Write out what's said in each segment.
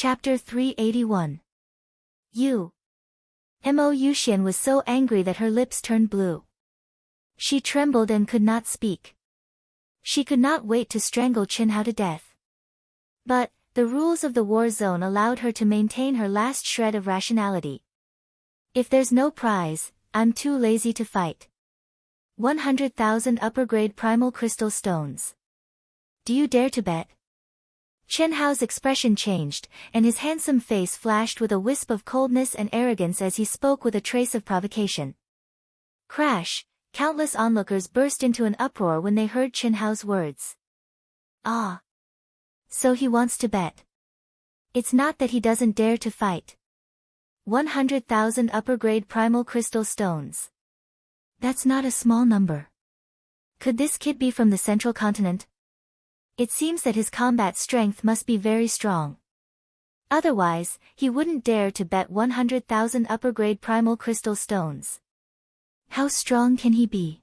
Chapter 381. You. Mo Yuxian was so angry that her lips turned blue. She trembled and could not speak. She could not wait to strangle Qinhao to death. But, the rules of the war zone allowed her to maintain her last shred of rationality. If there's no prize, I'm too lazy to fight. 100,000 upper-grade primal crystal stones. Do you dare to bet? Qinhao's expression changed, and his handsome face flashed with a wisp of coldness and arrogance as he spoke with a trace of provocation. Crash! Countless onlookers burst into an uproar when they heard Qinhao's words. Ah! So he wants to bet. It's not that he doesn't dare to fight. 100,000 upper-grade primal crystal stones. That's not a small number. Could this kid be from the central continent? It seems that his combat strength must be very strong. Otherwise, he wouldn't dare to bet 100,000 upper-grade primal crystal stones. How strong can he be?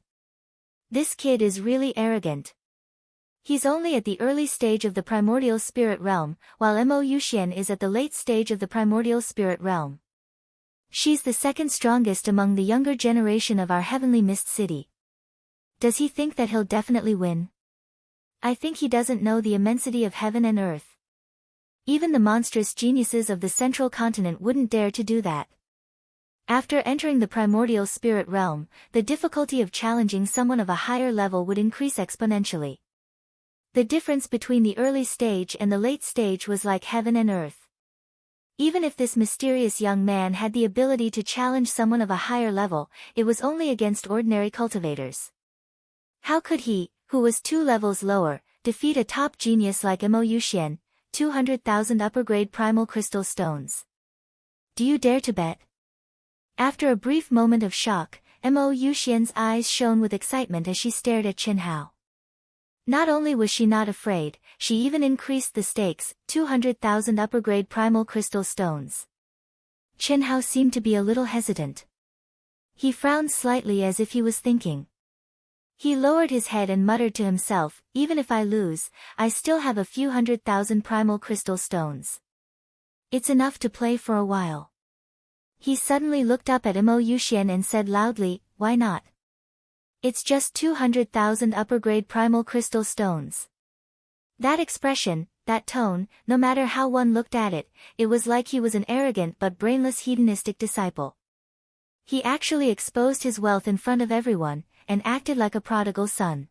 This kid is really arrogant. He's only at the early stage of the primordial spirit realm, while Mo Yuxian is at the late stage of the primordial spirit realm. She's the second strongest among the younger generation of our heavenly mist city. Does he think that he'll definitely win? I think he doesn't know the immensity of heaven and earth. Even the monstrous geniuses of the central continent wouldn't dare to do that. After entering the primordial spirit realm, the difficulty of challenging someone of a higher level would increase exponentially. The difference between the early stage and the late stage was like heaven and earth. Even if this mysterious young man had the ability to challenge someone of a higher level, it was only against ordinary cultivators. How could he, who was 2 levels lower, defeat a top genius like Mo Yuxian, 200,000 upper-grade primal crystal stones? Do you dare to bet? After a brief moment of shock, Mo Yuxian's eyes shone with excitement as she stared at Qinhao. Not only was she not afraid, she even increased the stakes, 200,000 upper-grade primal crystal stones. Qinhao seemed to be a little hesitant. He frowned slightly as if he was thinking. He lowered his head and muttered to himself, even if I lose, I still have a few 100,000 primal crystal stones. It's enough to play for a while. He suddenly looked up at Mo Yuxian and said loudly, why not? It's just 200,000 upper-grade primal crystal stones. That expression, that tone, no matter how one looked at it, it was like he was an arrogant but brainless hedonistic disciple. He actually exposed his wealth in front of everyone, and acted like a prodigal son.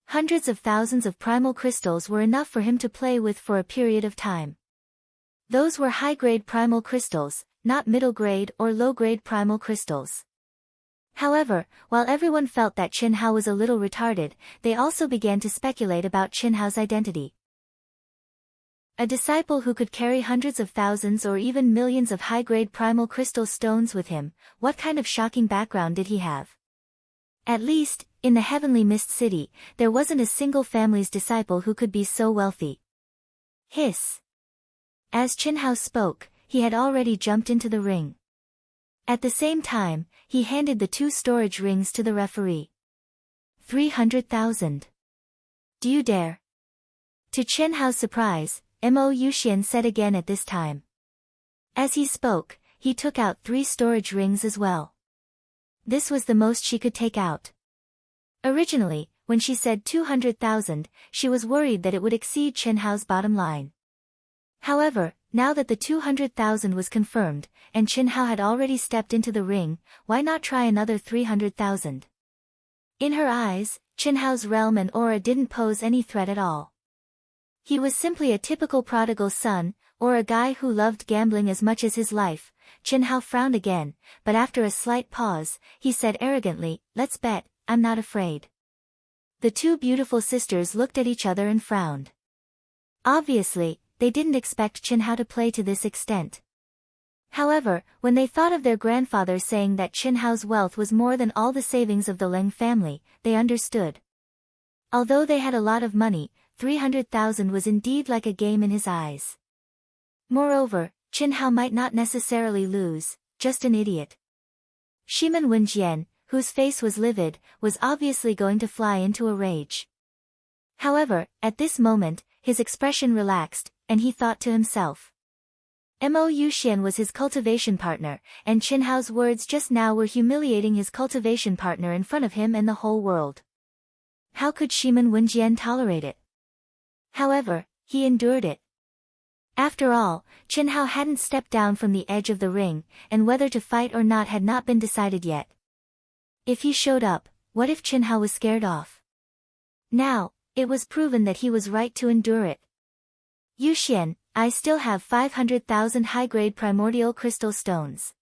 Hundreds of thousands of primal crystals were enough for him to play with for a period of time. Those were high-grade primal crystals, not middle-grade or low-grade primal crystals. However, while everyone felt that Qinhao was a little retarded, they also began to speculate about Qinhao's identity. A disciple who could carry hundreds of thousands or even millions of high-grade primal crystal stones with him, what kind of shocking background did he have? At least, in the heavenly mist city, there wasn't a single family's disciple who could be so wealthy. Hiss. As Qinhao spoke, he had already jumped into the ring. At the same time, he handed the 2 storage rings to the referee. 300,000. Do you dare? To Qinhao's surprise, Mo Yuxian said again at this time. As he spoke, he took out 3 storage rings as well. This was the most she could take out. Originally, when she said 200,000, she was worried that it would exceed Qinhao's bottom line. However, now that the 200,000 was confirmed, and Qinhao had already stepped into the ring, why not try another 300,000? In her eyes, Qinhao's realm and aura didn't pose any threat at all. He was simply a typical prodigal son, or a guy who loved gambling as much as his life. Qinhao frowned again, but after a slight pause, he said arrogantly, let's bet, I'm not afraid. The 2 beautiful sisters looked at each other and frowned. Obviously, they didn't expect Qinhao to play to this extent. However, when they thought of their grandfather saying that Qinhao's wealth was more than all the savings of the Leng family, they understood. Although they had a lot of money, 300,000 was indeed like a game in his eyes. Moreover, Qinhao might not necessarily lose, just an idiot. Shiman Wenjian, whose face was livid, was obviously going to fly into a rage. However, at this moment, his expression relaxed, and he thought to himself. Mo Yuxian was his cultivation partner, and Qin Hao's words just now were humiliating his cultivation partner in front of him and the whole world. How could Shimin Wenjian tolerate it? However, he endured it. After all, Qin Hao hadn't stepped down from the edge of the ring, and whether to fight or not had not been decided yet. If he showed up, what if Qin Hao was scared off? Now, it was proven that he was right to endure it. Yuxian, I still have 500,000 high-grade primordial crystal stones.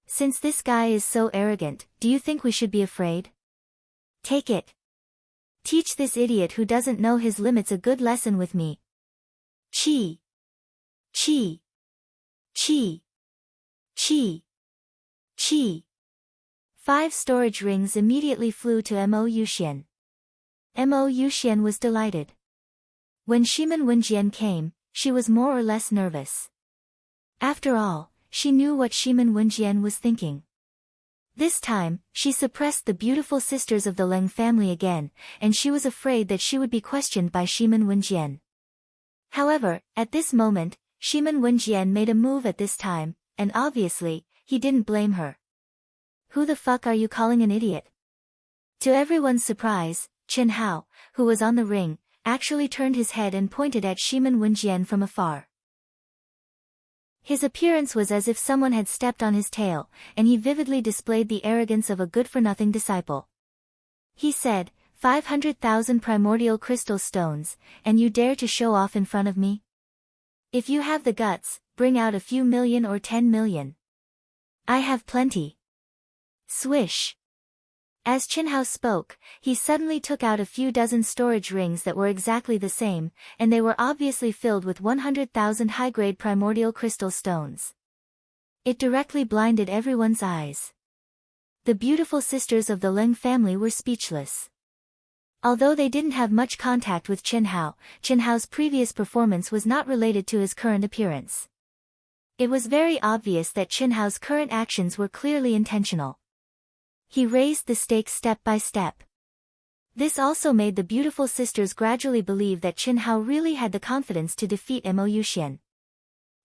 Since this guy is so arrogant, do you think we should be afraid? Take it. Teach this idiot who doesn't know his limits a good lesson with me. Chi. Chi. Chi. Chi. Chi. 5 storage rings immediately flew to Mo Yuxian. Mo Yuxian was delighted. When Shimin Wenjian came, she was more or less nervous. After all, she knew what Shimin Wenjian was thinking. This time, she suppressed the beautiful sisters of the Leng family again, and she was afraid that she would be questioned by Shimin Wenjian. However, at this moment, Shimin Wenjian made a move at this time, and obviously, he didn't blame her. Who the fuck are you calling an idiot? To everyone's surprise, Qin Hao, who was on the ring, actually turned his head and pointed at Shimin Wenjian from afar. His appearance was as if someone had stepped on his tail, and he vividly displayed the arrogance of a good-for-nothing disciple. He said, 500,000 primordial crystal stones, and you dare to show off in front of me? If you have the guts, bring out a few million or 10 million. I have plenty. Swish. As Qin Hao spoke, he suddenly took out a few dozen storage rings that were exactly the same, and they were obviously filled with 100,000 high-grade primordial crystal stones. It directly blinded everyone's eyes. The beautiful sisters of the Leng family were speechless. Although they didn't have much contact with Qin Hao's previous performance was not related to his current appearance. It was very obvious that Qin Hao's current actions were clearly intentional. He raised the stakes step by step. This also made the beautiful sisters gradually believe that Qin Hao really had the confidence to defeat Mo Yuxian.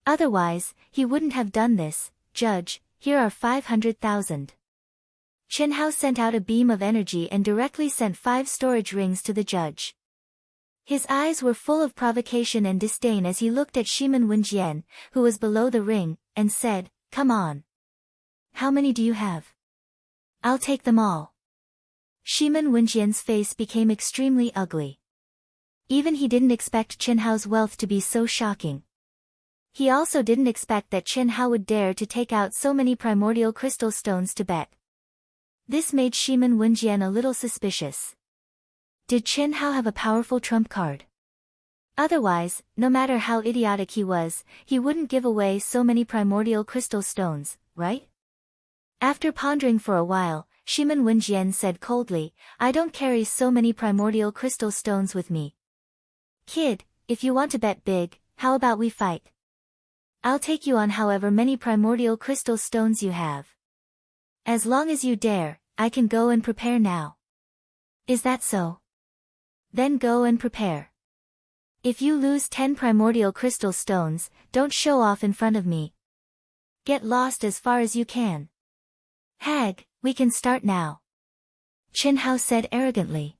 Otherwise, he wouldn't have done this. Judge, here are 500,000. Qin Hao sent out a beam of energy and directly sent 5 storage rings to the judge. His eyes were full of provocation and disdain as he looked at Shimin Wenjian, who was below the ring, and said, "Come on. How many do you have? I'll take them all." Shimin Wenjian's face became extremely ugly. Even he didn't expect Qin Hao's wealth to be so shocking. He also didn't expect that Qin Hao would dare to take out so many primordial crystal stones to bet. This made Shimin Wenjian a little suspicious. Did Qin Hao have a powerful trump card? Otherwise, no matter how idiotic he was, he wouldn't give away so many primordial crystal stones, right? After pondering for a while, Shimin Wenjian said coldly, "I don't carry so many primordial crystal stones with me. Kid, if you want to bet big, how about we fight? I'll take you on however many primordial crystal stones you have. As long as you dare, I can go and prepare now. Is that so? Then go and prepare. If you lose 10 primordial crystal stones, don't show off in front of me. Get lost as far as you can. Hag, we can start now," Qin Hao said arrogantly.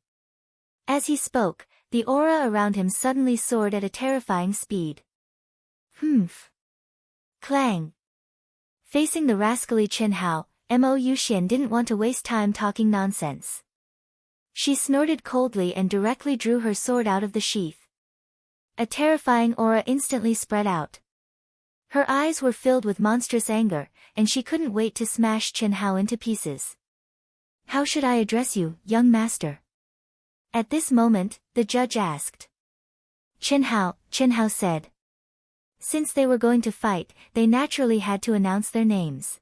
As he spoke, the aura around him suddenly soared at a terrifying speed. Humph. Clang. Facing the rascally Qin Hao, Mo Yuxian didn't want to waste time talking nonsense. She snorted coldly and directly drew her sword out of the sheath. A terrifying aura instantly spread out. Her eyes were filled with monstrous anger, and she couldn't wait to smash Qin Hao into pieces. "How should I address you, young master?" At this moment, the judge asked. Qin Hao said. Since they were going to fight, they naturally had to announce their names.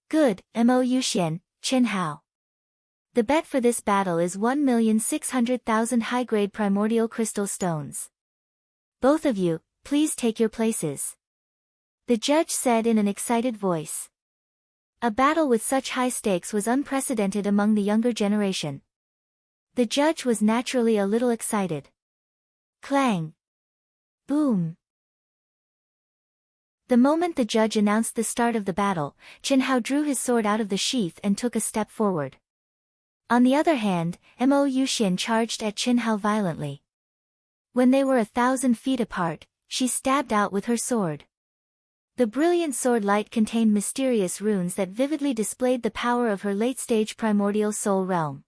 Good, Mo Yuxian, Qin Hao. The bet for this battle is 1,600,000 high-grade primordial crystal stones. Both of you, please take your places, the judge said in an excited voice. A battle with such high stakes was unprecedented among the younger generation. The judge was naturally a little excited. Clang. Boom. The moment the judge announced the start of the battle, Qin Hao drew his sword out of the sheath and took a step forward. On the other hand, Mo Yuxian charged at Qin Hao violently. When they were 1,000 feet apart, she stabbed out with her sword. The brilliant sword light contained mysterious runes that vividly displayed the power of her late-stage primordial soul realm.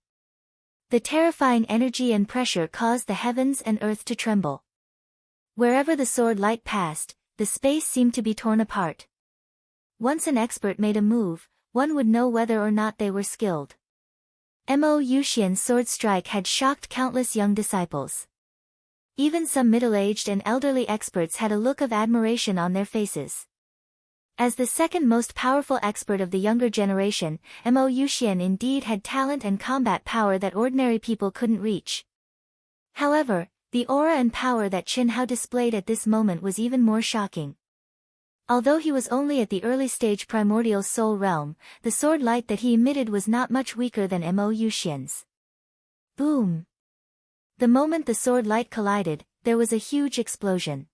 The terrifying energy and pressure caused the heavens and earth to tremble. Wherever the sword light passed, the space seemed to be torn apart. Once an expert made a move, one would know whether or not they were skilled. Mo Yuxian's sword strike had shocked countless young disciples. Even some middle-aged and elderly experts had a look of admiration on their faces. As the second most powerful expert of the younger generation, Mo Yuxian indeed had talent and combat power that ordinary people couldn't reach. However, the aura and power that Qin Hao displayed at this moment was even more shocking. Although he was only at the early stage primordial soul realm, the sword light that he emitted was not much weaker than Mo Yuxian's. Boom! The moment the sword light collided, there was a huge explosion.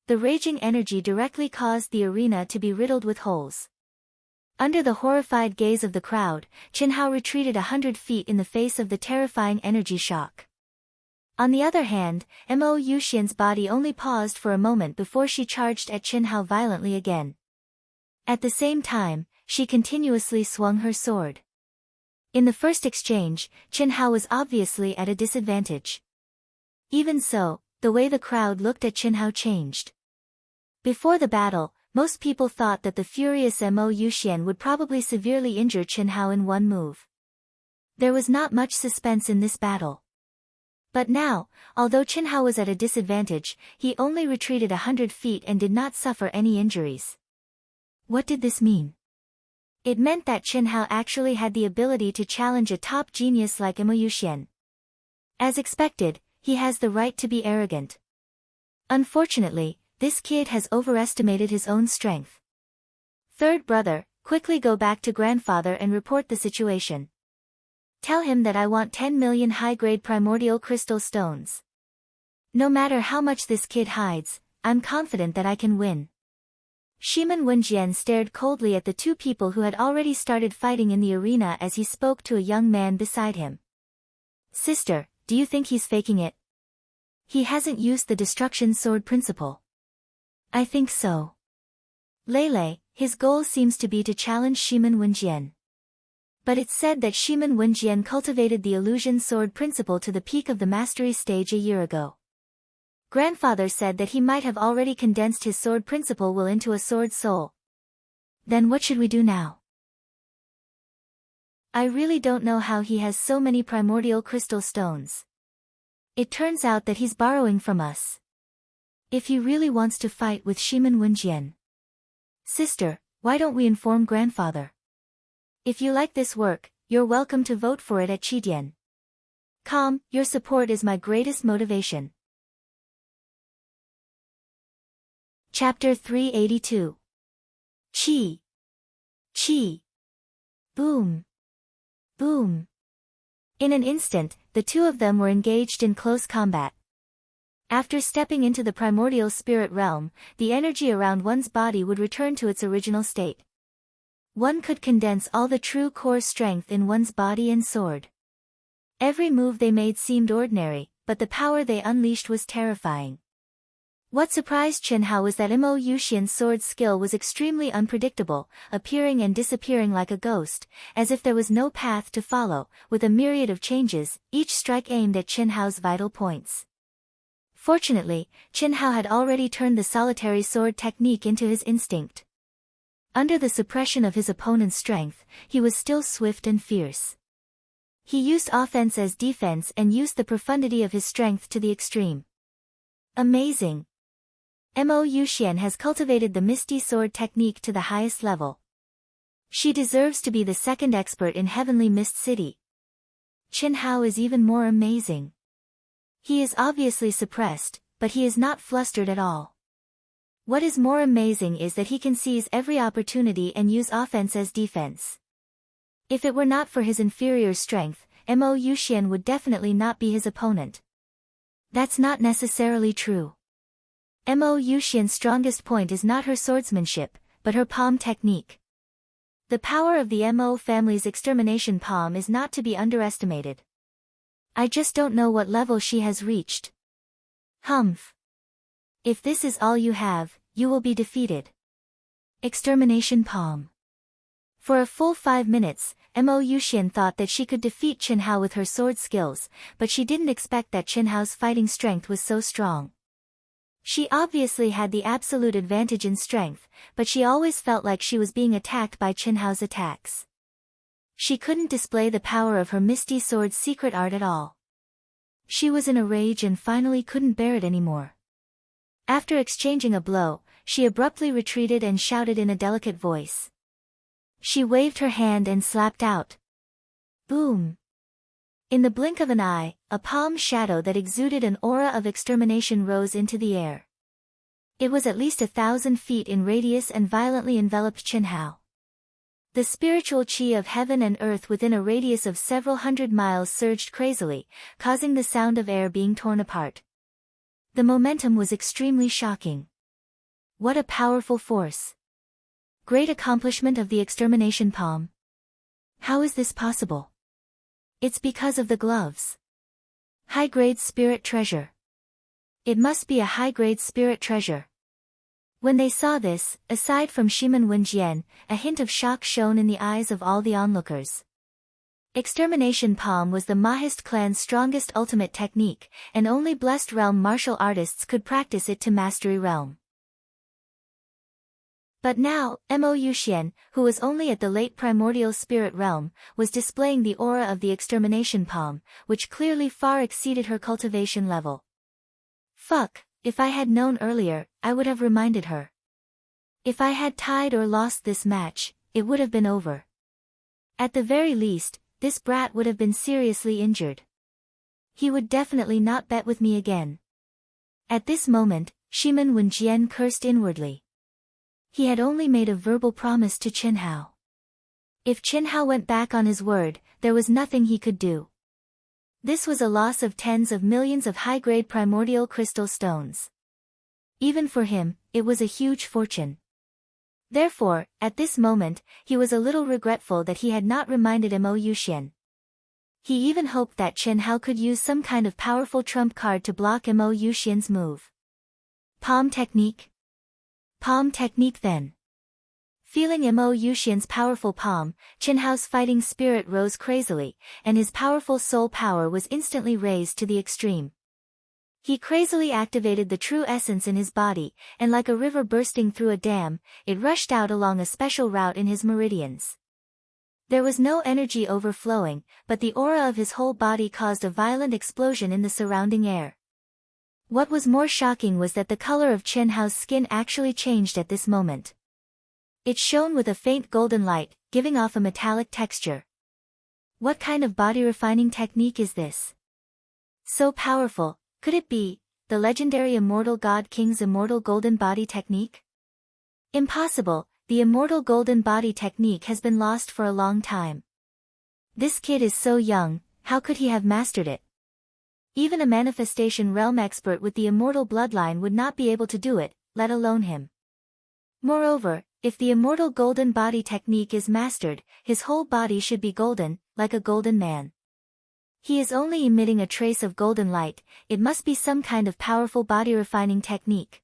The raging energy directly caused the arena to be riddled with holes. Under the horrified gaze of the crowd, Qin Hao retreated 100 feet in the face of the terrifying energy shock. On the other hand, Mo Yuxian's body only paused for a moment before she charged at Qin Hao violently again. At the same time, she continuously swung her sword. In the first exchange, Qin Hao was obviously at a disadvantage. Even so, the way the crowd looked at Qin Hao changed. Before the battle, most people thought that the furious Mo Yuxian would probably severely injure Qin Hao in one move. There was not much suspense in this battle. But now, although Qin Hao was at a disadvantage, he only retreated 100 feet and did not suffer any injuries. What did this mean? It meant that Qin Hao actually had the ability to challenge a top genius like Mo Yuxian. As expected, he has the right to be arrogant. Unfortunately, this kid has overestimated his own strength. Third brother, quickly go back to grandfather and report the situation. Tell him that I want 10 million high-grade primordial crystal stones. No matter how much this kid hides, I'm confident that I can win. Shiman Wenjian stared coldly at the two people who had already started fighting in the arena as he spoke to a young man beside him. Sister, do you think he's faking it? He hasn't used the destruction sword principle. I think so. Lele, his goal seems to be to challenge Shiman Wenjian. But it's said that Shiman Wenjian cultivated the illusion sword principle to the peak of the mastery stage a year ago. Grandfather said that he might have already condensed his sword principle will into a sword soul. Then what should we do now? I really don't know how he has so many primordial crystal stones. It turns out that he's borrowing from us. If he really wants to fight with Shiman Wenjian. Sister, why don't we inform grandfather? If you like this work, you're welcome to vote for it at Qidian. Your support is my greatest motivation. Chapter 382. Chi. Boom. Boom. In an instant, the two of them were engaged in close combat. After stepping into the primordial spirit realm, the energy around one's body would return to its original state. One could condense all the true core strength in one's body and sword. Every move they made seemed ordinary, but the power they unleashed was terrifying. What surprised Qin Hao was that Mo Yuxian's sword skill was extremely unpredictable, appearing and disappearing like a ghost, as if there was no path to follow, with a myriad of changes, each strike aimed at Qin Hao's vital points. Fortunately, Qin Hao had already turned the solitary sword technique into his instinct. Under the suppression of his opponent's strength, he was still swift and fierce. He used offense as defense and used the profundity of his strength to the extreme. Amazing! Mo Yuxian has cultivated the Misty Sword technique to the highest level. She deserves to be the second expert in Heavenly Mist City. Qin Hao is even more amazing. He is obviously suppressed, but he is not flustered at all. What is more amazing is that he can seize every opportunity and use offense as defense. If it were not for his inferior strength, Mo Yuxian would definitely not be his opponent. That's not necessarily true. Mo Yuxian's strongest point is not her swordsmanship, but her palm technique. The power of the Mo family's extermination palm is not to be underestimated. I just don't know what level she has reached. Humph. If this is all you have, you will be defeated. Extermination palm. For a full 5 minutes, Mo Yuxian thought that she could defeat Chen Hao with her sword skills, but she didn't expect that Chen Hao's fighting strength was so strong. She obviously had the absolute advantage in strength, but she always felt like she was being attacked by Chen Hao's attacks. She couldn't display the power of her Misty Sword's secret art at all. She was in a rage and finally couldn't bear it anymore. After exchanging a blow, she abruptly retreated and shouted in a delicate voice. She waved her hand and slapped out. Boom! In the blink of an eye, a palm shadow that exuded an aura of extermination rose into the air. It was at least 1,000 feet in radius and violently enveloped Chen Hao. The spiritual qi of heaven and earth within a radius of several hundred miles surged crazily, causing the sound of air being torn apart. The momentum was extremely shocking. What a powerful force! Great accomplishment of the extermination palm. How is this possible? It's because of the gloves. High-grade spirit treasure. It must be a high-grade spirit treasure. When they saw this, aside from Shiman Wenjian, a hint of shock shone in the eyes of all the onlookers. Extermination palm was the Mahist clan's strongest ultimate technique, and only blessed realm martial artists could practice it to mastery realm. But now, Mo Yuxian, who was only at the late primordial spirit realm, was displaying the aura of the extermination palm, which clearly far exceeded her cultivation level. Fuck, if I had known earlier, I would have reminded her. If I had tied or lost this match, it would have been over. At the very least, this brat would have been seriously injured. He would definitely not bet with me again. At this moment, Shiman Wenjian cursed inwardly. He had only made a verbal promise to Chen Hao. If Chen Hao went back on his word, there was nothing he could do. This was a loss of tens of millions of high-grade primordial crystal stones. Even for him, it was a huge fortune. Therefore, at this moment, he was a little regretful that he had not reminded Mo Yuxian. He even hoped that Chen Hao could use some kind of powerful trump card to block Mo Yuxian's move. Palm technique? Palm technique then. Feeling Mo Yuxian's powerful palm, Chen Hao's fighting spirit rose crazily, and his powerful soul power was instantly raised to the extreme. He crazily activated the true essence in his body, and like a river bursting through a dam, it rushed out along a special route in his meridians. There was no energy overflowing, but the aura of his whole body caused a violent explosion in the surrounding air. What was more shocking was that the color of Chen Hao's skin actually changed at this moment. It shone with a faint golden light, giving off a metallic texture. What kind of body refining technique is this? So powerful, could it be the legendary immortal god king's immortal golden body technique? Impossible, the immortal golden body technique has been lost for a long time. This kid is so young, how could he have mastered it? Even a manifestation realm expert with the immortal bloodline would not be able to do it, let alone him. Moreover, if the immortal golden body technique is mastered, his whole body should be golden, like a golden man. He is only emitting a trace of golden light, it must be some kind of powerful body refining technique.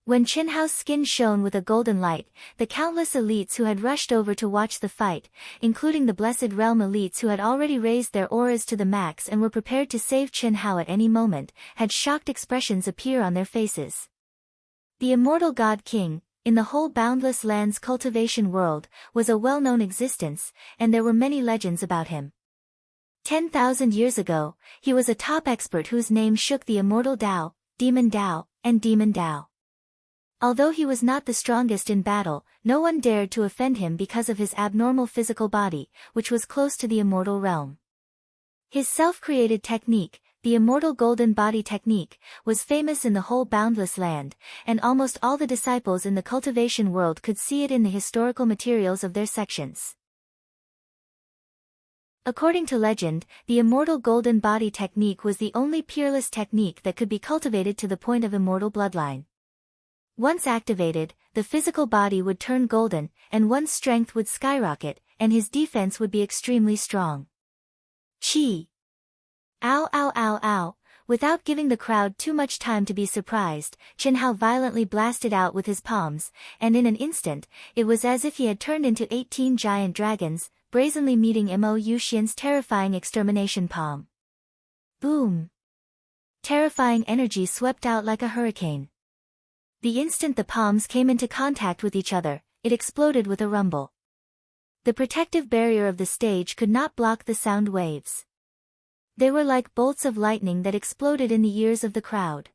When Chen Hao's skin shone with a golden light, the countless elites who had rushed over to watch the fight, including the Blessed Realm elites who had already raised their auras to the max and were prepared to save Chen Hao at any moment, had shocked expressions appear on their faces. The immortal God King, in the whole boundless land's cultivation world, was a well-known existence, and there were many legends about him. 10,000 years ago, he was a top expert whose name shook the immortal Dao, Demon Dao, and Demon Dao. Although he was not the strongest in battle, no one dared to offend him because of his abnormal physical body, which was close to the immortal realm. His self-created technique, the immortal golden body technique, was famous in the whole boundless land, and almost all the disciples in the cultivation world could see it in the historical materials of their sections. According to legend, the immortal golden body technique was the only peerless technique that could be cultivated to the point of immortal bloodline. Once activated, the physical body would turn golden, and one's strength would skyrocket, and his defense would be extremely strong. Chi! Ow ow ow ow! Without giving the crowd too much time to be surprised, Chen Hao violently blasted out with his palms, and in an instant, it was as if he had turned into 18 giant dragons, brazenly meeting Mo Yuxian's terrifying extermination palm. Boom! Terrifying energy swept out like a hurricane. The instant the palms came into contact with each other, it exploded with a rumble. The protective barrier of the stage could not block the sound waves. They were like bolts of lightning that exploded in the ears of the crowd.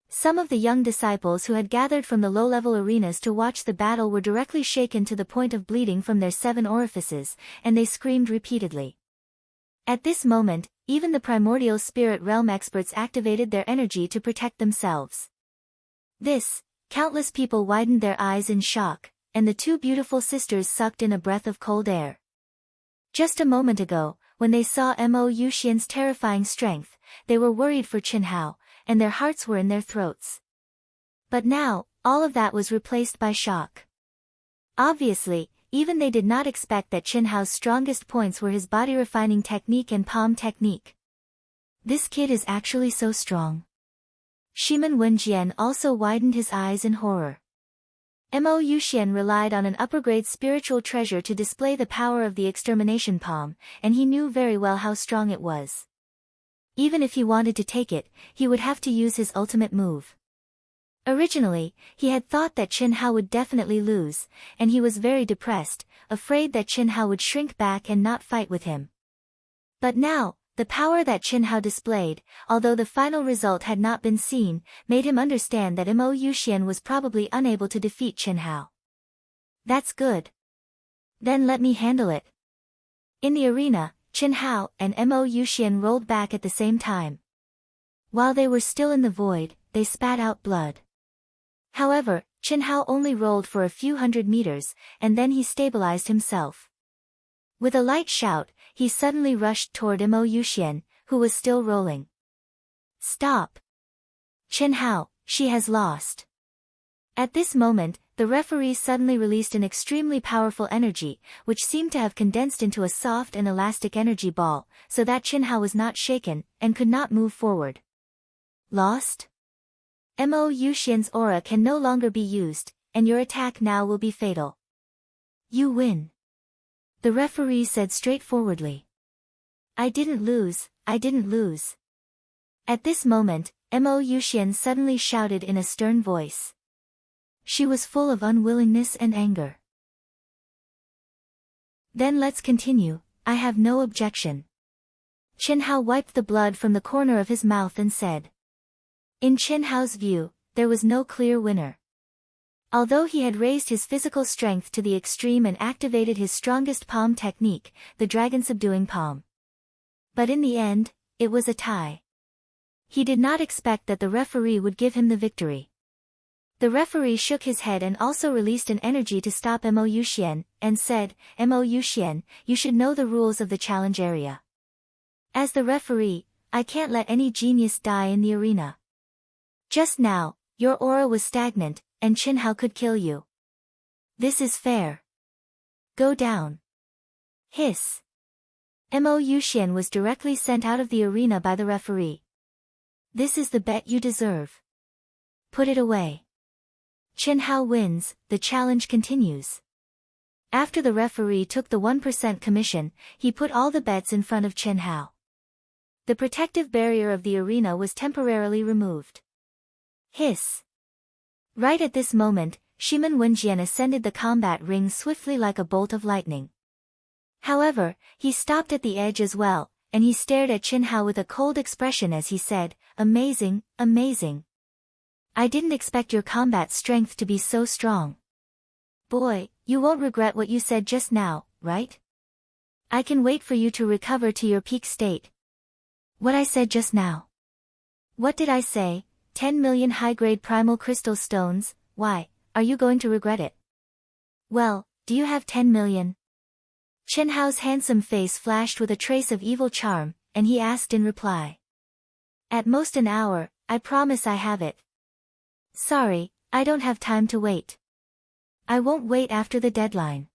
Some of the young disciples who had gathered from the low-level arenas to watch the battle were directly shaken to the point of bleeding from their 7 orifices, and they screamed repeatedly. At this moment, even the primordial spirit realm experts activated their energy to protect themselves. Countless people widened their eyes in shock, and the 2 beautiful sisters sucked in a breath of cold air. Just a moment ago, when they saw Mo Yuxian's terrifying strength, they were worried for Chen Hao, and their hearts were in their throats. But now, all of that was replaced by shock. Obviously, even they did not expect that Chen Hao's strongest points were his body-refining technique and palm technique. This kid is actually so strong. Shiman Wenjian also widened his eyes in horror. Mo Yuxian relied on an upper-grade spiritual treasure to display the power of the extermination palm, and he knew very well how strong it was. Even if he wanted to take it, he would have to use his ultimate move. Originally, he had thought that Chen Hao would definitely lose, and he was very depressed, afraid that Chen Hao would shrink back and not fight with him. But now, the power that Chen Hao displayed, although the final result had not been seen, made him understand that Mo Yuxian was probably unable to defeat Chen Hao. That's good. Then let me handle it. In the arena, Chen Hao and Mo Yuxian rolled back at the same time. While they were still in the void, they spat out blood. However, Chen Hao only rolled for a few hundred meters, and then he stabilized himself. With a light shout, he suddenly rushed toward Mo Yuxian, who was still rolling. Stop! Chen Hao, she has lost. At this moment, the referee suddenly released an extremely powerful energy, which seemed to have condensed into a soft and elastic energy ball, so that Chen Hao was not shaken, and could not move forward. Lost? Mo Yuxian's aura can no longer be used, and your attack now will be fatal. You win. The referee said straightforwardly. I didn't lose, I didn't lose. At this moment, Mo Yuxian suddenly shouted in a stern voice. She was full of unwillingness and anger. Then let's continue, I have no objection. Chen Hao wiped the blood from the corner of his mouth and said. In Chen Hao's view, there was no clear winner. Although he had raised his physical strength to the extreme and activated his strongest palm technique, the dragon-subduing palm. But in the end, it was a tie. He did not expect that the referee would give him the victory. The referee shook his head and also released an energy to stop Mo Yuxian, and said, Mo Yuxian, you should know the rules of the challenge area. As the referee, I can't let any genius die in the arena. Just now, your aura was stagnant, and Chen Hao could kill you. This is fair. Go down. Hiss. Mo Yuxian was directly sent out of the arena by the referee. This is the bet you deserve. Put it away. Chen Hao wins, the challenge continues. After the referee took the 1% commission, he put all the bets in front of Chen Hao. The protective barrier of the arena was temporarily removed. Hiss. Right at this moment, Shiman Wenjian ascended the combat ring swiftly like a bolt of lightning. However, he stopped at the edge as well, and he stared at Chen Hao with a cold expression as he said, Amazing, amazing. I didn't expect your combat strength to be so strong. Boy, you won't regret what you said just now, right? I can wait for you to recover to your peak state. What I said just now. What did I say? 10 million high-grade primal crystal stones, why, are you going to regret it? Well, do you have 10 million? Chen Hao's handsome face flashed with a trace of evil charm, and he asked in reply. At most an hour, I promise I have it. Sorry, I don't have time to wait. I won't wait after the deadline.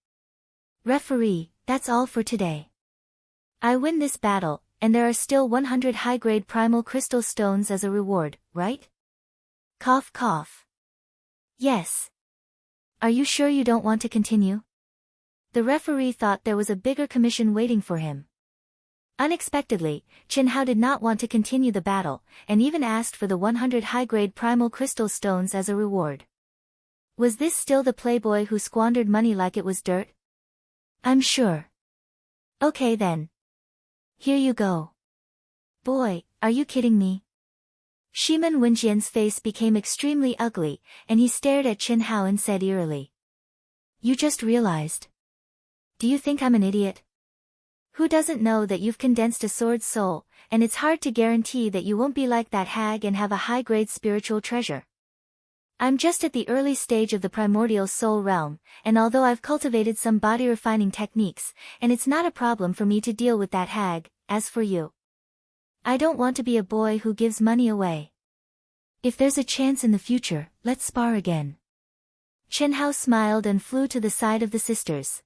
Referee, that's all for today. I win this battle, and there are still 100 high-grade primal crystal stones as a reward, right? Cough cough. Yes. Are you sure you don't want to continue? The referee thought there was a bigger commission waiting for him. Unexpectedly, Chen Hao did not want to continue the battle, and even asked for the 100 high-grade primal crystal stones as a reward. Was this still the playboy who squandered money like it was dirt? I'm sure. Okay then. Here you go. Boy, are you kidding me? Shiman Wenjian's face became extremely ugly, and he stared at Chen Hao and said eerily. You just realized. Do you think I'm an idiot? Who doesn't know that you've condensed a sword's soul, and it's hard to guarantee that you won't be like that hag and have a high-grade spiritual treasure. I'm just at the early stage of the primordial soul realm, and although I've cultivated some body-refining techniques, and it's not a problem for me to deal with that hag, as for you. I don't want to be a boy who gives money away. If there's a chance in the future, let's spar again. Chen Hao smiled and flew to the side of the sisters.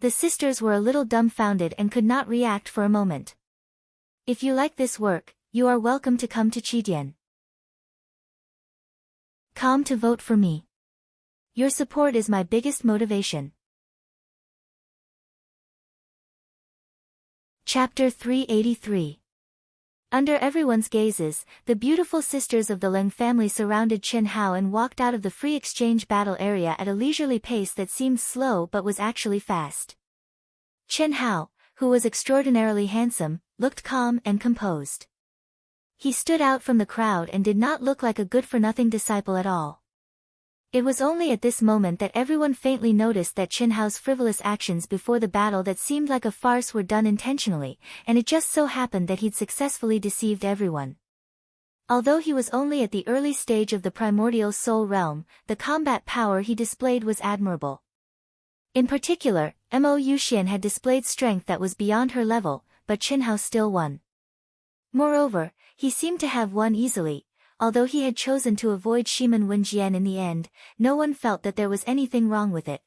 The sisters were a little dumbfounded and could not react for a moment. If you like this work, you are welcome to come to Qidian. Come to vote for me. Your support is my biggest motivation. Chapter 383. Under everyone's gazes, the beautiful sisters of the Leng family surrounded Chen Hao and walked out of the free exchange battle area at a leisurely pace that seemed slow but was actually fast. Chen Hao, who was extraordinarily handsome, looked calm and composed. He stood out from the crowd and did not look like a good-for-nothing disciple at all. It was only at this moment that everyone faintly noticed that Chen Hao's frivolous actions before the battle that seemed like a farce were done intentionally, and it just so happened that he'd successfully deceived everyone. Although he was only at the early stage of the primordial soul realm, the combat power he displayed was admirable. In particular, Mo Yuxian had displayed strength that was beyond her level, but Chen Hao still won. Moreover, he seemed to have won easily. Although he had chosen to avoid Shiman Wenjian in the end, no one felt that there was anything wrong with it.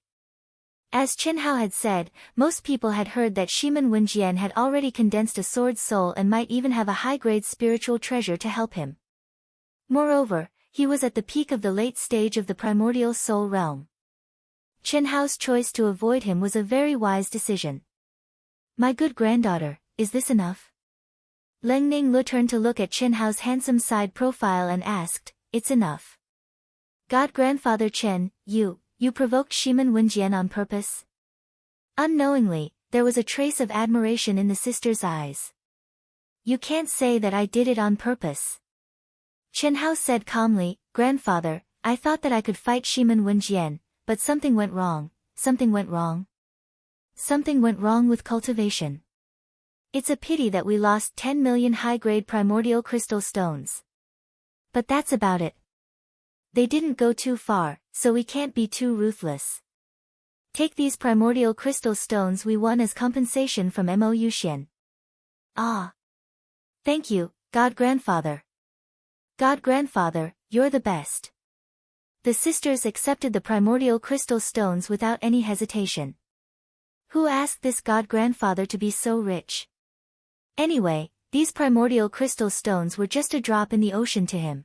As Chen Hao had said, most people had heard that Shiman Wenjian had already condensed a sword soul and might even have a high-grade spiritual treasure to help him. Moreover, he was at the peak of the late stage of the primordial soul realm. Chen Hao's choice to avoid him was a very wise decision. My good granddaughter, is this enough? Leng Ninglu turned to look at Chen Hao's handsome side profile and asked, It's enough. God-grandfather Chen, you provoked Shiman Wenjian on purpose? Unknowingly, there was a trace of admiration in the sister's eyes. You can't say that I did it on purpose. Chen Hao said calmly, Grandfather, I thought that I could fight Shiman Wenjian, but something went wrong. Something went wrong with cultivation. It's a pity that we lost 10 million high-grade primordial crystal stones. But that's about it. They didn't go too far, so we can't be too ruthless. Take these primordial crystal stones we won as compensation from Mo Yuxian. Ah. Thank you, God-grandfather. God-grandfather, you're the best. The sisters accepted the primordial crystal stones without any hesitation. Who asked this God-grandfather to be so rich? Anyway, these primordial crystal stones were just a drop in the ocean to him.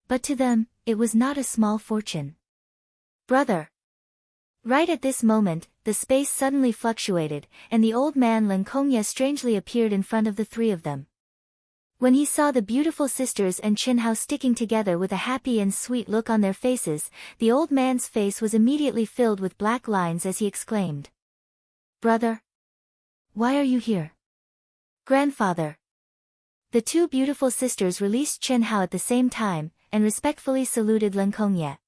But to them, it was not a small fortune. Brother. Right at this moment, the space suddenly fluctuated, and the old man Lin Kongye strangely appeared in front of the three of them. When he saw the beautiful sisters and Chen Hao sticking together with a happy and sweet look on their faces, the old man's face was immediately filled with black lines as he exclaimed. Brother? Why are you here? Grandfather. The two beautiful sisters released Chen Hao at the same time, and respectfully saluted Lin Kongye.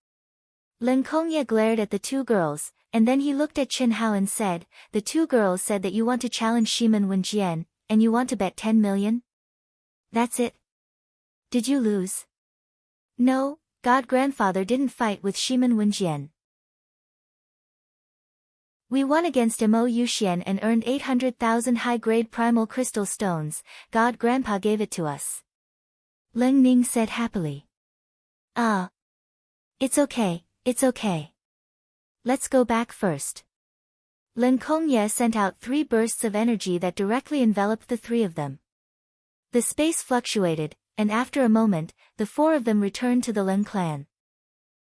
Lin Kongye glared at the two girls, and then he looked at Chen Hao and said, The two girls said that you want to challenge Shiman Wenjian, and you want to bet 10 million? That's it? Did you lose? No, God-grandfather didn't fight with Shiman Wenjian. We won against Mo Yuxian and earned 800,000 high-grade primal crystal stones. God Grandpa gave it to us. Leng Ning said happily. Ah. It's okay, it's okay. Let's go back first. Lin Kongye sent out 3 bursts of energy that directly enveloped the 3 of them. The space fluctuated, and after a moment, the 4 of them returned to the Lin clan.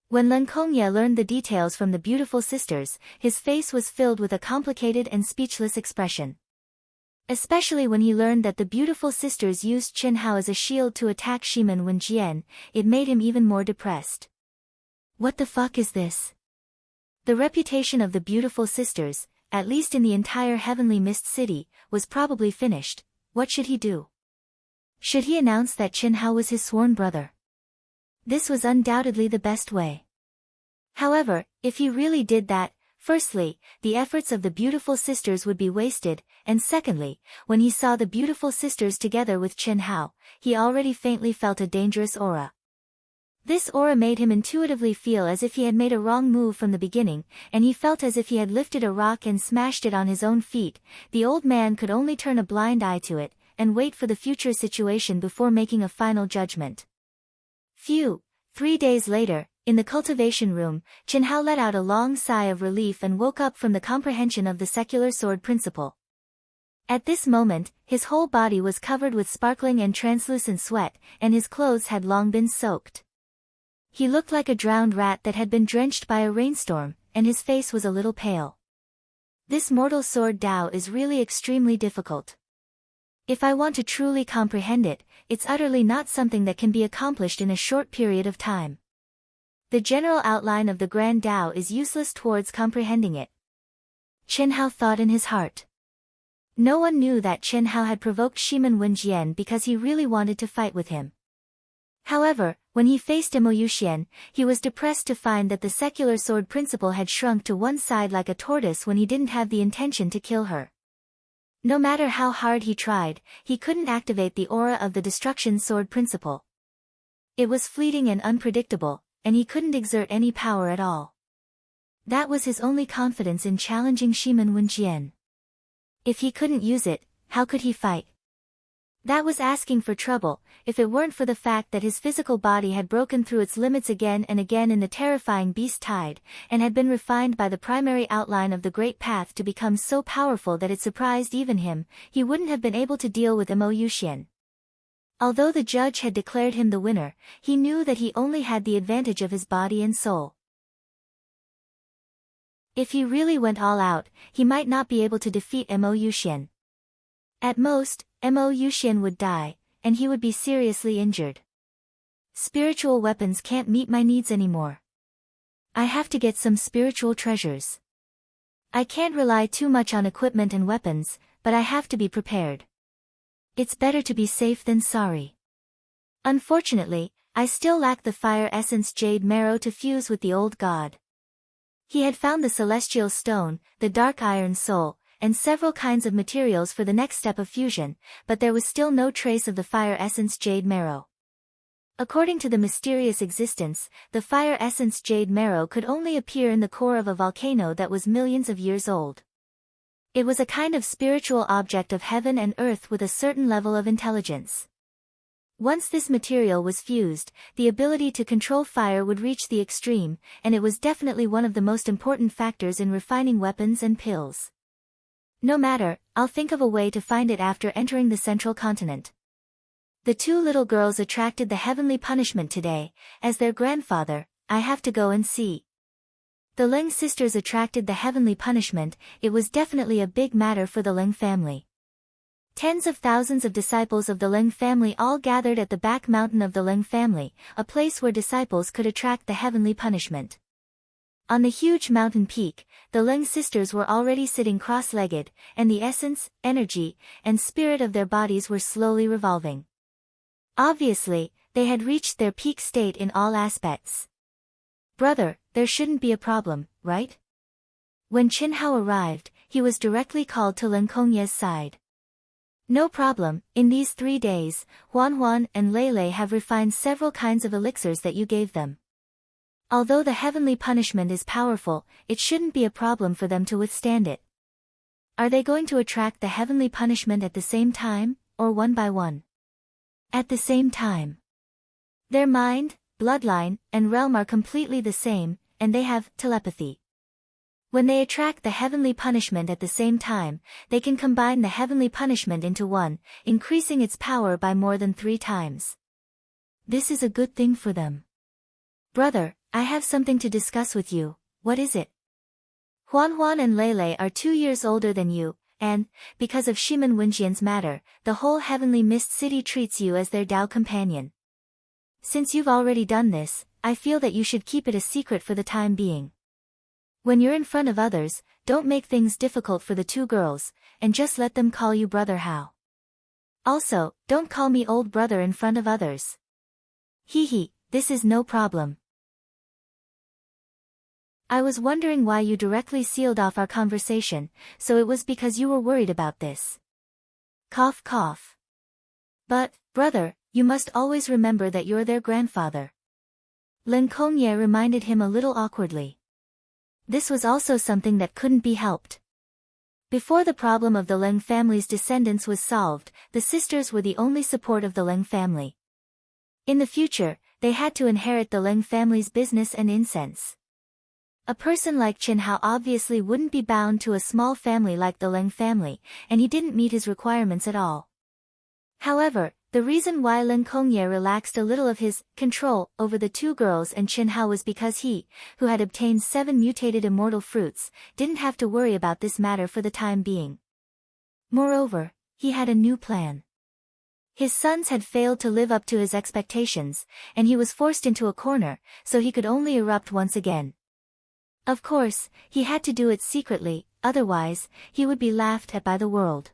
When Lin Kongye learned the details from the beautiful sisters, his face was filled with a complicated and speechless expression. Especially when he learned that the beautiful sisters used Qin Hao as a shield to attack Shimin Wenjian, it made him even more depressed. What the fuck is this? The reputation of the beautiful sisters, at least in the entire Heavenly Mist City, was probably finished. What should he do? Should he announce that Qin Hao was his sworn brother? This was undoubtedly the best way. However, if he really did that, firstly, the efforts of the beautiful sisters would be wasted, and secondly, when he saw the beautiful sisters together with Qin Hao, he already faintly felt a dangerous aura. This aura made him intuitively feel as if he had made a wrong move from the beginning, and he felt as if he had lifted a rock and smashed it on his own feet. The old man could only turn a blind eye to it, and wait for the future situation before making a final judgment. Phew! 3 days later, in the cultivation room, Qin Hao let out a long sigh of relief and woke up from the comprehension of the secular sword principle. At this moment, his whole body was covered with sparkling and translucent sweat, and his clothes had long been soaked. He looked like a drowned rat that had been drenched by a rainstorm, and his face was a little pale. This mortal sword Tao is really extremely difficult. If I want to truly comprehend it, it's utterly not something that can be accomplished in a short period of time. The general outline of the Grand Tao is useless towards comprehending it. Qin Hao thought in his heart. No one knew that Qin Hao had provoked Shimin Wenjian because he really wanted to fight with him. However, when he faced Mo Yuxian, he was depressed to find that the secular sword principle had shrunk to one side like a tortoise when he didn't have the intention to kill her. No matter how hard he tried, he couldn't activate the aura of the destruction sword principle. It was fleeting and unpredictable, and he couldn't exert any power at all. That was his only confidence in challenging Shimin Wenjian. If he couldn't use it, how could he fight? That was asking for trouble, if it weren't for the fact that his physical body had broken through its limits again and again in the terrifying beast tide, and had been refined by the primary outline of the Great Path to become so powerful that it surprised even him. He wouldn't have been able to deal with Mo Yuxian. Although the judge had declared him the winner, he knew that he only had the advantage of his body and soul. If he really went all out, he might not be able to defeat Mo Yuxian. At most, Mo Yuxian would die, and he would be seriously injured. Spiritual weapons can't meet my needs anymore. I have to get some spiritual treasures. I can't rely too much on equipment and weapons, but I have to be prepared. It's better to be safe than sorry. Unfortunately, I still lack the fire essence jade marrow to fuse with the old god. He had found the celestial stone, the dark iron soul, and several kinds of materials for the next step of fusion, but there was still no trace of the fire essence jade marrow. According to the mysterious existence, the fire essence jade marrow could only appear in the core of a volcano that was millions of years old. It was a kind of spiritual object of heaven and earth with a certain level of intelligence. Once this material was fused, the ability to control fire would reach the extreme, and it was definitely one of the most important factors in refining weapons and pills. No matter, I'll think of a way to find it after entering the central continent. The 2 little girls attracted the heavenly punishment today. As their grandfather, I have to go and see. The Ling sisters attracted the heavenly punishment. It was definitely a big matter for the Ling family. Tens of thousands of disciples of the Ling family all gathered at the back mountain of the Ling family, a place where disciples could attract the heavenly punishment. On the huge mountain peak, the Ling sisters were already sitting cross-legged, and the essence, energy, and spirit of their bodies were slowly revolving. Obviously, they had reached their peak state in all aspects. Brother, there shouldn't be a problem, right? When Qin Hao arrived, he was directly called to Lin Kongye's side. No problem, in these 3 days, Huan Huan and Lei Lei have refined several kinds of elixirs that you gave them. Although the heavenly punishment is powerful, it shouldn't be a problem for them to withstand it. Are they going to attract the heavenly punishment at the same time, or one by one? At the same time. Their mind, bloodline, and realm are completely the same, and they have telepathy. When they attract the heavenly punishment at the same time, they can combine the heavenly punishment into one, increasing its power by more than 3 times. This is a good thing for them. Brother, I have something to discuss with you. What is it? Huan and Lele are 2 years older than you, and, because of Shiman Wenjian's matter, the whole Heavenly Mist City treats you as their Dao companion. Since you've already done this, I feel that you should keep it a secret for the time being. When you're in front of others, don't make things difficult for the 2 girls, and just let them call you Brother Hao. Also, don't call me old brother in front of others. Hee, this is no problem. I was wondering why you directly sealed off our conversation, so it was because you were worried about this. Cough cough. But, brother, you must always remember that you're their grandfather. Lin Kongye reminded him a little awkwardly. This was also something that couldn't be helped. Before the problem of the Leng family's descendants was solved, the sisters were the only support of the Leng family. In the future, they had to inherit the Leng family's business and incense. A person like Qin Hao obviously wouldn't be bound to a small family like the Leng family, and he didn't meet his requirements at all. However, the reason why Lin Kongye relaxed a little of his control over the 2 girls and Qin Hao was because he, who had obtained 7 mutated immortal fruits, didn't have to worry about this matter for the time being. Moreover, he had a new plan. His sons had failed to live up to his expectations, and he was forced into a corner, so he could only erupt once again. Of course, he had to do it secretly, otherwise, he would be laughed at by the world.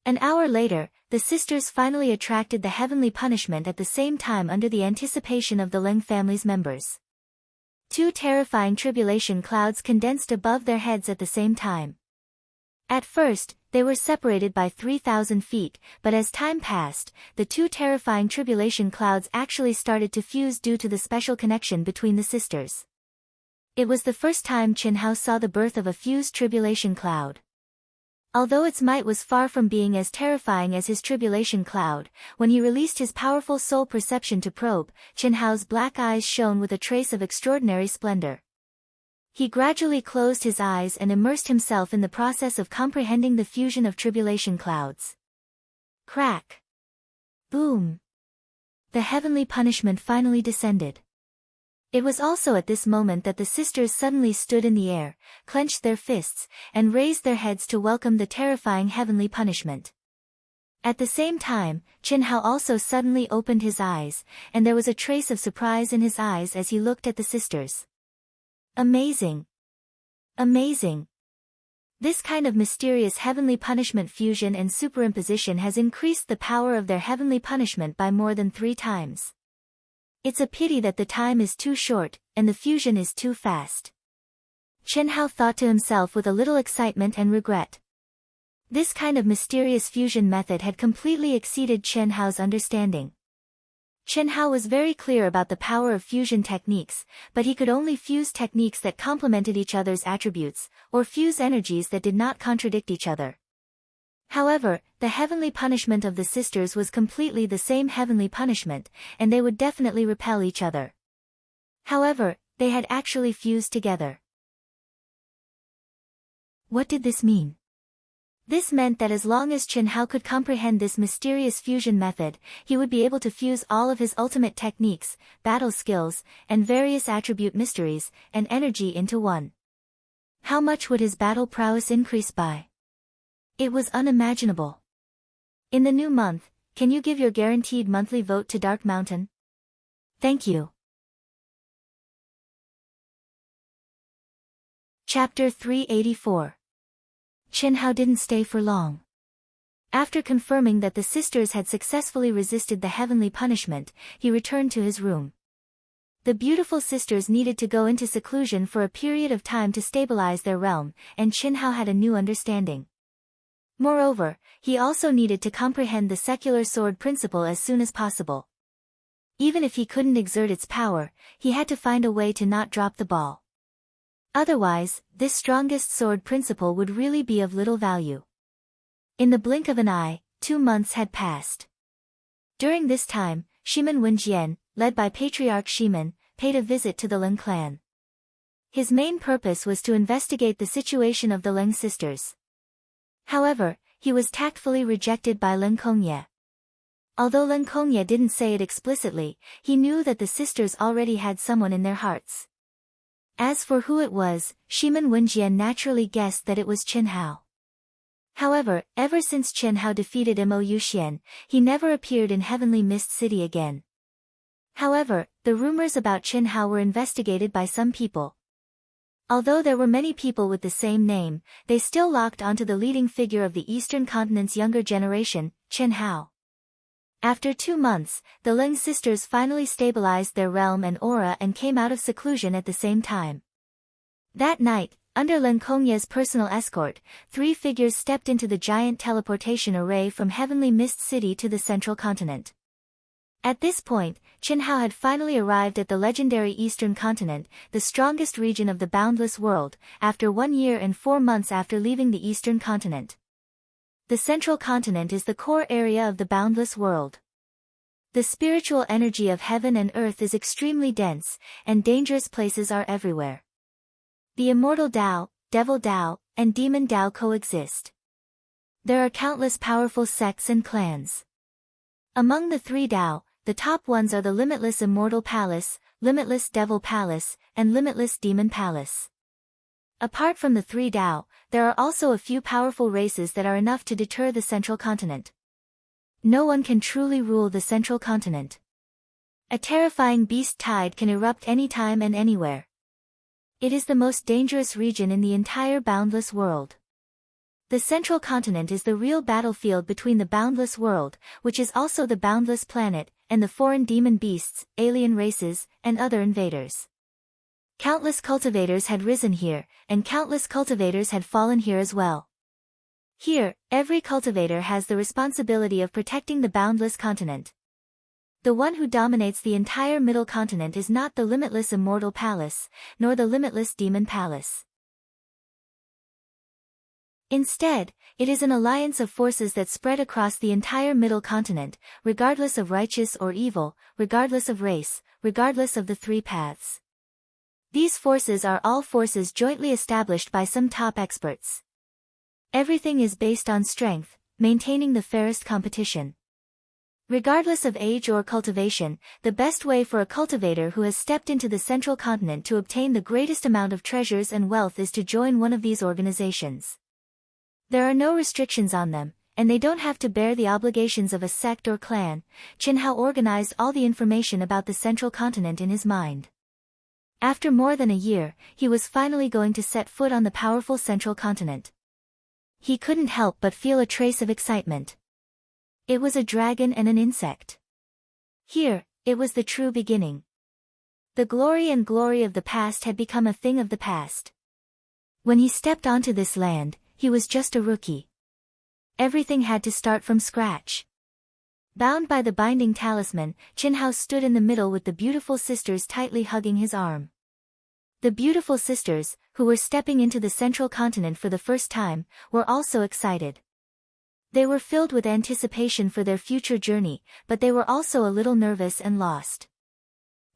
An hour later, the sisters finally attracted the heavenly punishment at the same time under the anticipation of the Leng family's members. 2 terrifying tribulation clouds condensed above their heads at the same time. At first, they were separated by 3,000 feet, but as time passed, the 2 terrifying tribulation clouds actually started to fuse due to the special connection between the sisters. It was the first time Qin Hao saw the birth of a fused tribulation cloud. Although its might was far from being as terrifying as his tribulation cloud, when he released his powerful soul perception to probe, Qin Hao's black eyes shone with a trace of extraordinary splendor. He gradually closed his eyes and immersed himself in the process of comprehending the fusion of tribulation clouds. Crack! Boom! The heavenly punishment finally descended. It was also at this moment that the sisters suddenly stood in the air, clenched their fists, and raised their heads to welcome the terrifying heavenly punishment. At the same time, Qin Hao also suddenly opened his eyes, and there was a trace of surprise in his eyes as he looked at the sisters. Amazing! Amazing! This kind of mysterious heavenly punishment fusion and superimposition has increased the power of their heavenly punishment by more than 3 times. It's a pity that the time is too short, and the fusion is too fast. Qin Hao thought to himself with a little excitement and regret. This kind of mysterious fusion method had completely exceeded Qin Hao's understanding. Qin Hao was very clear about the power of fusion techniques, but he could only fuse techniques that complemented each other's attributes, or fuse energies that did not contradict each other. However, the heavenly punishment of the sisters was completely the same heavenly punishment, and they would definitely repel each other. However, they had actually fused together. What did this mean? This meant that as long as Qin Hao could comprehend this mysterious fusion method, he would be able to fuse all of his ultimate techniques, battle skills, and various attribute mysteries, and energy into one. How much would his battle prowess increase by? It was unimaginable. In the new month, can you give your guaranteed monthly vote to Dark Mountain? Thank you. Chapter 384. Qin Hao didn't stay for long. After confirming that the sisters had successfully resisted the heavenly punishment, he returned to his room. The beautiful sisters needed to go into seclusion for a period of time to stabilize their realm, and Qin Hao had a new understanding. Moreover, he also needed to comprehend the secular sword principle as soon as possible. Even if he couldn't exert its power, he had to find a way to not drop the ball. Otherwise, this strongest sword principle would really be of little value. In the blink of an eye, 2 months had passed. During this time, Shimen Wenjian, led by Patriarch Shimen, paid a visit to the Leng clan. His main purpose was to investigate the situation of the Leng sisters. However, he was tactfully rejected by Leng Kongye. Although Leng Kongye didn't say it explicitly, he knew that the sisters already had someone in their hearts. As for who it was, Shimen Wenjian naturally guessed that it was Chen Hao. However, ever since Chen Hao defeated Mo Yuxian, he never appeared in Heavenly Mist City again. However, the rumors about Chen Hao were investigated by some people. Although there were many people with the same name, they still locked onto the leading figure of the Eastern continent's younger generation, Chen Hao. After 2 months, the Leng sisters finally stabilized their realm and aura and came out of seclusion at the same time. That night, under Leng Kongye's personal escort, 3 figures stepped into the giant teleportation array from Heavenly Mist City to the central continent. At this point, Chen Hao had finally arrived at the legendary Eastern continent, the strongest region of the boundless world, after 1 year and 4 months after leaving the Eastern continent. The central continent is the core area of the boundless world. The spiritual energy of heaven and earth is extremely dense, and dangerous places are everywhere. The immortal Tao, devil Tao, and demon Tao coexist. There are countless powerful sects and clans. Among the 3 Tao, the top ones are the Limitless Immortal Palace, Limitless Devil Palace, and Limitless Demon Palace. Apart from the 3 Tao, there are also a few powerful races that are enough to deter the central continent. No one can truly rule the central continent. A terrifying beast tide can erupt anytime and anywhere. It is the most dangerous region in the entire boundless world. The central continent is the real battlefield between the boundless world, which is also the boundless planet, and the foreign demon beasts, alien races, and other invaders. Countless cultivators had risen here, and countless cultivators had fallen here as well. Here, every cultivator has the responsibility of protecting the boundless continent. The one who dominates the entire middle continent is not the Limitless Immortal Palace, nor the Limitless Demon Palace. Instead, it is an alliance of forces that spread across the entire middle continent, regardless of righteous or evil, regardless of race, regardless of the 3 paths. These forces are all forces jointly established by some top experts. Everything is based on strength, maintaining the fairest competition. Regardless of age or cultivation, the best way for a cultivator who has stepped into the central continent to obtain the greatest amount of treasures and wealth is to join one of these organizations. There are no restrictions on them, and they don't have to bear the obligations of a sect or clan. Chen Hao organized all the information about the central continent in his mind. After more than a year, he was finally going to set foot on the powerful central continent. He couldn't help but feel a trace of excitement. It was a dragon and an insect. Here, it was the true beginning. The glory of the past had become a thing of the past. When he stepped onto this land, he was just a rookie. Everything had to start from scratch. Bound by the binding talisman, Chen Hao stood in the middle with the beautiful sisters tightly hugging his arm. The beautiful sisters, who were stepping into the central continent for the first time, were also excited. They were filled with anticipation for their future journey, but they were also a little nervous and lost.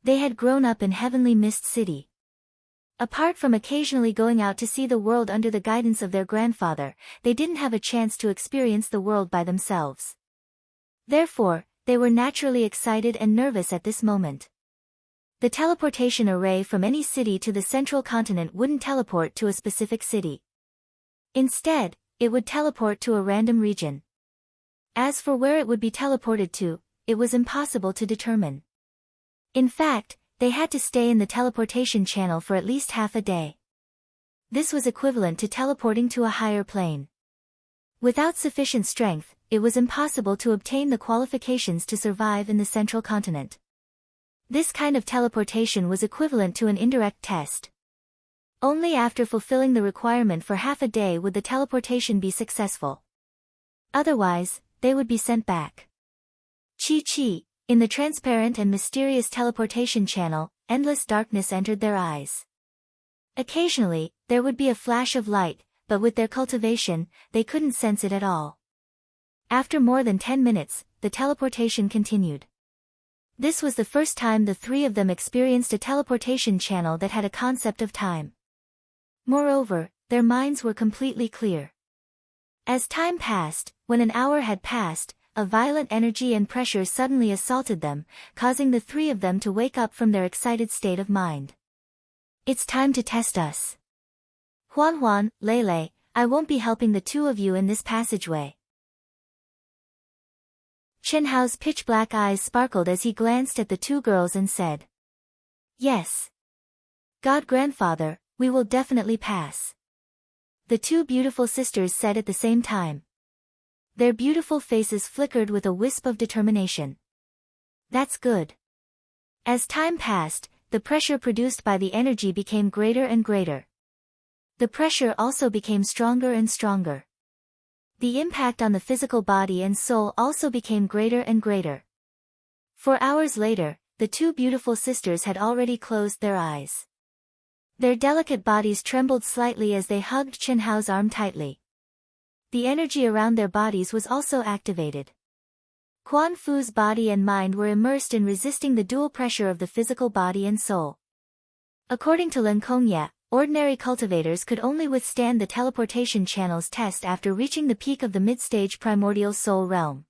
They had grown up in Heavenly Mist City. Apart from occasionally going out to see the world under the guidance of their grandfather, they didn't have a chance to experience the world by themselves. Therefore, they were naturally excited and nervous at this moment. The teleportation array from any city to the central continent wouldn't teleport to a specific city. Instead, it would teleport to a random region. As for where it would be teleported to, it was impossible to determine. In fact, they had to stay in the teleportation channel for at least half a day. This was equivalent to teleporting to a higher plane. Without sufficient strength, it was impossible to obtain the qualifications to survive in the central continent. This kind of teleportation was equivalent to an indirect test. Only after fulfilling the requirement for half a day would the teleportation be successful. Otherwise, they would be sent back. Chi, In the transparent and mysterious teleportation channel, endless darkness entered their eyes. Occasionally, there would be a flash of light, but with their cultivation, they couldn't sense it at all. After more than 10 minutes, the teleportation continued. This was the first time the three of them experienced a teleportation channel that had a concept of time. Moreover, their minds were completely clear. As time passed, when an hour had passed, a violent energy and pressure suddenly assaulted them, causing the three of them to wake up from their excited state of mind. It's time to test us. Huan, Lele, I won't be helping the two of you in this passageway. Chen Hao's pitch-black eyes sparkled as he glanced at the two girls and said, Yes. God grandfather, we will definitely pass. The two beautiful sisters said at the same time. Their beautiful faces flickered with a wisp of determination. That's good. As time passed, the pressure produced by the energy became greater and greater. The pressure also became stronger and stronger. The impact on the physical body and soul also became greater and greater. 4 hours later, the two beautiful sisters had already closed their eyes. Their delicate bodies trembled slightly as they hugged Chen Hao's arm tightly. The energy around their bodies was also activated. Quan Fu's body and mind were immersed in resisting the dual pressure of the physical body and soul. According to Lin Kongye, ordinary cultivators could only withstand the teleportation channel's test after reaching the peak of the mid-stage primordial soul realm.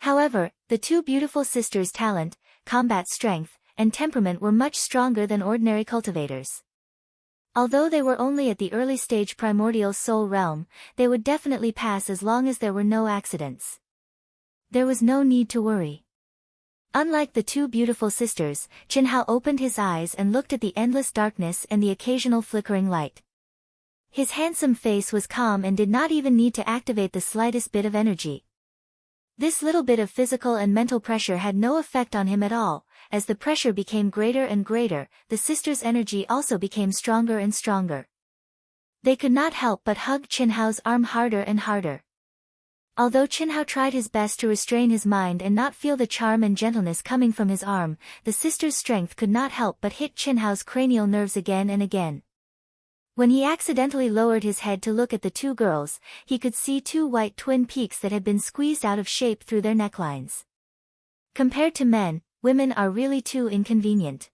However, the two beautiful sisters' talent, combat strength, and temperament were much stronger than ordinary cultivators. Although they were only at the early stage primordial soul realm, they would definitely pass as long as there were no accidents. There was no need to worry. Unlike the two beautiful sisters, Chen Hao opened his eyes and looked at the endless darkness and the occasional flickering light. His handsome face was calm and did not even need to activate the slightest bit of energy. This little bit of physical and mental pressure had no effect on him at all. As the pressure became greater and greater, the sisters' energy also became stronger and stronger. They could not help but hug Chen Hao's arm harder and harder. Although Chen Hao tried his best to restrain his mind and not feel the charm and gentleness coming from his arm, the sisters' strength could not help but hit Chen Hao's cranial nerves again and again. When he accidentally lowered his head to look at the two girls, he could see two white twin peaks that had been squeezed out of shape through their necklines. Compared to men, women are really too inconvenient.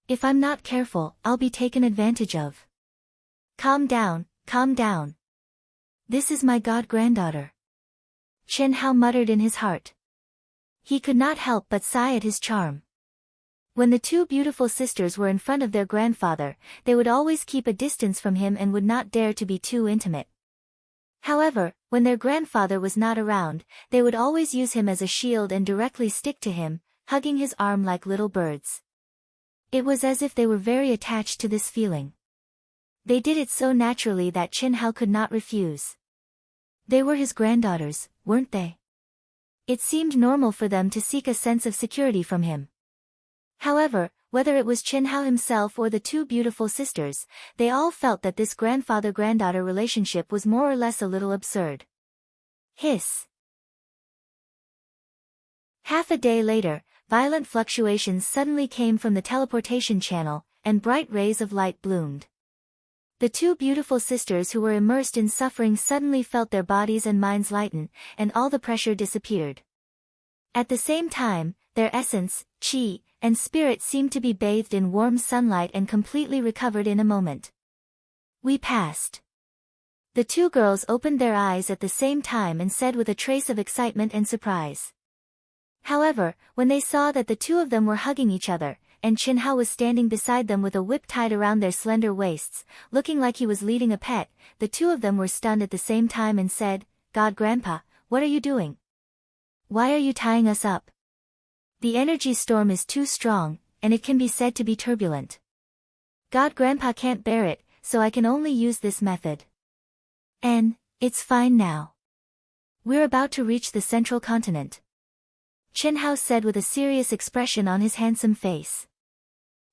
If I'm not careful, I'll be taken advantage of. Calm down, calm down. This is my god-granddaughter. Chen Hao muttered in his heart. He could not help but sigh at his charm. When the two beautiful sisters were in front of their grandfather, they would always keep a distance from him and would not dare to be too intimate. However, when their grandfather was not around, they would always use him as a shield and directly stick to him, hugging his arm like little birds. It was as if they were very attached to this feeling. They did it so naturally that Chen Hao could not refuse. They were his granddaughters, weren't they? It seemed normal for them to seek a sense of security from him. However, whether it was Chen Hao himself or the two beautiful sisters, they all felt that this grandfather-granddaughter relationship was more or less a little absurd. Hiss. Half a day later, violent fluctuations suddenly came from the teleportation channel, and bright rays of light bloomed. The two beautiful sisters who were immersed in suffering suddenly felt their bodies and minds lighten, and all the pressure disappeared. At the same time, their essence, qi, and spirit seemed to be bathed in warm sunlight and completely recovered in a moment. We passed. The two girls opened their eyes at the same time and said with a trace of excitement and surprise. However, when they saw that the two of them were hugging each other, and Chen Hao was standing beside them with a whip tied around their slender waists, looking like he was leading a pet, the two of them were stunned at the same time and said, God Grandpa, what are you doing? Why are you tying us up? The energy storm is too strong, and it can be said to be turbulent. God Grandpa can't bear it, so I can only use this method. And, it's fine now. We're about to reach the central continent. Chen Hao said with a serious expression on his handsome face.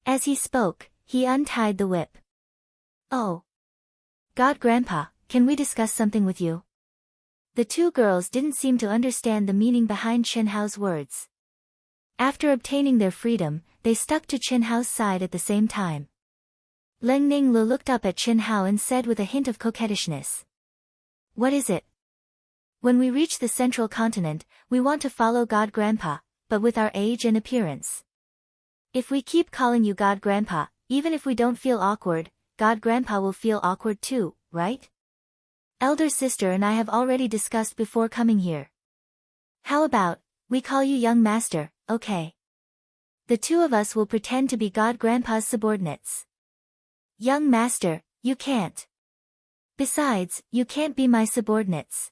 As he spoke, he untied the whip. Oh. God Grandpa, can we discuss something with you? The two girls didn't seem to understand the meaning behind Chen Hao's words. After obtaining their freedom, they stuck to Chen Hao's side at the same time. Leng Ninglu looked up at Chen Hao and said with a hint of coquettishness. What is it? When we reach the central continent, we want to follow God Grandpa, but with our age and appearance. If we keep calling you God Grandpa, even if we don't feel awkward, God Grandpa will feel awkward too, right? Elder sister and I have already discussed before coming here. How about, we call you Young Master, okay? The two of us will pretend to be God Grandpa's subordinates. Young Master, you can't. Besides, you can't be my subordinates.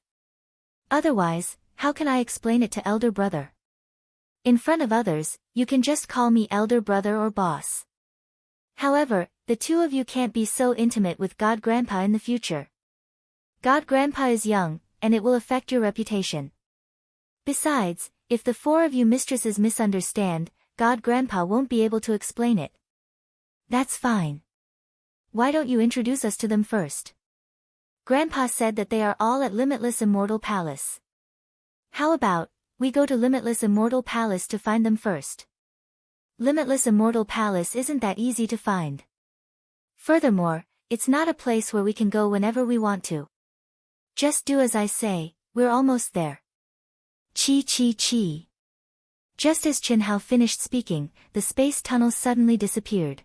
Otherwise, how can I explain it to Elder Brother? In front of others, you can just call me Elder Brother or Boss. However, the two of you can't be so intimate with God Grandpa in the future. God Grandpa is young, and it will affect your reputation. Besides, if the four of you mistresses misunderstand, God Grandpa won't be able to explain it. That's fine. Why don't you introduce us to them first? Grandpa said that they are all at Limitless Immortal Palace. How about, we go to Limitless Immortal Palace to find them first? Limitless Immortal Palace isn't that easy to find. Furthermore, it's not a place where we can go whenever we want to. Just do as I say, we're almost there. Chi chi chi. Just as Chen Hao finished speaking, the space tunnel suddenly disappeared.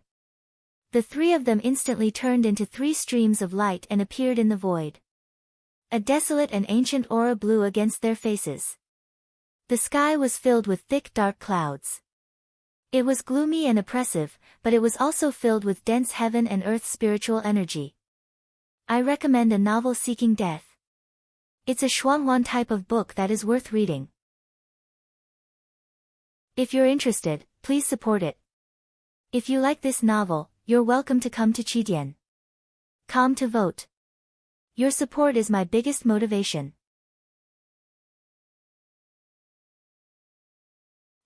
The three of them instantly turned into three streams of light and appeared in the void. A desolate and ancient aura blew against their faces. The sky was filled with thick dark clouds. It was gloomy and oppressive, but it was also filled with dense heaven and earth spiritual energy. I recommend a novel Seeking Death. It's a Shuanghuan type of book that is worth reading. If you're interested, please support it. If you like this novel, you're welcome to come to Qidian. Come to vote. Your support is my biggest motivation.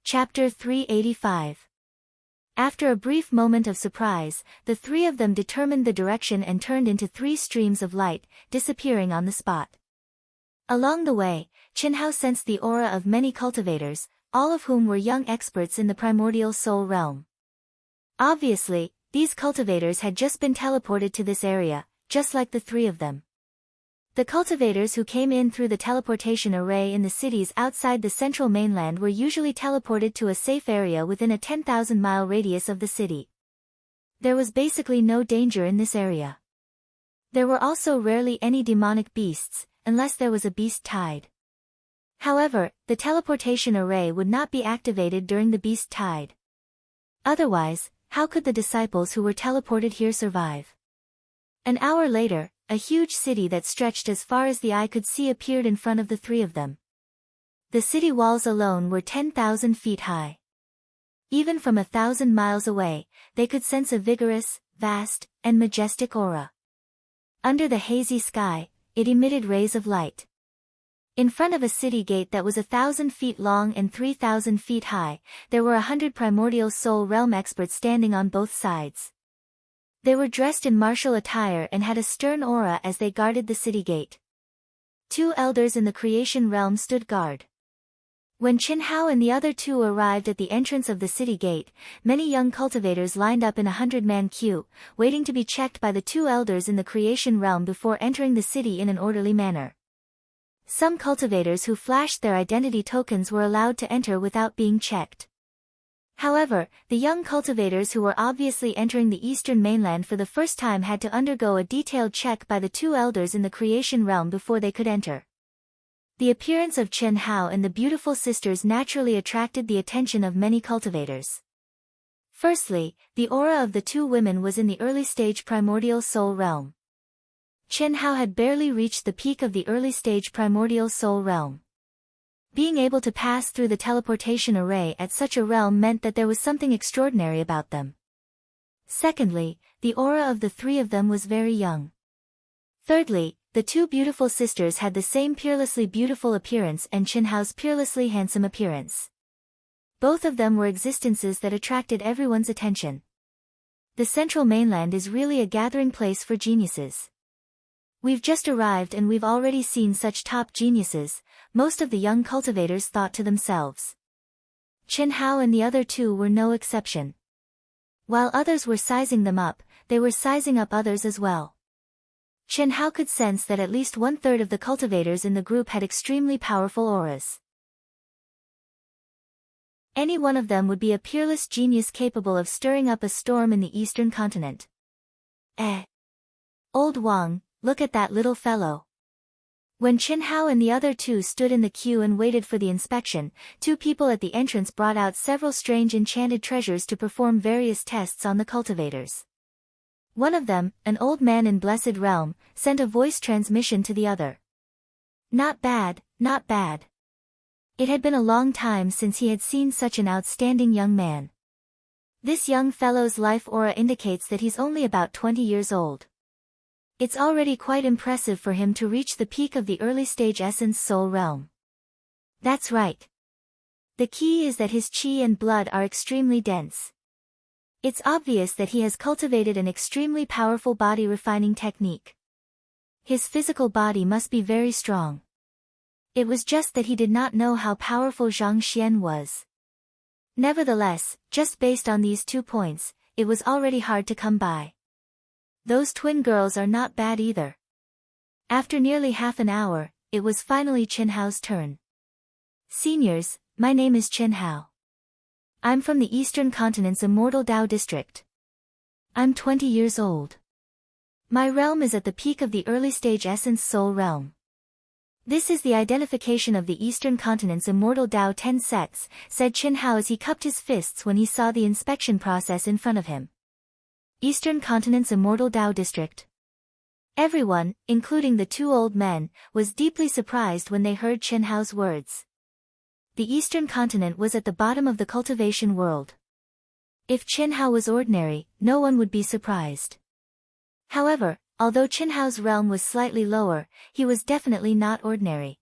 Chapter 385. After a brief moment of surprise, the three of them determined the direction and turned into three streams of light, disappearing on the spot. Along the way, Chen Hao sensed the aura of many cultivators, all of whom were young experts in the primordial soul realm. Obviously, these cultivators had just been teleported to this area, just like the three of them. The cultivators who came in through the teleportation array in the cities outside the central mainland were usually teleported to a safe area within a 10,000-mile radius of the city. There was basically no danger in this area. There were also rarely any demonic beasts, unless there was a beast tide. However, the teleportation array would not be activated during the beast tide. Otherwise, how could the disciples who were teleported here survive? An hour later, a huge city that stretched as far as the eye could see appeared in front of the three of them. The city walls alone were 10,000 feet high. Even from 1,000 miles away, they could sense a vigorous, vast, and majestic aura. Under the hazy sky, it emitted rays of light. In front of a city gate that was 1,000 feet long and 3,000 feet high, there were 100 primordial soul realm experts standing on both sides. They were dressed in martial attire and had a stern aura as they guarded the city gate. Two elders in the creation realm stood guard. When Chen Hao and the other two arrived at the entrance of the city gate, many young cultivators lined up in a 100-man queue, waiting to be checked by the two elders in the creation realm before entering the city in an orderly manner. Some cultivators who flashed their identity tokens were allowed to enter without being checked. However, the young cultivators who were obviously entering the eastern mainland for the first time had to undergo a detailed check by the two elders in the creation realm before they could enter. The appearance of Chen Hao and the beautiful sisters naturally attracted the attention of many cultivators. Firstly, the aura of the two women was in the early stage primordial soul realm. Chen Hao had barely reached the peak of the early stage primordial soul realm. Being able to pass through the teleportation array at such a realm meant that there was something extraordinary about them. Secondly, the aura of the three of them was very young. Thirdly, the two beautiful sisters had the same peerlessly beautiful appearance and Chen Hao's peerlessly handsome appearance. Both of them were existences that attracted everyone's attention. The central mainland is really a gathering place for geniuses. We've just arrived and we've already seen such top geniuses, most of the young cultivators thought to themselves. Chen Hao and the other two were no exception. While others were sizing them up, they were sizing up others as well. Chen Hao could sense that at least 1/3 of the cultivators in the group had extremely powerful auras. Any one of them would be a peerless genius capable of stirring up a storm in the eastern continent. Old Wang, look at that little fellow. When Chen Hao and the other two stood in the queue and waited for the inspection, two people at the entrance brought out several strange enchanted treasures to perform various tests on the cultivators. One of them, an old man in Blessed Realm, sent a voice transmission to the other. Not bad, not bad. It had been a long time since he had seen such an outstanding young man. This young fellow's life aura indicates that he's only about 20 years old. It's already quite impressive for him to reach the peak of the early stage essence soul realm. That's right. The key is that his qi and blood are extremely dense. It's obvious that he has cultivated an extremely powerful body refining technique. His physical body must be very strong. It was just that he did not know how powerful Zhang Xian was. Nevertheless, just based on these 2 points, it was already hard to come by. Those twin girls are not bad either. After nearly half an hour, it was finally Chen Hao's turn. Seniors, my name is Chen Hao. I'm from the Eastern Continent's Immortal Dao District. I'm 20 years old. My realm is at the peak of the early stage essence soul realm. This is the identification of the Eastern Continent's Immortal Dao 10 sets, said Chen Hao as he cupped his fists when he saw the inspection process in front of him. Eastern Continent's Immortal Dao District. Everyone, including the two old men, was deeply surprised when they heard Chen Hao's words. The Eastern Continent was at the bottom of the cultivation world. If Chen Hao was ordinary, no one would be surprised. However, although Chen Hao's realm was slightly lower, he was definitely not ordinary.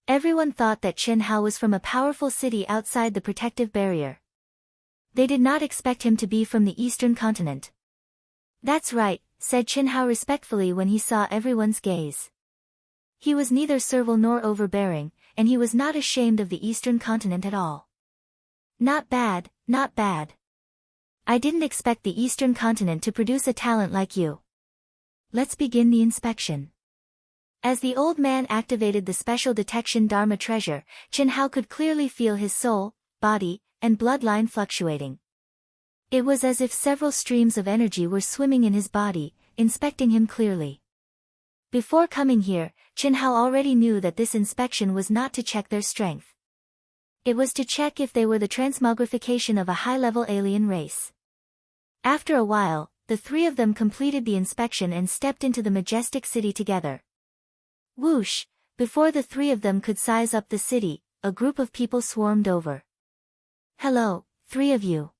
Everyone thought that Chen Hao was from a powerful city outside the protective barrier. They did not expect him to be from the Eastern Continent. That's right, said Chen Hao respectfully when he saw everyone's gaze. He was neither servile nor overbearing, and he was not ashamed of the Eastern Continent at all. Not bad, not bad. I didn't expect the Eastern Continent to produce a talent like you. Let's begin the inspection. As the old man activated the special detection Dharma treasure, Chen Hao could clearly feel his soul, body, and bloodline fluctuating. It was as if several streams of energy were swimming in his body, inspecting him clearly. Before coming here, Chen Hao already knew that this inspection was not to check their strength. It was to check if they were the transmogrification of a high-level alien race. After a while, the three of them completed the inspection and stepped into the majestic city together. Whoosh! Before the three of them could size up the city, a group of people swarmed over. Hello, three of you.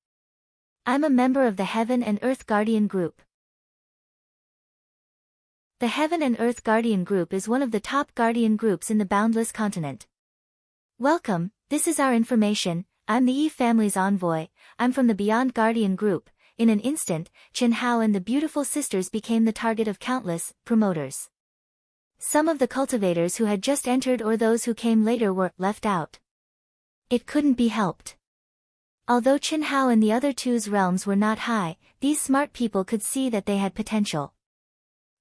I'm a member of the Heaven and Earth Guardian Group. The Heaven and Earth Guardian Group is one of the top guardian groups in the Boundless Continent. Welcome, this is our information. I'm the Yi family's envoy. I'm from the Beyond Guardian Group. In an instant, Chen Hao and the beautiful sisters became the target of countless promoters. Some of the cultivators who had just entered or those who came later were left out. It couldn't be helped. Although Chen Hao and the other two's realms were not high, these smart people could see that they had potential.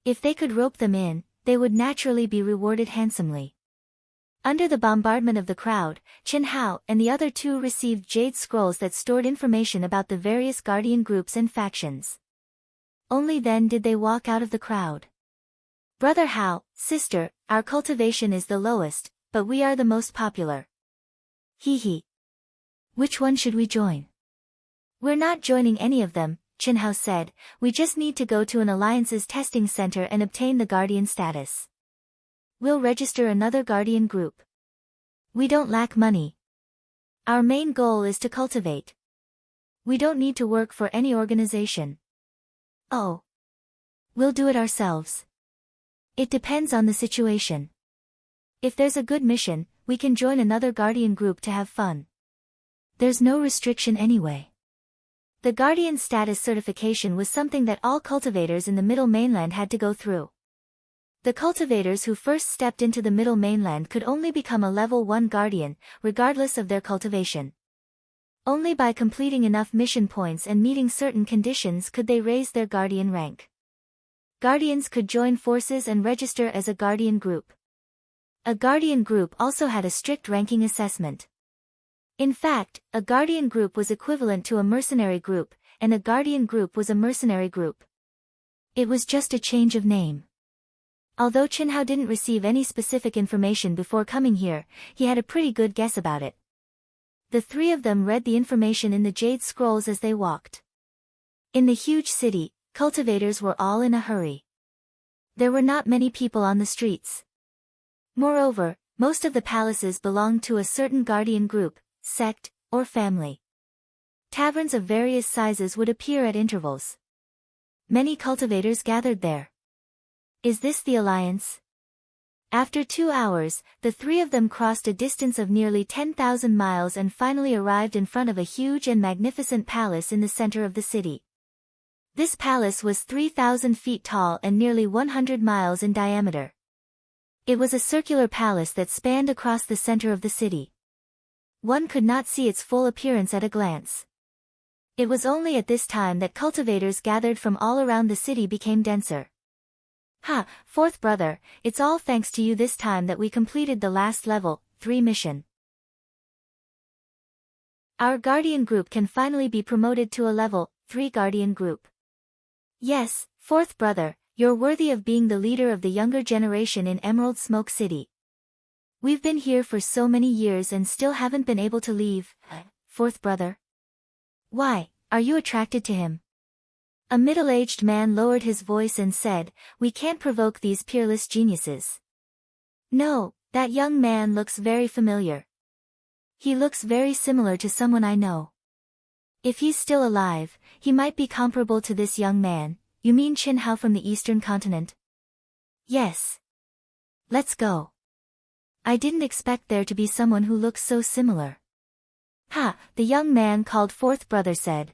If they could rope them in, they would naturally be rewarded handsomely. Under the bombardment of the crowd, Chen Hao and the other two received jade scrolls that stored information about the various guardian groups and factions. Only then did they walk out of the crowd. Brother Hao, sister, our cultivation is the lowest, but we are the most popular. Hee hee. Which one should we join? We're not joining any of them, Chen Hao said, we just need to go to an alliance's testing center and obtain the guardian status. We'll register another guardian group. We don't lack money. Our main goal is to cultivate. We don't need to work for any organization. Oh. We'll do it ourselves. It depends on the situation. If there's a good mission, we can join another guardian group to have fun. There's no restriction anyway. The guardian status certification was something that all cultivators in the Middle Mainland had to go through. The cultivators who first stepped into the Middle Mainland could only become a level 1 guardian, regardless of their cultivation. Only by completing enough mission points and meeting certain conditions could they raise their guardian rank. Guardians could join forces and register as a guardian group. A guardian group also had a strict ranking assessment. In fact, a guardian group was equivalent to a mercenary group, and a guardian group was a mercenary group. It was just a change of name. Although Chenhao didn't receive any specific information before coming here, he had a pretty good guess about it. The three of them read the information in the jade scrolls as they walked. In the huge city, cultivators were all in a hurry. There were not many people on the streets. Moreover, most of the palaces belonged to a certain guardian group, sect, or family. Taverns of various sizes would appear at intervals. Many cultivators gathered there. Is this the alliance? After 2 hours, the three of them crossed a distance of nearly 10,000 miles and finally arrived in front of a huge and magnificent palace in the center of the city. This palace was 3,000 feet tall and nearly 100 miles in diameter. It was a circular palace that spanned across the center of the city. One could not see its full appearance at a glance. It was only at this time that cultivators gathered from all around the city became denser. Ha, fourth brother, it's all thanks to you this time that we completed the last level 3 mission. Our guardian group can finally be promoted to a level 3 guardian group. Yes, fourth brother, you're worthy of being the leader of the younger generation in Emerald Smoke City. We've been here for so many years and still haven't been able to leave, fourth brother. Why, are you attracted to him? A middle-aged man lowered his voice and said, we can't provoke these peerless geniuses. No, that young man looks very familiar. He looks very similar to someone I know. If he's still alive, he might be comparable to this young man. You mean Chenhao from the Eastern continent? Yes. Let's go. I didn't expect there to be someone who looks so similar. Ha, the young man called fourth brother said.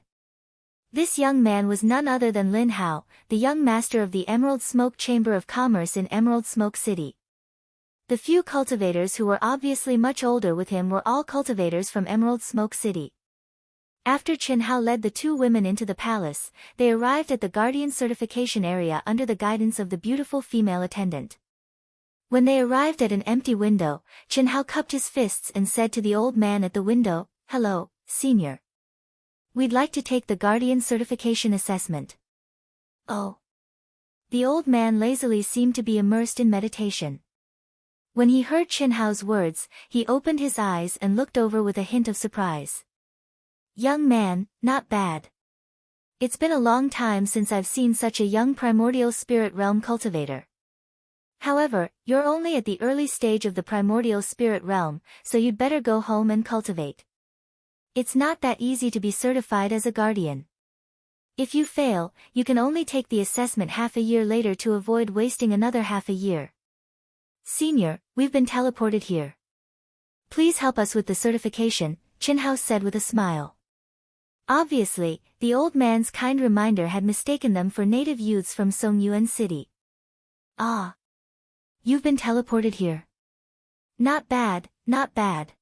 This young man was none other than Lin Hao, the young master of the Emerald Smoke Chamber of Commerce in Emerald Smoke City. The few cultivators who were obviously much older with him were all cultivators from Emerald Smoke City. After Chenhao led the 2 women into the palace, they arrived at the Guardian certification area under the guidance of the beautiful female attendant. When they arrived at an empty window, Chenhao cupped his fists and said to the old man at the window, hello, senior. We'd like to take the Guardian certification assessment. Oh. The old man lazily seemed to be immersed in meditation. When he heard Chenhao's words, he opened his eyes and looked over with a hint of surprise. Young man, not bad. It's been a long time since I've seen such a young primordial spirit realm cultivator. However, you're only at the early stage of the primordial spirit realm, so you'd better go home and cultivate. It's not that easy to be certified as a guardian. If you fail, you can only take the assessment half a year later to avoid wasting another half a year. Senior, we've been teleported here. Please help us with the certification, Chenhao said with a smile. Obviously, the old man's kind reminder had mistaken them for native youths from Songyuan City. Ah. You've been teleported here. Not bad, not bad.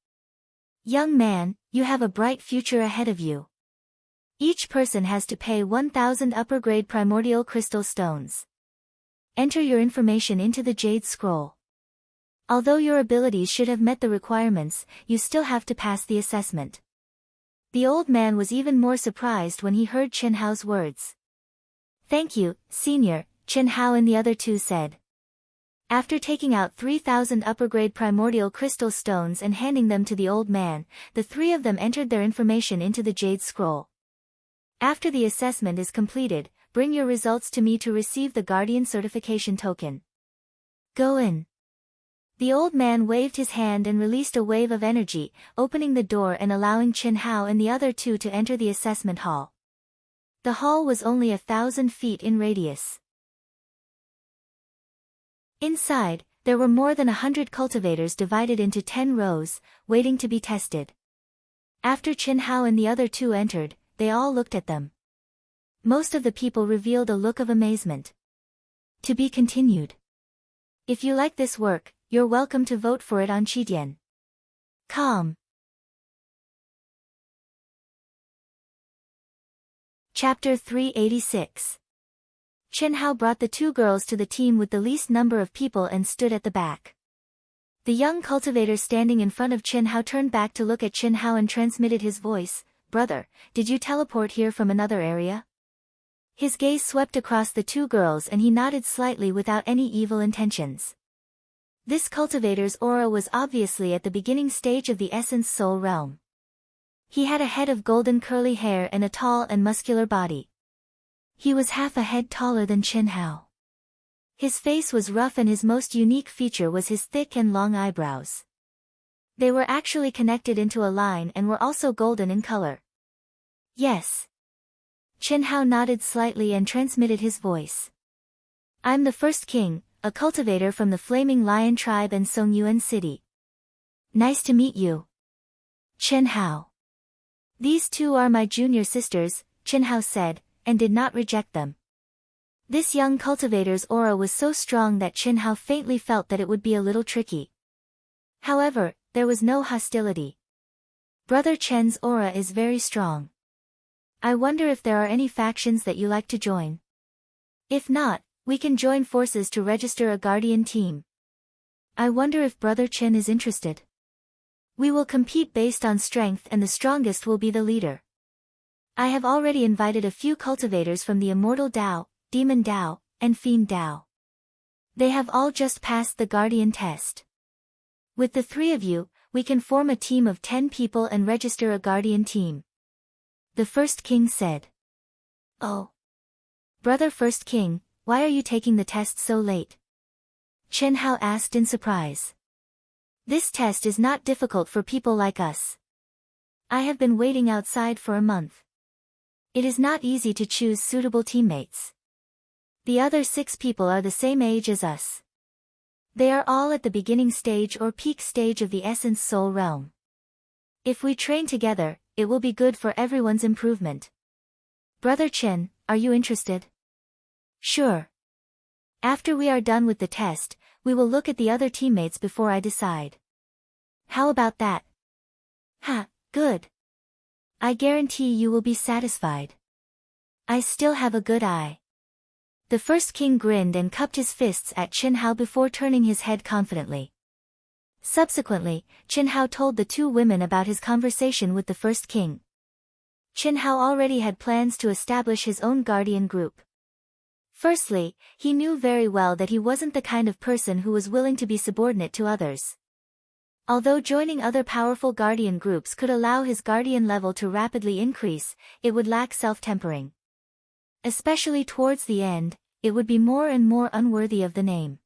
Young man, you have a bright future ahead of you. Each person has to pay 1,000 upper-grade primordial crystal stones. Enter your information into the jade scroll. Although your abilities should have met the requirements, you still have to pass the assessment. The old man was even more surprised when he heard Chenhao's words. Thank you, senior, Chenhao and the other 2 said. After taking out 3,000 upper-grade primordial crystal stones and handing them to the old man, the 3 of them entered their information into the jade scroll. After the assessment is completed, bring your results to me to receive the Guardian certification token. Go in. The old man waved his hand and released a wave of energy, opening the door and allowing Chenhao and the other 2 to enter the assessment hall. The hall was only 1,000 feet in radius. Inside, there were more than 100 cultivators divided into 10 rows, waiting to be tested. After Chenhao and the other 2 entered, they all looked at them. Most of the people revealed a look of amazement. To be continued. If you like this work, you're welcome to vote for it on Qidian. Com. Chapter 386. Chen Hao brought the two girls to the team with the least number of people and stood at the back. The young cultivator standing in front of Chen Hao turned back to look at Chen Hao and transmitted his voice, "Brother, did you teleport here from another area?" His gaze swept across the two girls and he nodded slightly without any evil intentions. This cultivator's aura was obviously at the beginning stage of the essence soul realm. He had a head of golden curly hair and a tall and muscular body. He was half a head taller than Chen Hao. His face was rough and his most unique feature was his thick and long eyebrows. They were actually connected into a line and were also golden in color. "Yes." Chen Hao nodded slightly and transmitted his voice. "I'm the first king, a cultivator from the Flaming Lion tribe in Songyuan City. Nice to meet you, Chen Hao. These two are my junior sisters," Chen Hao said, and did not reject them. This young cultivator's aura was so strong that Chen Hao faintly felt that it would be a little tricky. However, there was no hostility. "Brother Chen's aura is very strong. I wonder if there are any factions that you like to join. If not, we can join forces to register a guardian team. I wonder if Brother Chen is interested. We will compete based on strength and the strongest will be the leader. I have already invited a few cultivators from the Immortal Dao, Demon Dao, and Fiend Dao. They have all just passed the guardian test. With the three of you, we can form a team of 10 people and register a guardian team," the first king said. "Oh. Brother First King, why are you taking the test so late?" Chen Hao asked in surprise. "This test is not difficult for people like us. I have been waiting outside for a month. It is not easy to choose suitable teammates. The other 6 people are the same age as us. They are all at the beginning stage or peak stage of the essence soul realm. If we train together, it will be good for everyone's improvement. Brother Chen, are you interested?" "Sure. After we are done with the test, we will look at the other teammates before I decide." "How about that?" "Ha, good. I guarantee you will be satisfied. I still have a good eye." The first king grinned and cupped his fists at Chen Hao before turning his head confidently. Subsequently, Chen Hao told the two women about his conversation with the first king. Chen Hao already had plans to establish his own guardian group. Firstly, he knew very well that he wasn't the kind of person who was willing to be subordinate to others. Although joining other powerful guardian groups could allow his guardian level to rapidly increase, it would lack self-tempering. Especially towards the end, it would be more and more unworthy of the name.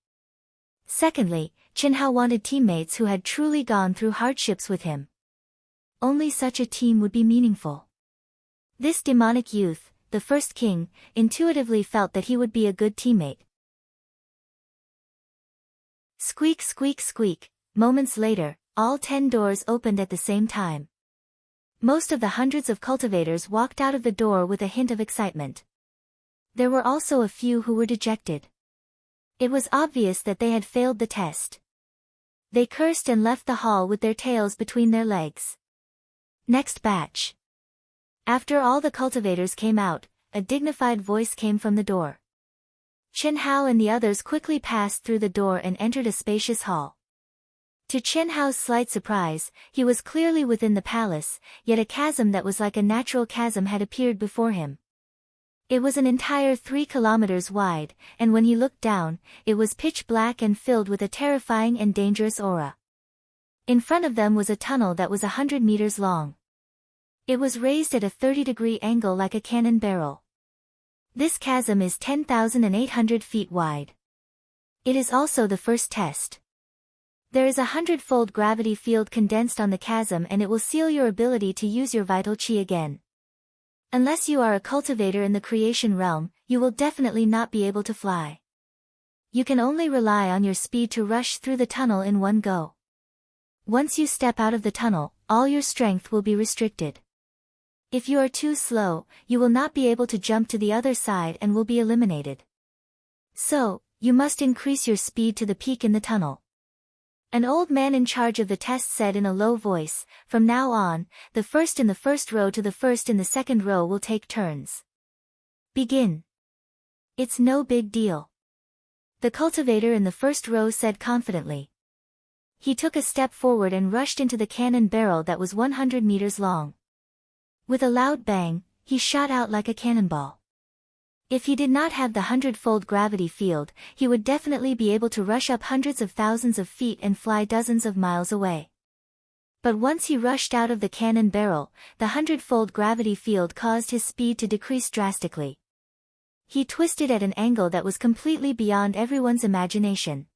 Secondly, Chen Hao wanted teammates who had truly gone through hardships with him. Only such a team would be meaningful. This demonic youth, the first king, intuitively felt that he would be a good teammate. Squeak, squeak, squeak. Moments later, all 10 doors opened at the same time. Most of the hundreds of cultivators walked out of the door with a hint of excitement. There were also a few who were dejected. It was obvious that they had failed the test. They cursed and left the hall with their tails between their legs. Next batch. After all the cultivators came out, a dignified voice came from the door. Chen Hao and the others quickly passed through the door and entered a spacious hall. To Chen Hao's slight surprise, he was clearly within the palace, yet a chasm that was like a natural chasm had appeared before him. It was an entire 3 kilometers wide, and when he looked down, it was pitch black and filled with a terrifying and dangerous aura. In front of them was a tunnel that was 100 meters long. It was raised at a 30-degree angle like a cannon barrel. This chasm is 10,800 feet wide. It is also the first test. There is a 100-fold gravity field condensed on the chasm and it will seal your ability to use your vital qi again. Unless you are a cultivator in the creation realm, you will definitely not be able to fly. You can only rely on your speed to rush through the tunnel in one go. Once you step out of the tunnel, all your strength will be restricted. If you are too slow, you will not be able to jump to the other side and will be eliminated. So, you must increase your speed to the peak in the tunnel. An old man in charge of the test said in a low voice, "From now on, the first in the first row to the first in the second row will take turns. Begin. It's no big deal. The cultivator in the first row said confidently. He took a step forward and rushed into the cannon barrel that was 100 meters long. With a loud bang, he shot out like a cannonball. If he did not have the 100-fold gravity field, he would definitely be able to rush up hundreds of thousands of feet and fly dozens of miles away. But once he rushed out of the cannon barrel, the 100-fold gravity field caused his speed to decrease drastically. He twisted at an angle that was completely beyond everyone's imagination.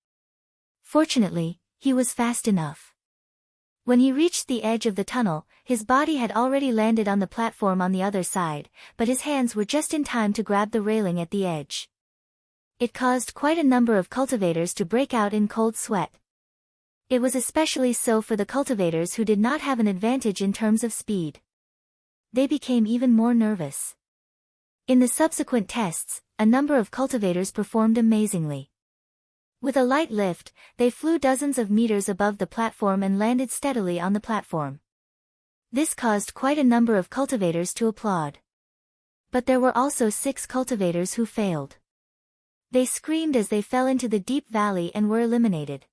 Fortunately, he was fast enough. When he reached the edge of the tunnel, his body had already landed on the platform on the other side, but his hands were just in time to grab the railing at the edge. It caused quite a number of cultivators to break out in cold sweat. It was especially so for the cultivators who did not have an advantage in terms of speed. They became even more nervous. In the subsequent tests, a number of cultivators performed amazingly. With a light lift, they flew dozens of meters above the platform and landed steadily on the platform. This caused quite a number of cultivators to applaud. But there were also 6 cultivators who failed. They screamed as they fell into the deep valley and were eliminated.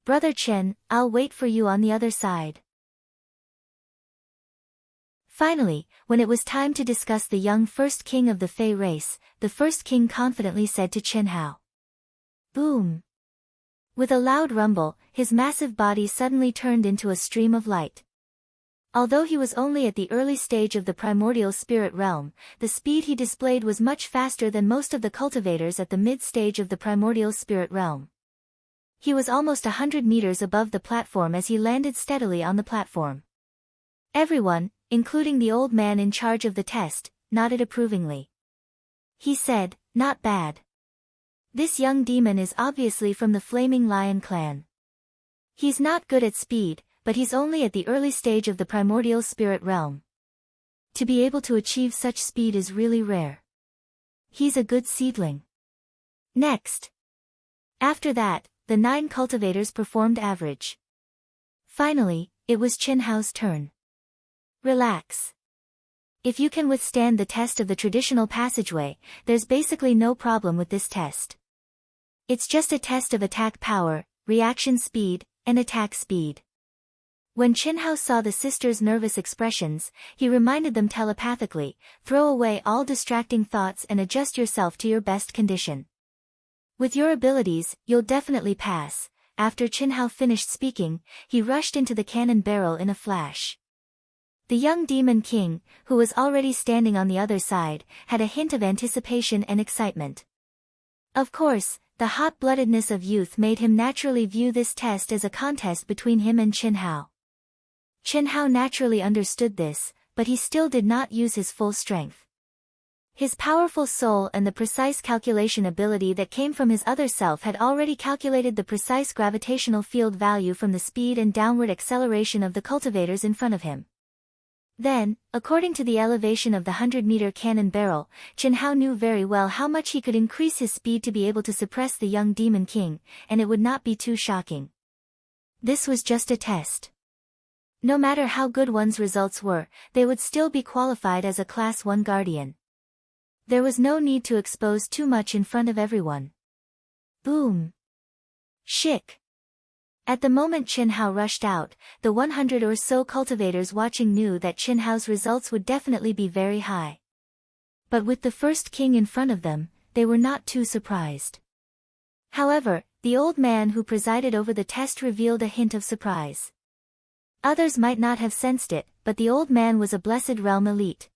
"Brother Chen, I'll wait for you on the other side." Finally, when it was time to discuss the young first king of the Fey race, the first king confidently said to Chen Hao. Boom! With a loud rumble, his massive body suddenly turned into a stream of light. Although he was only at the early stage of the primordial spirit realm, the speed he displayed was much faster than most of the cultivators at the mid-stage of the primordial spirit realm. He was almost 100 meters above the platform as he landed steadily on the platform. Everyone, including the old man in charge of the test, nodded approvingly. He said, "Not bad. This young demon is obviously from the Flaming Lion clan. He's not good at speed, but he's only at the early stage of the primordial spirit realm. To be able to achieve such speed is really rare. He's a good seedling." Next. After that, the 9 cultivators performed average. Finally, it was Chen Hao's turn. Relax. If you can withstand the test of the traditional passageway, there's basically no problem with this test. It's just a test of attack power, reaction speed, and attack speed. When Chen Hao saw the sisters' nervous expressions, he reminded them telepathically, "Throw away all distracting thoughts and adjust yourself to your best condition. With your abilities, you'll definitely pass." After Chen Hao finished speaking, he rushed into the cannon barrel in a flash. The young demon king, who was already standing on the other side, had a hint of anticipation and excitement. Of course, the hot-bloodedness of youth made him naturally view this test as a contest between him and Chen Hao. Chen Hao naturally understood this, but he still did not use his full strength. His powerful soul and the precise calculation ability that came from his other self had already calculated the precise gravitational field value from the speed and downward acceleration of the cultivators in front of him. Then, according to the elevation of the 100-meter cannon barrel, Chen Hao knew very well how much he could increase his speed to be able to suppress the young demon king, and it would not be too shocking. This was just a test. No matter how good one's results were, they would still be qualified as a Class 1 guardian. There was no need to expose too much in front of everyone. Boom! Shick! At the moment Chen Hao rushed out, the 100 or so cultivators watching knew that Chen Hao's results would definitely be very high. But with the first king in front of them, they were not too surprised. However, the old man who presided over the test revealed a hint of surprise. Others might not have sensed it, but the old man was a Blessed Realm elite.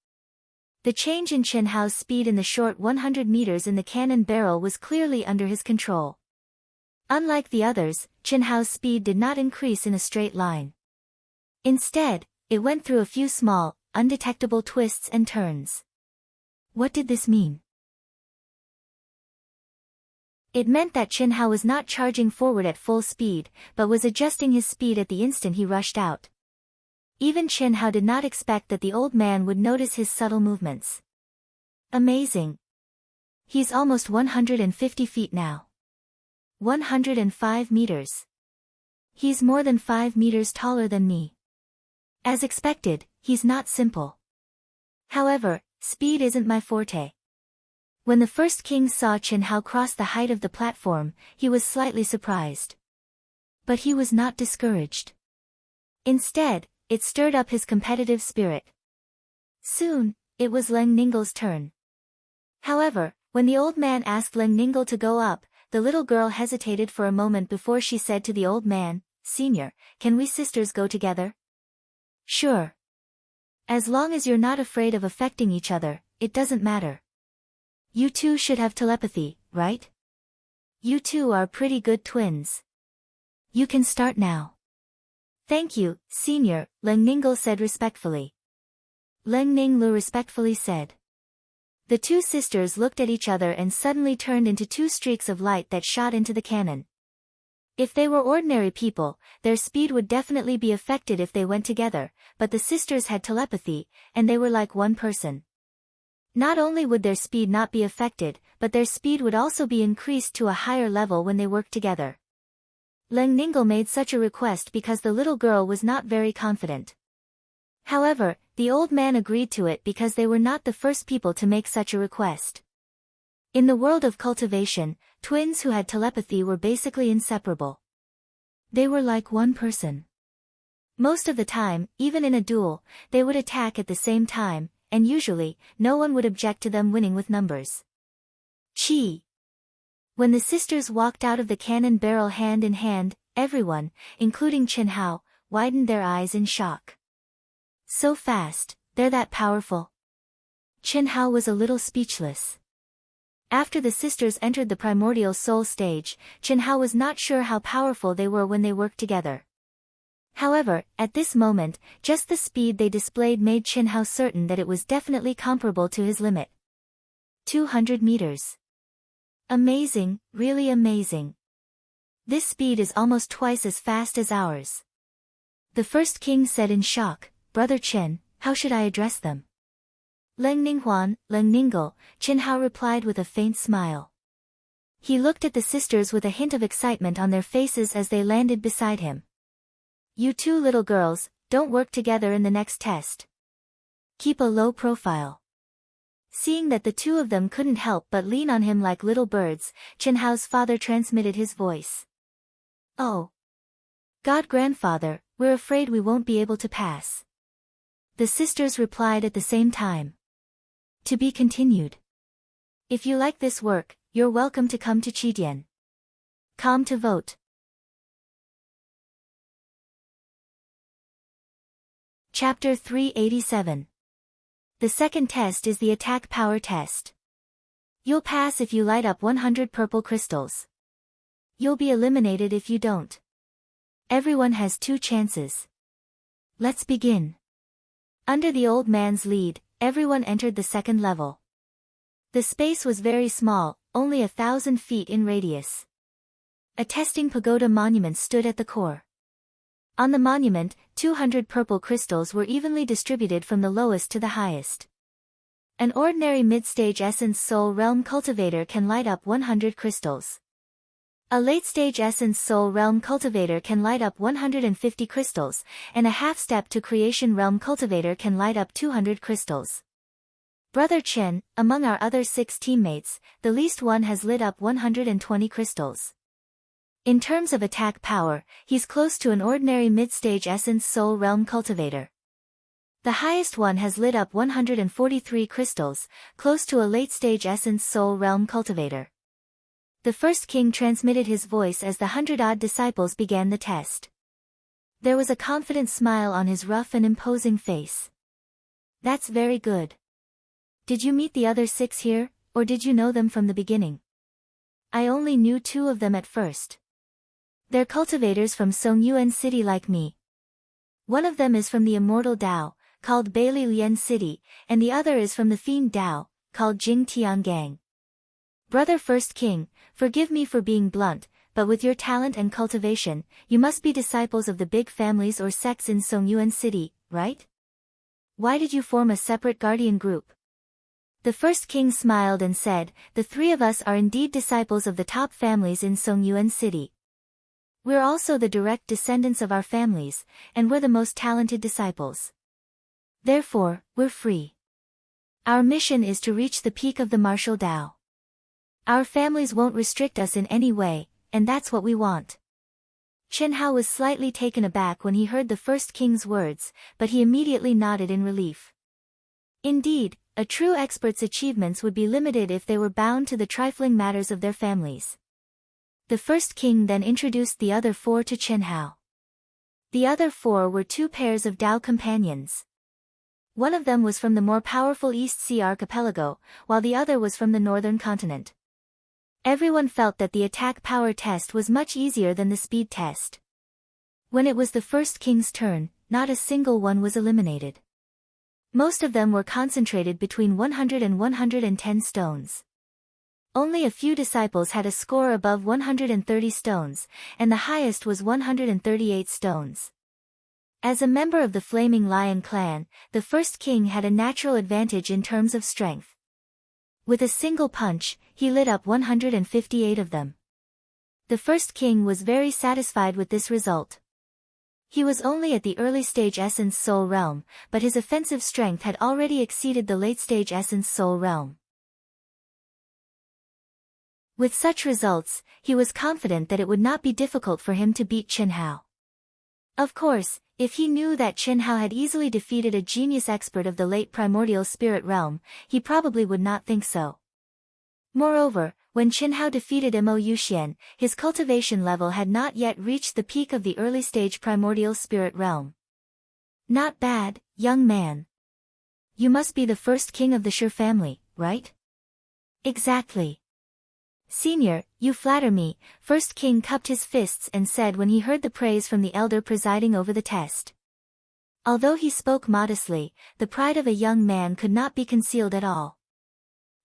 The change in Chen Hao's speed in the short 100 meters in the cannon barrel was clearly under his control. Unlike the others, Chen Hao's speed did not increase in a straight line. Instead, it went through a few small, undetectable twists and turns. What did this mean? It meant that Chen Hao was not charging forward at full speed, but was adjusting his speed at the instant he rushed out. Even Chen Hao did not expect that the old man would notice his subtle movements. Amazing. He's almost 150 feet now. 105 meters. He's more than 5 meters taller than me. As expected, he's not simple. However, speed isn't my forte. When the first king saw Chen Hao cross the height of the platform, he was slightly surprised. But he was not discouraged. Instead, it stirred up his competitive spirit. Soon, it was Leng Ninggu's turn. However, when the old man asked Leng Ninggu to go up, the little girl hesitated for a moment before she said to the old man, "Senior, can we sisters go together?" "Sure. As long as you're not afraid of affecting each other, it doesn't matter. You two should have telepathy, right? You two are pretty good twins. You can start now." "Thank you, Senior," Leng Ninggu said respectfully. Leng Ninglu respectfully said. The two sisters looked at each other and suddenly turned into two streaks of light that shot into the cannon. If they were ordinary people, their speed would definitely be affected if they went together, but the sisters had telepathy, and they were like one person. Not only would their speed not be affected, but their speed would also be increased to a higher level when they worked together. Leng Ninggu made such a request because the little girl was not very confident. However, the old man agreed to it because they were not the first people to make such a request. In the world of cultivation, twins who had telepathy were basically inseparable. They were like one person. Most of the time, even in a duel, they would attack at the same time, and usually, no one would object to them winning with numbers. Chi. When the sisters walked out of the cannon barrel hand in hand, everyone, including Chen Hao, widened their eyes in shock. So fast, they're that powerful. Chen Hao was a little speechless. After the sisters entered the primordial soul stage, Chen Hao was not sure how powerful they were when they worked together. However, at this moment, just the speed they displayed made Chen Hao certain that it was definitely comparable to his limit. 200 meters. Amazing, really amazing. This speed is almost twice as fast as ours. The first king said in shock, "Brother Chen, how should I address them?" "Leng Ninghuan, Leng Ninggu," Chen Hao replied with a faint smile. He looked at the sisters with a hint of excitement on their faces as they landed beside him. "You two little girls, don't work together in the next test. Keep a low profile." Seeing that the two of them couldn't help but lean on him like little birds, Chen Hao's father transmitted his voice. "Oh. God grandfather, we're afraid we won't be able to pass." The sisters replied at the same time. "To be continued. If you like this work, you're welcome to come to Chidian. Come to vote." Chapter 387. The second test is the attack power test. You'll pass if you light up 100 purple crystals. You'll be eliminated if you don't. Everyone has 2 chances. Let's begin. Under the old man's lead, everyone entered the second level. The space was very small, only 1,000 feet in radius. A testing pagoda monument stood at the core. On the monument, 200 purple crystals were evenly distributed from the lowest to the highest. An ordinary mid-stage Essence Soul Realm cultivator can light up 100 crystals. A late-stage Essence Soul Realm cultivator can light up 150 crystals, and a half-step to Creation Realm cultivator can light up 200 crystals. Brother Chen, among our other 6 teammates, the least one has lit up 120 crystals. In terms of attack power, he's close to an ordinary mid-stage Essence Soul Realm cultivator. The highest one has lit up 143 crystals, close to a late-stage Essence Soul Realm cultivator. The first king transmitted his voice as the 100-odd disciples began the test. There was a confident smile on his rough and imposing face. "That's very good. Did you meet the other 6 here, or did you know them from the beginning?" "I only knew 2 of them at first. They're cultivators from Songyuan City like me. One of them is from the Immortal Dao, called Beili Lian City, and the other is from the Fiend Dao, called Jing Tiangang. Brother First King, forgive me for being blunt, but with your talent and cultivation, you must be disciples of the big families or sects in Songyuan City, right? Why did you form a separate guardian group?" The first king smiled and said, "The 3 of us are indeed disciples of the top families in Songyuan City. We're also the direct descendants of our families, and we're the most talented disciples. Therefore, we're free. Our mission is to reach the peak of the martial Tao. Our families won't restrict us in any way, and that's what we want. Chen Hao was slightly taken aback when he heard the first king's words, but he immediately nodded in relief. Indeed, a true expert's achievements would be limited if they were bound to the trifling matters of their families. The first king then introduced the other four to Chen Hao. The other four were two pairs of Tao companions. One of them was from the more powerful East Sea archipelago, while the other was from the northern continent. Everyone felt that the attack power test was much easier than the speed test. When it was the first king's turn, not a single one was eliminated. Most of them were concentrated between 100 and 110 stones. Only a few disciples had a score above 130 stones, and the highest was 138 stones. As a member of the Flaming Lion clan, the first king had a natural advantage in terms of strength. With a single punch, he lit up 158 of them. The first king was very satisfied with this result. He was only at the early stage Essence Soul Realm, but his offensive strength had already exceeded the late stage Essence Soul Realm. With such results, he was confident that it would not be difficult for him to beat Chen Hao. Of course, if he knew that Chen Hao had easily defeated a genius expert of the late primordial spirit realm, he probably would not think so. Moreover, when Chen Hao defeated Mo Yuxian, his cultivation level had not yet reached the peak of the early stage primordial spirit realm. Not bad, young man. You must be the first king of the Shi family, right? Exactly. Senior, you flatter me, First King cupped his fists and said when he heard the praise from the elder presiding over the test. Although he spoke modestly, the pride of a young man could not be concealed at all.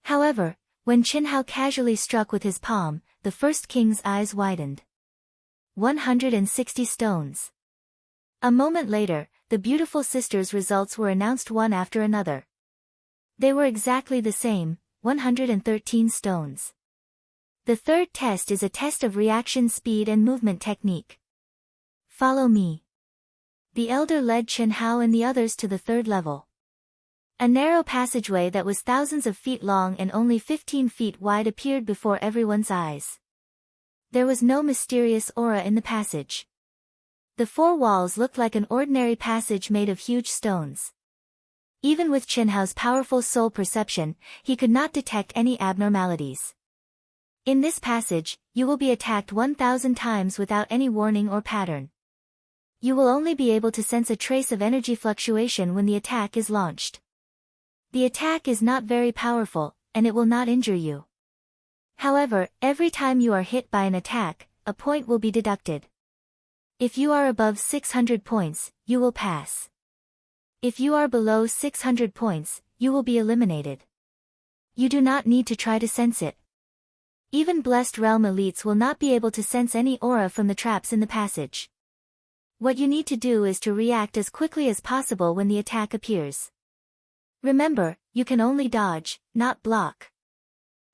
However, when Chen Hao casually struck with his palm, the First King's eyes widened. 160 stones. A moment later, the beautiful sisters' results were announced one after another. They were exactly the same, 113 stones. The third test is a test of reaction speed and movement technique. Follow me. The elder led Chen Hao and the others to the third level. A narrow passageway that was thousands of feet long and only 15 feet wide appeared before everyone's eyes. There was no mysterious aura in the passage. The four walls looked like an ordinary passage made of huge stones. Even with Chen Hao's powerful soul perception, he could not detect any abnormalities. In this passage, you will be attacked 1,000 times without any warning or pattern. You will only be able to sense a trace of energy fluctuation when the attack is launched. The attack is not very powerful, and it will not injure you. However, every time you are hit by an attack, a point will be deducted. If you are above 600 points, you will pass. If you are below 600 points, you will be eliminated. You do not need to try to sense it. Even Blessed Realm elites will not be able to sense any aura from the traps in the passage. What you need to do is to react as quickly as possible when the attack appears. Remember, you can only dodge, not block.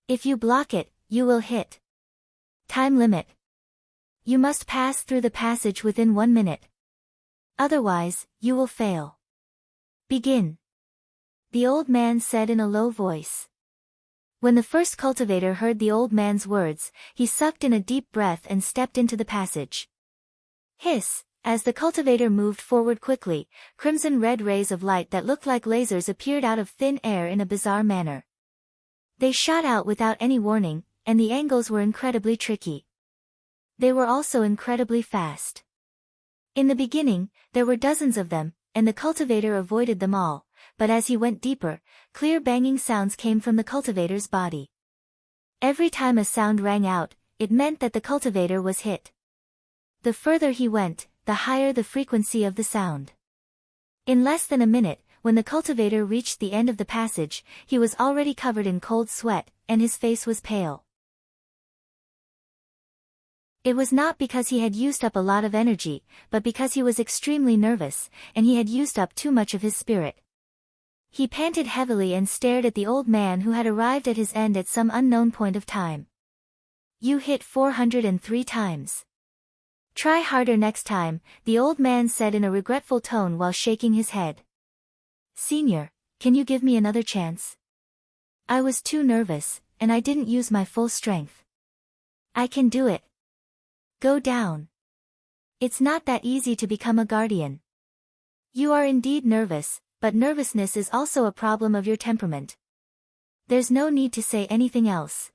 If you block it, you will hit. Time limit. You must pass through the passage within 1 minute. Otherwise, you will fail. Begin. The old man said in a low voice. When the first cultivator heard the old man's words, he sucked in a deep breath and stepped into the passage. Hiss! As the cultivator moved forward quickly, crimson-red rays of light that looked like lasers appeared out of thin air in a bizarre manner. They shot out without any warning, and the angles were incredibly tricky. They were also incredibly fast. In the beginning, there were dozens of them, and the cultivator avoided them all, but as he went deeper, clear banging sounds came from the cultivator's body. Every time a sound rang out, it meant that the cultivator was hit. The further he went, the higher the frequency of the sound. In less than a minute, when the cultivator reached the end of the passage, he was already covered in cold sweat, and his face was pale. It was not because he had used up a lot of energy, but because he was extremely nervous, and he had used up too much of his spirit. He panted heavily and stared at the old man who had arrived at his end at some unknown point of time. You hit 403 times. Try harder next time, the old man said in a regretful tone while shaking his head. Senior, can you give me another chance? I was too nervous, and I didn't use my full strength. I can do it. Go down. It's not that easy to become a guardian. You are indeed nervous, but nervousness is also a problem of your temperament. There's no need to say anything else.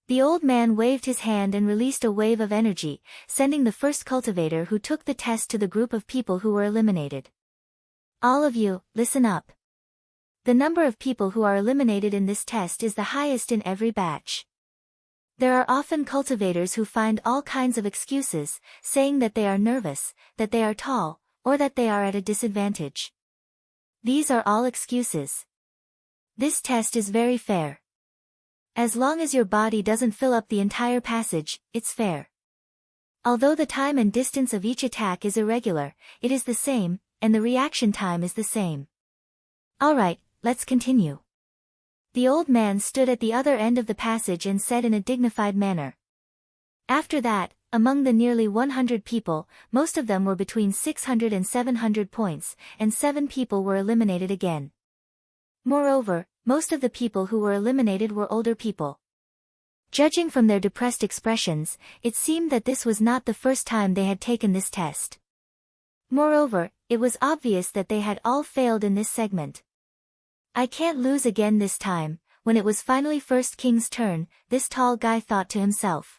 The old man waved his hand and released a wave of energy, sending the first cultivator who took the test to the group of people who were eliminated. All of you, listen up. The number of people who are eliminated in this test is the highest in every batch. There are often cultivators who find all kinds of excuses, saying that they are nervous, that they are tall, or that they are at a disadvantage. These are all excuses. This test is very fair. As long as your body doesn't fill up the entire passage, it's fair. Although the time and distance of each attack is irregular, it is the same, and the reaction time is the same. Alright, let's continue. The old man stood at the other end of the passage and said in a dignified manner. After that, among the nearly 100 people, most of them were between 600 and 700 points, and 7 people were eliminated again. Moreover, most of the people who were eliminated were older people. Judging from their depressed expressions, it seemed that this was not the first time they had taken this test. Moreover, it was obvious that they had all failed in this segment. I can't lose again this time. When it was finally First King's turn, this tall guy thought to himself.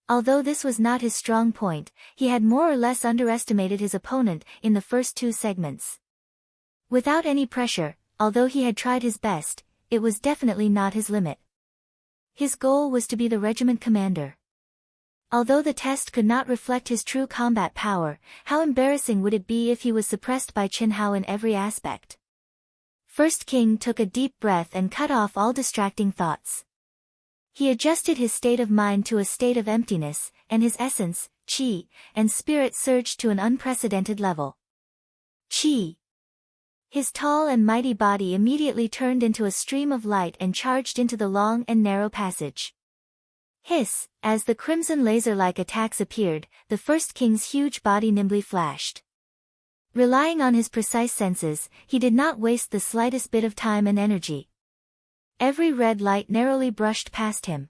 Although this was not his strong point, he had more or less underestimated his opponent in the first 2 segments. Without any pressure, although he had tried his best, it was definitely not his limit. His goal was to be the regiment commander. Although the test could not reflect his true combat power, how embarrassing would it be if he was suppressed by Qin Hao in every aspect? First King took a deep breath and cut off all distracting thoughts. He adjusted his state of mind to a state of emptiness, and his essence, qi, and spirit surged to an unprecedented level. Qi. His tall and mighty body immediately turned into a stream of light and charged into the long and narrow passage. Hiss, as the crimson laser-like attacks appeared, the First King's huge body nimbly flashed. Relying on his precise senses, he did not waste the slightest bit of time and energy. Every red light narrowly brushed past him.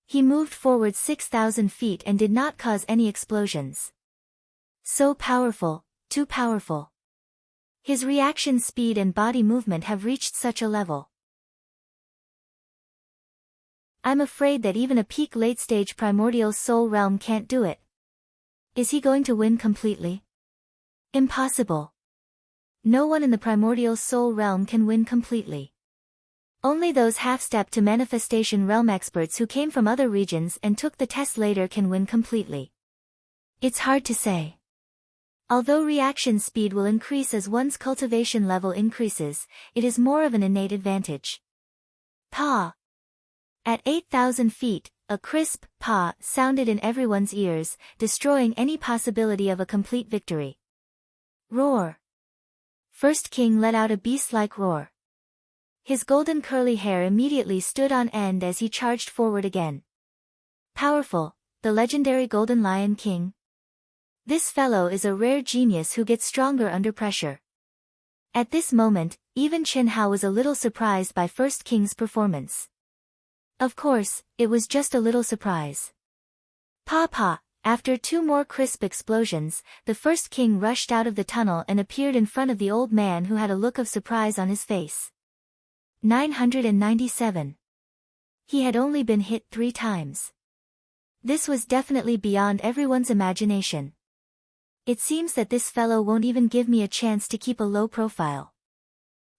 He moved forward 6,000 feet and did not cause any explosions. So powerful, too powerful. His reaction speed and body movement have reached such a level. I'm afraid that even a peak late-stage primordial soul realm can't do it. Is he going to win completely? Impossible. No one in the primordial soul realm can win completely. Only those half-step to manifestation realm experts who came from other regions and took the test later can win completely. It's hard to say. Although reaction speed will increase as one's cultivation level increases, it is more of an innate advantage. Pa. At 8,000 feet, a crisp pa sounded in everyone's ears, destroying any possibility of a complete victory. Roar. First King let out a beast-like roar. His golden curly hair immediately stood on end as he charged forward again. Powerful, the legendary Golden Lion King. This fellow is a rare genius who gets stronger under pressure. At this moment, even Qin Hao was a little surprised by First King's performance. Of course, it was just a little surprise. Pa. After 2 more crisp explosions, the First King rushed out of the tunnel and appeared in front of the old man who had a look of surprise on his face. 997. He had only been hit 3 times. This was definitely beyond everyone's imagination. It seems that this fellow won't even give me a chance to keep a low profile.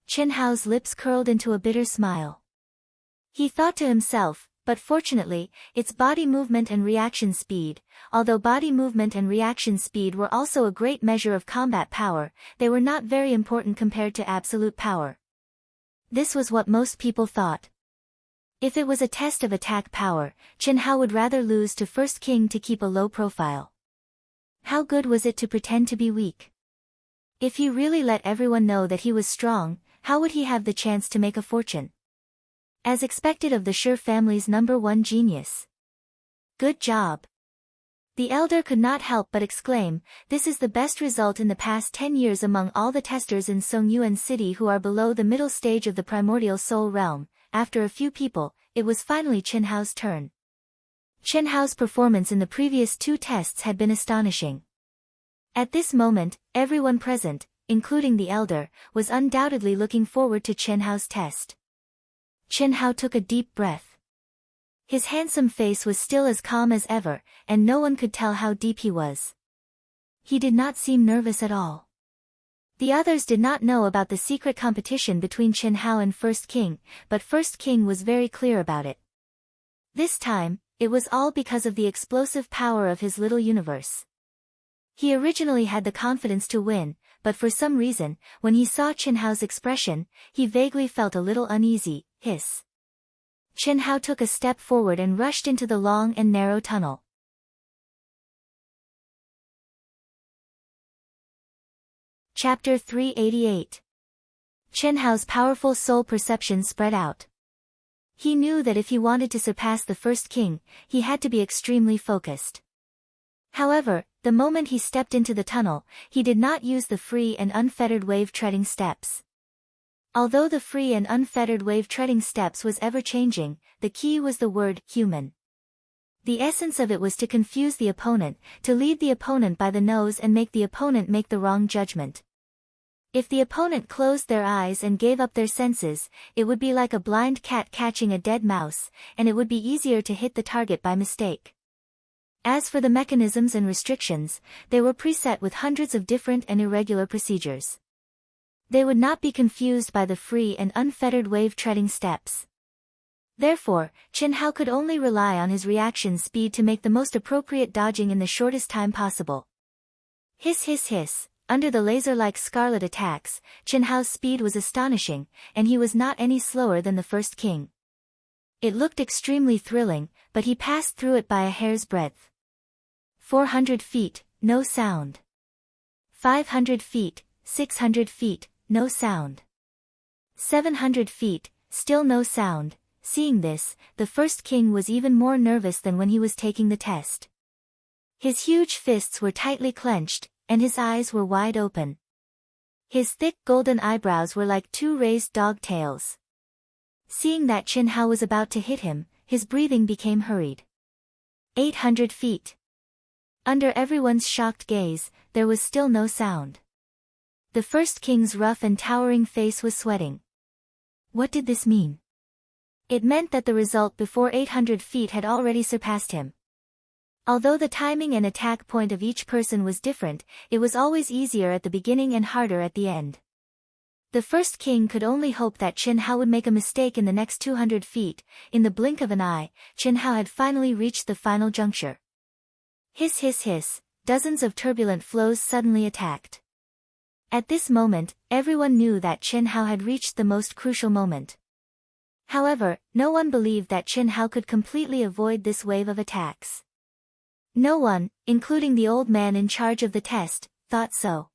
Qin Hao's lips curled into a bitter smile. He thought to himself, but fortunately, it's body movement and reaction speed. Although body movement and reaction speed were also a great measure of combat power, they were not very important compared to absolute power. This was what most people thought. If it was a test of attack power, Qin Hao would rather lose to First King to keep a low profile. How good was it to pretend to be weak? If he really let everyone know that he was strong, how would he have the chance to make a fortune? As expected of the Sure family's #1 genius. Good job. The elder could not help but exclaim, "This is the best result in the past 10 years among all the testers in Songyuan City who are below the middle stage of the primordial soul realm." After a few people, it was finally Chen Hao's turn. Chen Hao's performance in the previous 2 tests had been astonishing. At this moment, everyone present, including the elder, was undoubtedly looking forward to Chen Hao's test. Chen Hao took a deep breath. His handsome face was still as calm as ever, and no one could tell how deep he was. He did not seem nervous at all. The others did not know about the secret competition between Chen Hao and First King, but First King was very clear about it. This time, it was all because of the explosive power of his little universe. He originally had the confidence to win, but for some reason, when he saw Chen Hao's expression, he vaguely felt a little uneasy. Hiss. Chen Hao took a step forward and rushed into the long and narrow tunnel. Chapter 388. Chen Hao's powerful soul perception spread out. He knew that if he wanted to surpass the First King, he had to be extremely focused. However, the moment he stepped into the tunnel, he did not use the free and unfettered wave-treading steps. Although the free and unfettered wave-treading steps was ever-changing, the key was the word human. The essence of it was to confuse the opponent, to lead the opponent by the nose and make the opponent make the wrong judgment. If the opponent closed their eyes and gave up their senses, it would be like a blind cat catching a dead mouse, and it would be easier to hit the target by mistake. As for the mechanisms and restrictions, they were preset with hundreds of different and irregular procedures. They would not be confused by the free and unfettered wave-treading steps. Therefore, Chen Hao could only rely on his reaction speed to make the most appropriate dodging in the shortest time possible. Hiss hiss hiss, under the laser-like scarlet attacks, Chen Hao's speed was astonishing, and he was not any slower than the First King. It looked extremely thrilling, but he passed through it by a hair's breadth. 400 feet, no sound. 500 feet, 600 feet, no sound. 700 feet, still no sound. Seeing this, the First King was even more nervous than when he was taking the test. His huge fists were tightly clenched, and his eyes were wide open. His thick golden eyebrows were like 2 raised dog tails. Seeing that Chen Hao was about to hit him, his breathing became hurried. 800 feet. Under everyone's shocked gaze, there was still no sound. The First King's rough and towering face was sweating. What did this mean? It meant that the result before 800 feet had already surpassed him. Although the timing and attack point of each person was different, it was always easier at the beginning and harder at the end. The First King could only hope that Chen Hao would make a mistake in the next 200 feet. In the blink of an eye, Chen Hao had finally reached the final juncture. Hiss hiss hiss, dozens of turbulent flows suddenly attacked. At this moment, everyone knew that Chen Hao had reached the most crucial moment. However, no one believed that Chen Hao could completely avoid this wave of attacks. No one, including the old man in charge of the test, thought so.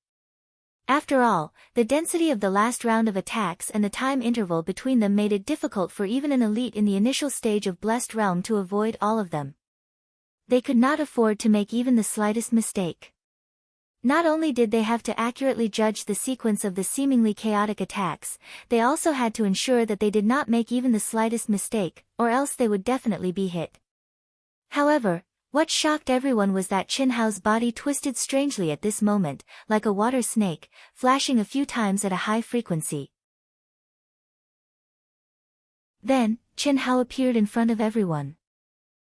After all, the density of the last round of attacks and the time interval between them made it difficult for even an elite in the initial stage of Blessed Realm to avoid all of them. They could not afford to make even the slightest mistake. Not only did they have to accurately judge the sequence of the seemingly chaotic attacks, they also had to ensure that they did not make even the slightest mistake, or else they would definitely be hit. However, what shocked everyone was that Chen Hao's body twisted strangely at this moment, like a water snake, flashing a few times at a high frequency. Then, Chen Hao appeared in front of everyone.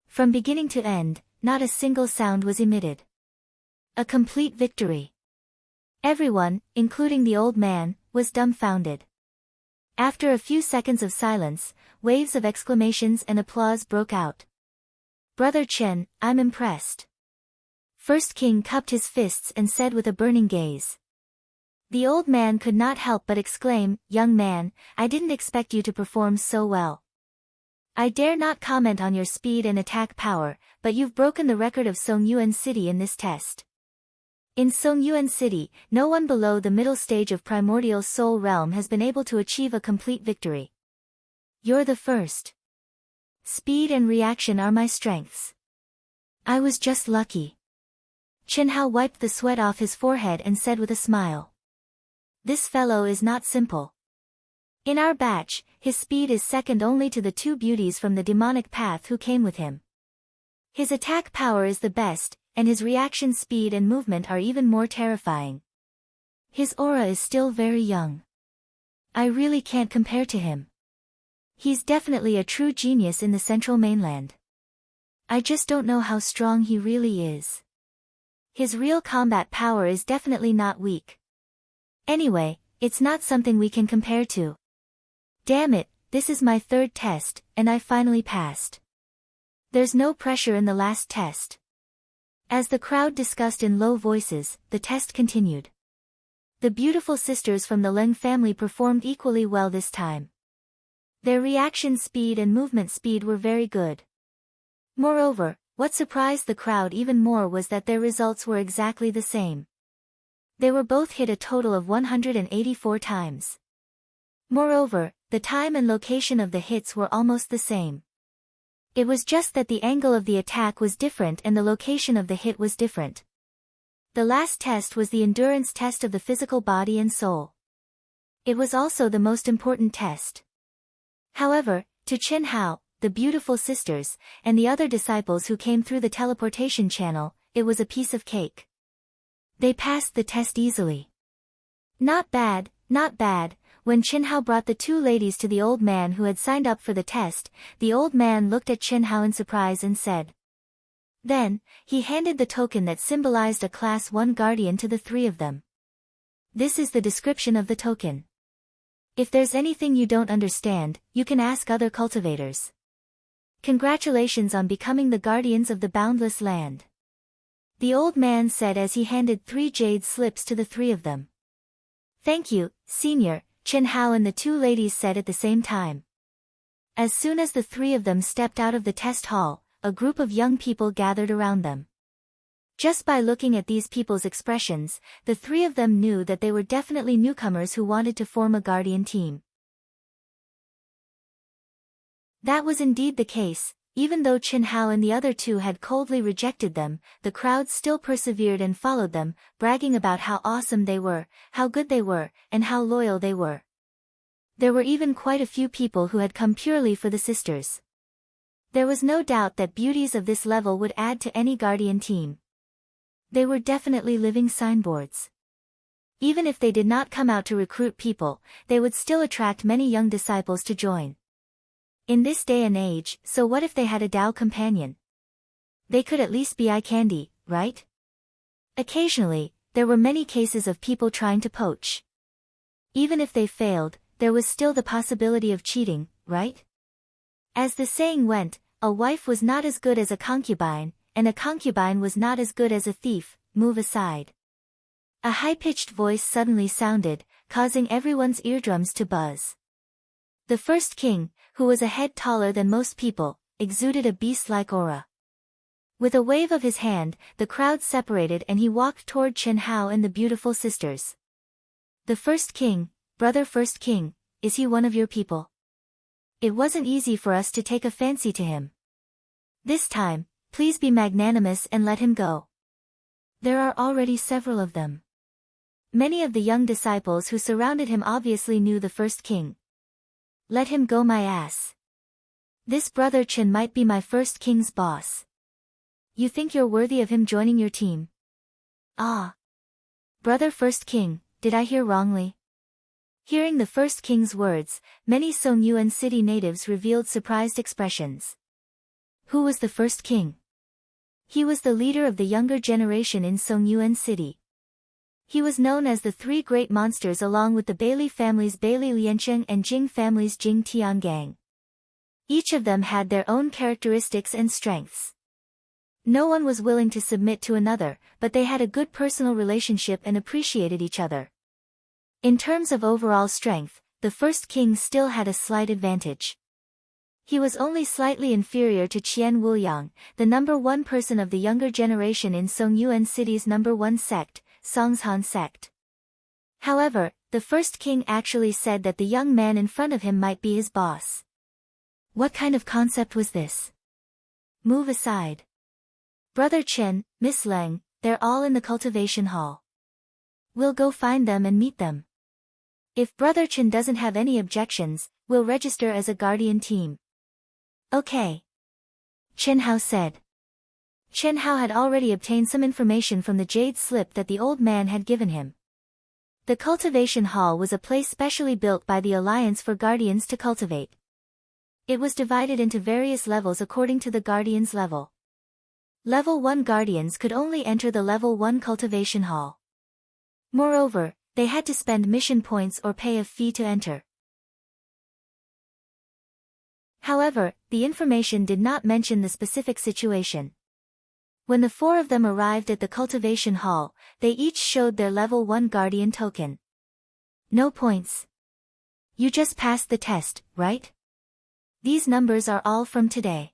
From beginning to end, not a single sound was emitted. A complete victory. Everyone, including the old man, was dumbfounded. After a few seconds of silence, waves of exclamations and applause broke out. "Brother Chen, I'm impressed." First King cupped his fists and said with a burning gaze. The old man could not help but exclaim, "Young man, I didn't expect you to perform so well. I dare not comment on your speed and attack power, but you've broken the record of Songyuan City in this test. In Songyuan City, no one below the middle stage of Primordial Soul Realm has been able to achieve a complete victory. You're the first. Speed and reaction are my strengths. I was just lucky. Chen Hao wiped the sweat off his forehead and said with a smile. This fellow is not simple. In our batch, his speed is second only to the two beauties from the demonic path who came with him. His attack power is the best, and his reaction speed and movement are even more terrifying. His aura is still very young. I really can't compare to him. He's definitely a true genius in the central mainland. I just don't know how strong he really is. His real combat power is definitely not weak. Anyway, it's not something we can compare to. Damn it, this is my third test, and I finally passed. There's no pressure in the last test. As the crowd discussed in low voices, the test continued. The beautiful sisters from the Leng family performed equally well this time. Their reaction speed and movement speed were very good. Moreover, what surprised the crowd even more was that their results were exactly the same. They were both hit a total of 184 times. Moreover, the time and location of the hits were almost the same. It was just that the angle of the attack was different and the location of the hit was different. The last test was the endurance test of the physical body and soul. It was also the most important test. However, to Chen Hao, the beautiful sisters, and the other disciples who came through the teleportation channel, it was a piece of cake. They passed the test easily. Not bad, not bad. When Chen Hao brought the two ladies to the old man who had signed up for the test, the old man looked at Chen Hao in surprise and said. Then, he handed the token that symbolized a Class 1 guardian to the three of them. This is the description of the token. If there's anything you don't understand, you can ask other cultivators. Congratulations on becoming the guardians of the boundless land. The old man said as he handed 3 jade slips to the three of them. Thank you, senior, Chen Hao and the two ladies said at the same time. As soon as the three of them stepped out of the test hall, a group of young people gathered around them. Just by looking at these people's expressions, the three of them knew that they were definitely newcomers who wanted to form a guardian team. That was indeed the case. Even though Chen Hao and the other two had coldly rejected them, the crowd still persevered and followed them, bragging about how awesome they were, how good they were, and how loyal they were. There were even quite a few people who had come purely for the sisters. There was no doubt that beauties of this level would add to any guardian team. They were definitely living signboards. Even if they did not come out to recruit people, they would still attract many young disciples to join. In this day and age, so what if they had a Tao companion? They could at least be eye candy, right? Occasionally, there were many cases of people trying to poach. Even if they failed, there was still the possibility of cheating, right? As the saying went, a wife was not as good as a concubine, and a concubine was not as good as a thief. Move aside. A high-pitched voice suddenly sounded, causing everyone's eardrums to buzz. The first king, who was a head taller than most people, exuded a beast-like aura. With a wave of his hand, the crowd separated and he walked toward Chen Hao and the beautiful sisters. The first king, brother first king, is he one of your people? It wasn't easy for us to take a fancy to him. This time, please be magnanimous and let him go. There are already several of them. Many of the young disciples who surrounded him obviously knew the first king. Let him go, my ass. This brother Chen might be my first king's boss. You think you're worthy of him joining your team? Ah. Brother first king, did I hear wrongly? Hearing the first king's words, many Songyuan city natives revealed surprised expressions. Who was the first king? He was the leader of the younger generation in Songyuan city. He was known as the three great monsters along with the Bailey family's Bailey Liancheng and Jing family's Jing Tiangang. Each of them had their own characteristics and strengths. No one was willing to submit to another, but they had a good personal relationship and appreciated each other. In terms of overall strength, the first king still had a slight advantage. He was only slightly inferior to Qian Wuyang, the number one person of the younger generation in Songyuan city's number one sect, Songshan sect. However, the first king actually said that the young man in front of him might be his boss. What kind of concept was this? Move aside. Brother Chen, Miss Leng, they're all in the cultivation hall. We'll go find them and meet them. If Brother Chen doesn't have any objections, we'll register as a guardian team. Okay. Chen Hao said. Chen Hao had already obtained some information from the jade slip that the old man had given him. The cultivation hall was a place specially built by the Alliance for guardians to cultivate. It was divided into various levels according to the guardian's level. Level 1 guardians could only enter the Level 1 cultivation hall. Moreover, they had to spend mission points or pay a fee to enter. However, the information did not mention the specific situation. When the 4 of them arrived at the cultivation hall, they each showed their Level 1 guardian token. No points. You just passed the test, right? These numbers are all from today.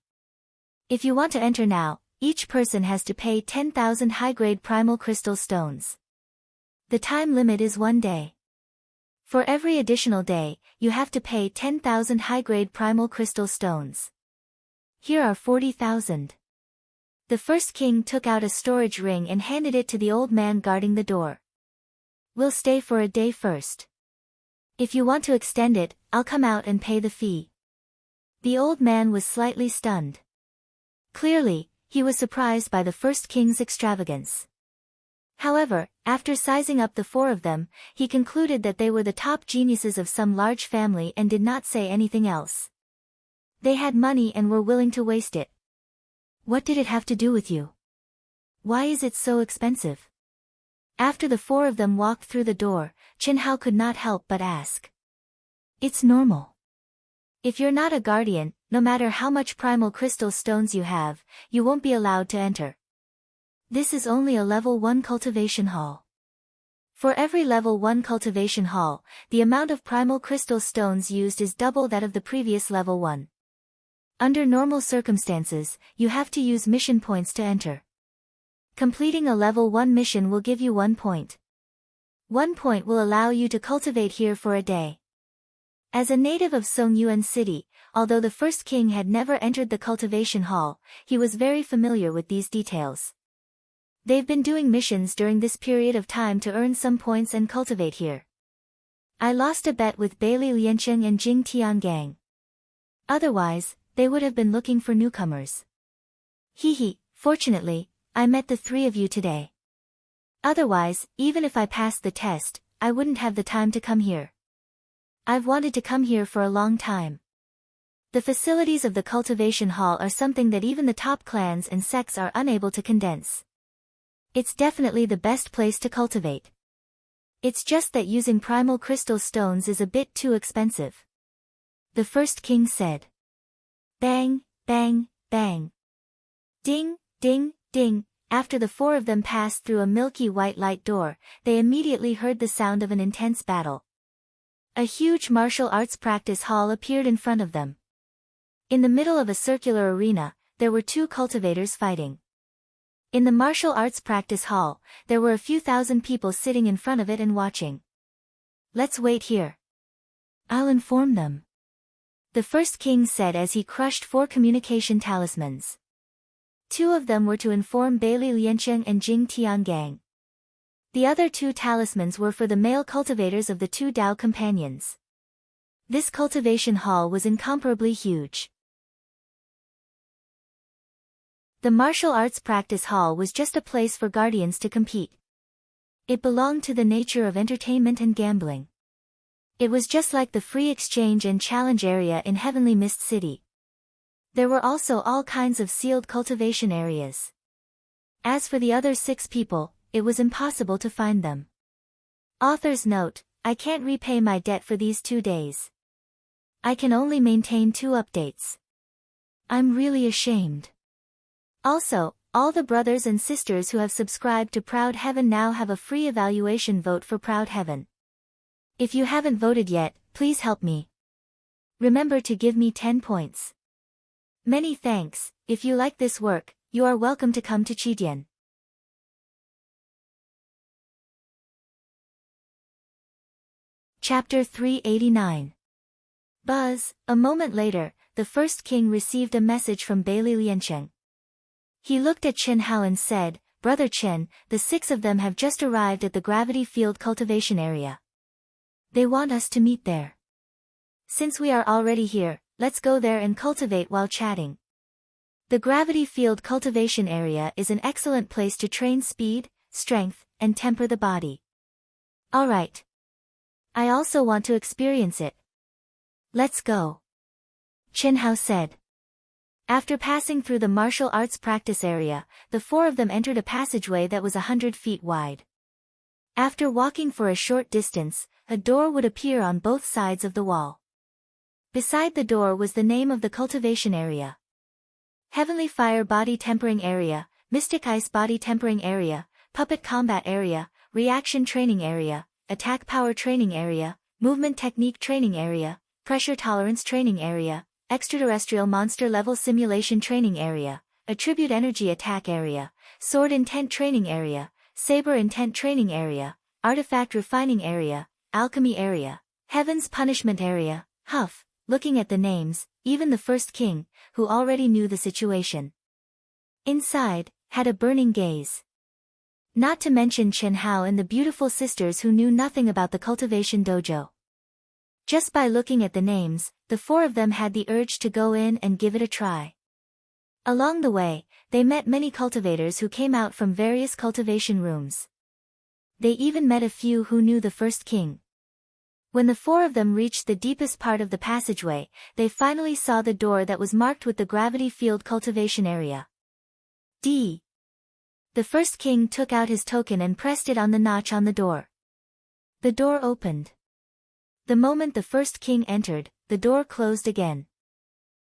If you want to enter now, each person has to pay 10,000 high-grade primal crystal stones. The time limit is 1 day. For every additional day, you have to pay 10,000 high-grade primal crystal stones. Here are 40,000. The first king took out a storage ring and handed it to the old man guarding the door. We'll stay for a day first. If you want to extend it, I'll come out and pay the fee. The old man was slightly stunned. Clearly, he was surprised by the first king's extravagance. However, after sizing up the 4 of them, he concluded that they were the top geniuses of some large family and did not say anything else. They had money and were willing to waste it. What did it have to do with you? Why is it so expensive? After the 4 of them walked through the door, Chen Hao could not help but ask. It's normal. If you're not a guardian, no matter how much primal crystal stones you have, you won't be allowed to enter. This is only a Level 1 cultivation hall. For every Level 1 cultivation hall, the amount of primal crystal stones used is double that of the previous Level 1. Under normal circumstances, you have to use mission points to enter. Completing a Level 1 mission will give you 1 point. 1 point will allow you to cultivate here for a day. As a native of Songyuan City, although the first king had never entered the cultivation hall, he was very familiar with these details. They've been doing missions during this period of time to earn some points and cultivate here. I lost a bet with Bailey Liancheng and Jing Tiangang. Otherwise, they would have been looking for newcomers. Fortunately, I met the 3 of you today. Otherwise, even if I passed the test, I wouldn't have the time to come here. I've wanted to come here for a long time. The facilities of the cultivation hall are something that even the top clans and sects are unable to condense. It's definitely the best place to cultivate. It's just that using primal crystal stones is a bit too expensive. The first king said. Bang, bang, bang. Ding, ding, ding. After the 4 of them passed through a milky white light door, they immediately heard the sound of an intense battle. A huge martial arts practice hall appeared in front of them. In the middle of a circular arena, there were 2 cultivators fighting. In the martial arts practice hall, there were a few thousand people sitting in front of it and watching. Let's wait here. I'll inform them. The first king said as he crushed 4 communication talismans. 2 of them were to inform Bailey Liancheng and Jing Tiangang. The other 2 talismans were for the male cultivators of the 2 Dao companions. This cultivation hall was incomparably huge. The martial arts practice hall was just a place for guardians to compete. It belonged to the nature of entertainment and gambling. It was just like the free exchange and challenge area in Heavenly Mist City. There were also all kinds of sealed cultivation areas. As for the other 6 people, it was impossible to find them. Author's note, I can't repay my debt for these 2 days. I can only maintain 2 updates. I'm really ashamed. Also, all the brothers and sisters who have subscribed to Proud Heaven now have a free evaluation vote for Proud Heaven. If you haven't voted yet, please help me. Remember to give me 10 points. Many thanks. If you like this work, you are welcome to come to Chidian. Chapter 389. Buzz. A moment later, the first king received a message from Bailey Liancheng. He looked at Chen Hao and said, "Brother Chen, the 6 of them have just arrived at the gravity field cultivation area. They want us to meet there. Since we are already here, let's go there and cultivate while chatting." The gravity field cultivation area is an excellent place to train speed, strength, and temper the body. Alright. I also want to experience it. Let's go. Chen Hao said. After passing through the martial arts practice area, the 4 of them entered a passageway that was 100 feet wide. After walking for a short distance, a door would appear on both sides of the wall. Beside the door was the name of the cultivation area. Heavenly Fire Body Tempering Area, Mystic Ice Body Tempering Area, Puppet Combat Area, Reaction Training Area, Attack Power Training Area, Movement Technique Training Area, Pressure Tolerance Training Area, Extraterrestrial Monster Level Simulation Training Area, Attribute Energy Attack Area, Sword Intent Training Area, Saber Intent Training Area, Artifact Refining Area, Alchemy Area, Heaven's Punishment Area. Huff, looking at the names, even the first king, who already knew the situation inside, had a burning gaze. Not to mention Chen Hao and the beautiful sisters who knew nothing about the cultivation dojo. Just by looking at the names, the 4 of them had the urge to go in and give it a try. Along the way, they met many cultivators who came out from various cultivation rooms. They even met a few who knew the first king. When the 4 of them reached the deepest part of the passageway, they finally saw the door that was marked with the gravity field cultivation area. D. The first king took out his token and pressed it on the notch on the door. The door opened. The moment the first king entered, the door closed again.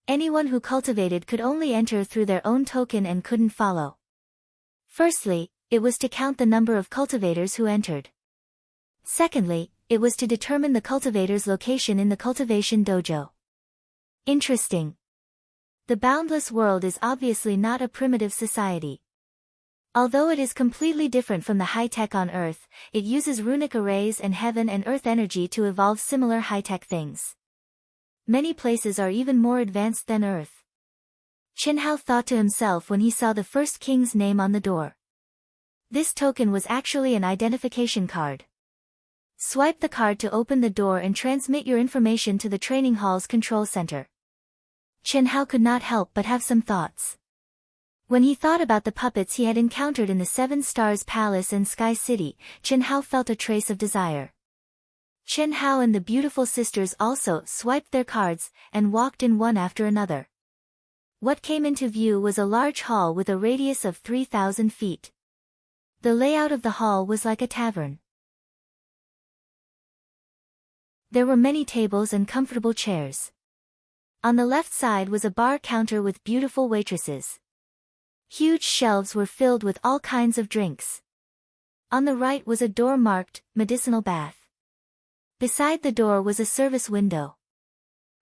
Anyone who cultivated could only enter through their own token and couldn't follow. Firstly, it was to count the number of cultivators who entered. Secondly, it was to determine the cultivator's location in the cultivation dojo. Interesting. The boundless world is obviously not a primitive society. Although it is completely different from the high-tech on Earth, it uses runic arrays and heaven and earth energy to evolve similar high-tech things. Many places are even more advanced than Earth. Chen Hao thought to himself when he saw the first king's name on the door. This token was actually an identification card. Swipe the card to open the door and transmit your information to the training hall's control center. Chen Hao could not help but have some thoughts. When he thought about the puppets he had encountered in the 7 Stars Palace and Sky City, Chen Hao felt a trace of desire. Chen Hao and the beautiful sisters also swiped their cards, and walked in one after another. What came into view was a large hall with a radius of 3,000 feet. The layout of the hall was like a tavern. There were many tables and comfortable chairs. On the left side was a bar counter with beautiful waitresses. Huge shelves were filled with all kinds of drinks. On the right was a door marked, Medicinal Bath. Beside the door was a service window.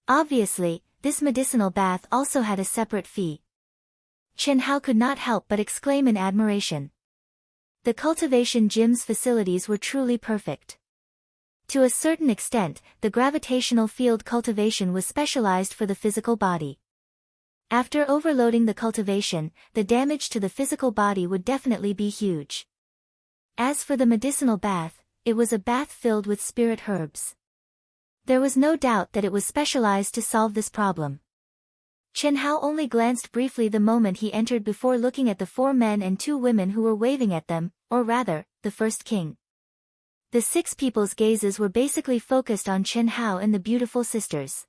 Obviously, this medicinal bath also had a separate fee. Chen Hao could not help but exclaim in admiration. The cultivation gym's facilities were truly perfect. To a certain extent, the gravitational field cultivation was specialized for the physical body. After overloading the cultivation, the damage to the physical body would definitely be huge. As for the medicinal bath, it was a bath filled with spirit herbs. There was no doubt that it was specialized to solve this problem. Chen Hao only glanced briefly the moment he entered before looking at the 4 men and 2 women who were waving at them, or rather, the first king. The 6 people's gazes were basically focused on Chen Hao and the beautiful sisters.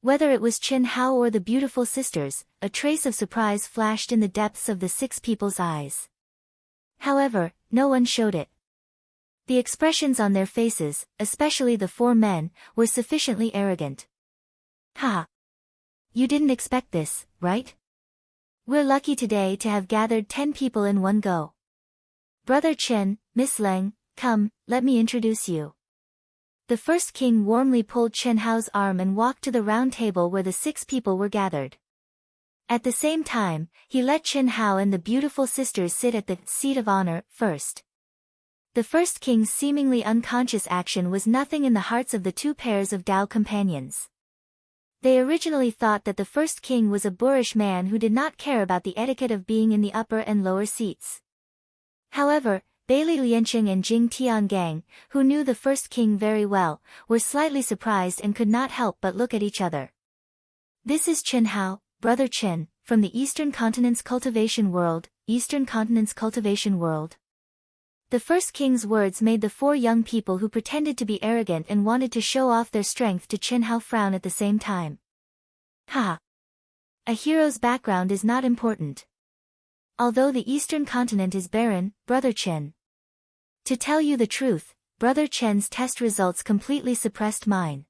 Whether it was Chen Hao or the beautiful sisters, a trace of surprise flashed in the depths of the 6 people's eyes. However, no one showed it. The expressions on their faces, especially the 4 men, were sufficiently arrogant. Ha! You didn't expect this, right? We're lucky today to have gathered 10 people in one go. Brother Chen, Miss Leng, come, let me introduce you. The first king warmly pulled Chen Hao's arm and walked to the round table where the 6 people were gathered. At the same time, he let Chen Hao and the beautiful sisters sit at the seat of honor first. The first king's seemingly unconscious action was nothing in the hearts of the 2 pairs of Dao companions. They originally thought that the first king was a boorish man who did not care about the etiquette of being in the upper and lower seats. However, Bailey Lianqing and Jing Tiangang, who knew the first king very well, were slightly surprised and could not help but look at each other. This is Chen Hao, brother Chen, from the Eastern Continent's cultivation world, Eastern Continent's cultivation world. The first king's words made the four young people who pretended to be arrogant and wanted to show off their strength to Chen Hao frown at the same time. Ha! A hero's background is not important. Although the Eastern Continent is barren, brother Chen. To tell you the truth, brother Chen's test results completely suppressed mine.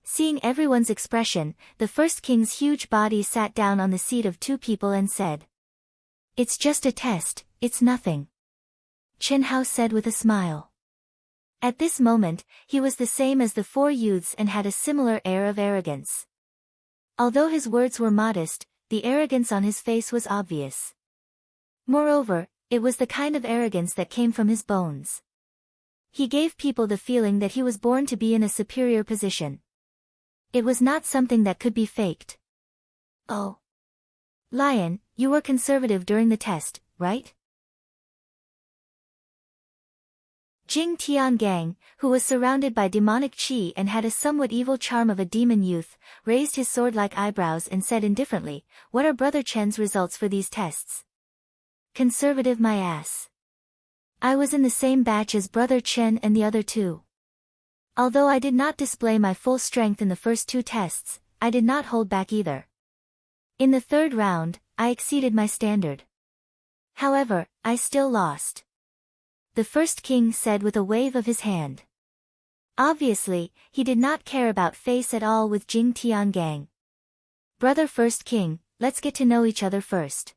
Seeing everyone's expression, the first king's huge body sat down on the seat of two people and said, "It's just a test, it's nothing," Chen Hao said with a smile. At this moment, he was the same as the four youths and had a similar air of arrogance. Although his words were modest, the arrogance on his face was obvious. Moreover, it was the kind of arrogance that came from his bones. He gave people the feeling that he was born to be in a superior position. It was not something that could be faked. "Oh. Lion, you were conservative during the test, right?" Jing Tiangang, who was surrounded by demonic qi and had a somewhat evil charm of a demon youth, raised his sword-like eyebrows and said indifferently, "What are Brother Chen's results for these tests?" "Conservative my ass. I was in the same batch as Brother Chen and the other two. Although I did not display my full strength in the first two tests, I did not hold back either. In the third round, I exceeded my standard. However, I still lost," the first king said with a wave of his hand. Obviously, he did not care about face at all with Jing Tiangang. "Brother first king, let's get to know each other first.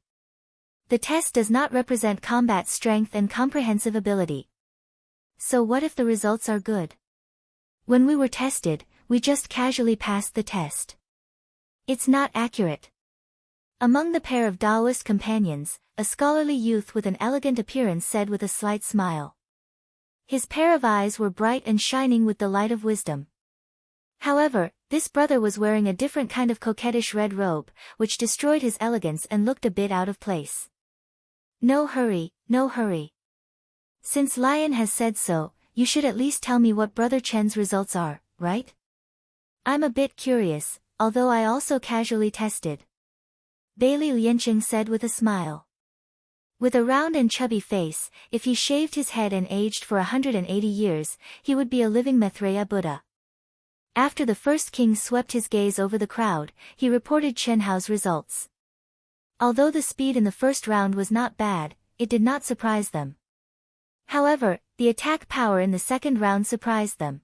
The test does not represent combat strength and comprehensive ability. So what if the results are good? When we were tested, we just casually passed the test. It's not accurate." Among the pair of Taoist companions, a scholarly youth with an elegant appearance said with a slight smile. His pair of eyes were bright and shining with the light of wisdom. However, this brother was wearing a different kind of coquettish red robe, which destroyed his elegance and looked a bit out of place. "No hurry, no hurry. Since Lion has said so, you should at least tell me what Brother Chen's results are, right? I'm a bit curious, although I also casually tested," Bailey Lianqing said with a smile. With a round and chubby face, if he shaved his head and aged for 180 years, he would be a living Maitreya Buddha. After the first king swept his gaze over the crowd, he reported Chen Hao's results. Although the speed in the first round was not bad, it did not surprise them. However, the attack power in the second round surprised them.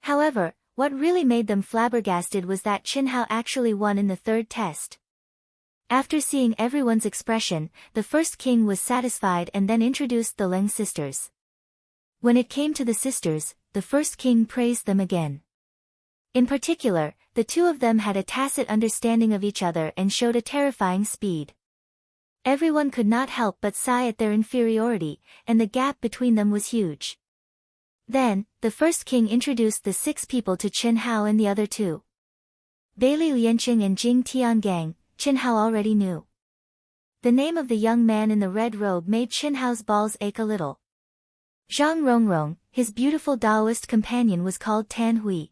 However, what really made them flabbergasted was that Chen Hao actually won in the third test. After seeing everyone's expression, the first king was satisfied and then introduced the Leng sisters. When it came to the sisters, the first king praised them again. In particular, the two of them had a tacit understanding of each other and showed a terrifying speed. Everyone could not help but sigh at their inferiority, and the gap between them was huge. Then, the first king introduced the 6 people to Chen Hao and the other 2. Bailey Lianqing and Jing Tiangang, Chen Hao already knew. The name of the young man in the red robe made Chen Hao's balls ache a little. Zhang Rongrong, his beautiful Taoist companion, was called Tan Hui.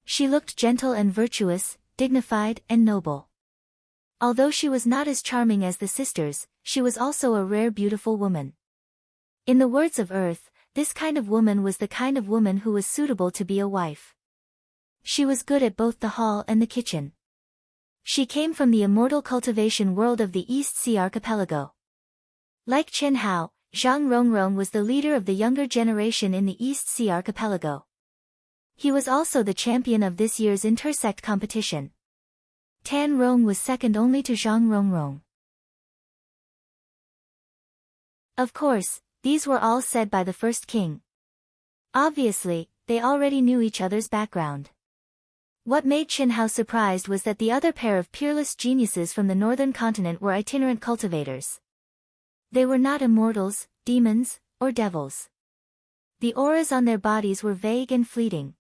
She looked gentle and virtuous, dignified and noble. Although she was not as charming as the sisters, she was also a rare beautiful woman. In the words of Earth, this kind of woman was the kind of woman who was suitable to be a wife. She was good at both the hall and the kitchen. She came from the immortal cultivation world of the East Sea Archipelago. Like Chen Hao, Zhang Rongrong was the leader of the younger generation in the East Sea Archipelago. He was also the champion of this year's intersect competition. Tan Rong was second only to Zhang Rongrong. Of course, these were all said by the first king. Obviously, they already knew each other's background. What made Chen Hao surprised was that the other pair of peerless geniuses from the northern continent were itinerant cultivators. They were not immortals, demons, or devils. The auras on their bodies were vague and fleeting.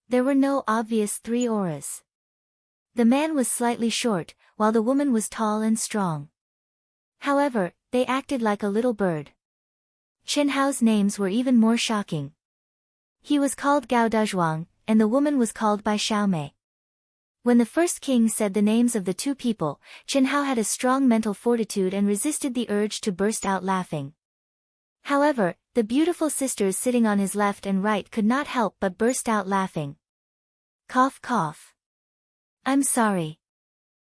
There were no obvious three auras. The man was slightly short, while the woman was tall and strong. However, they acted like a little bird. Chen Hao's names were even more shocking. He was called Gao Dezhuang, and the woman was called by Xiaomei. When the first king said the names of the two people, Chen Hao had a strong mental fortitude and resisted the urge to burst out laughing. However, the beautiful sisters sitting on his left and right could not help but burst out laughing. Cough cough. I'm sorry.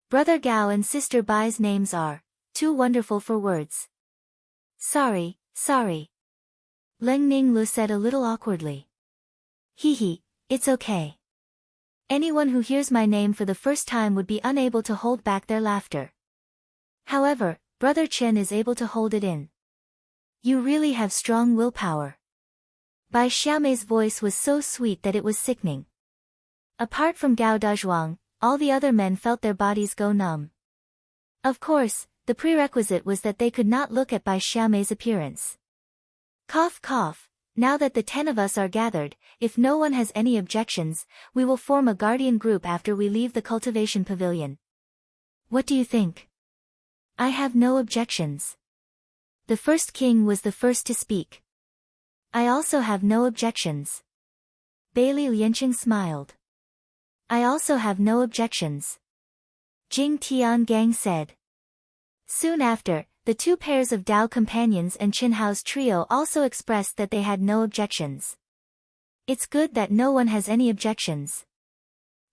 Brother Gao and sister Bai's names are too wonderful for words. Sorry. Leng Ninglu said a little awkwardly. Hee, it's okay. Anyone who hears my name for the first time would be unable to hold back their laughter. However, Brother Chen is able to hold it in. You really have strong willpower. Bai Xiaomei's voice was so sweet that it was sickening. Apart from Gao Dezhuang, all the other men felt their bodies go numb. Of course, the prerequisite was that they could not look at Bai Xiaomei's appearance. Cough cough, now that the 10 of us are gathered, if no one has any objections, we will form a guardian group after we leave the cultivation pavilion. What do you think? I have no objections. The first king was the first to speak. I also have no objections. Bailey Lianqing smiled. I also have no objections. Jing Tiangang said. Soon after, the two pairs of Dao companions and Chen Hao's trio also expressed that they had no objections. It's good that no one has any objections.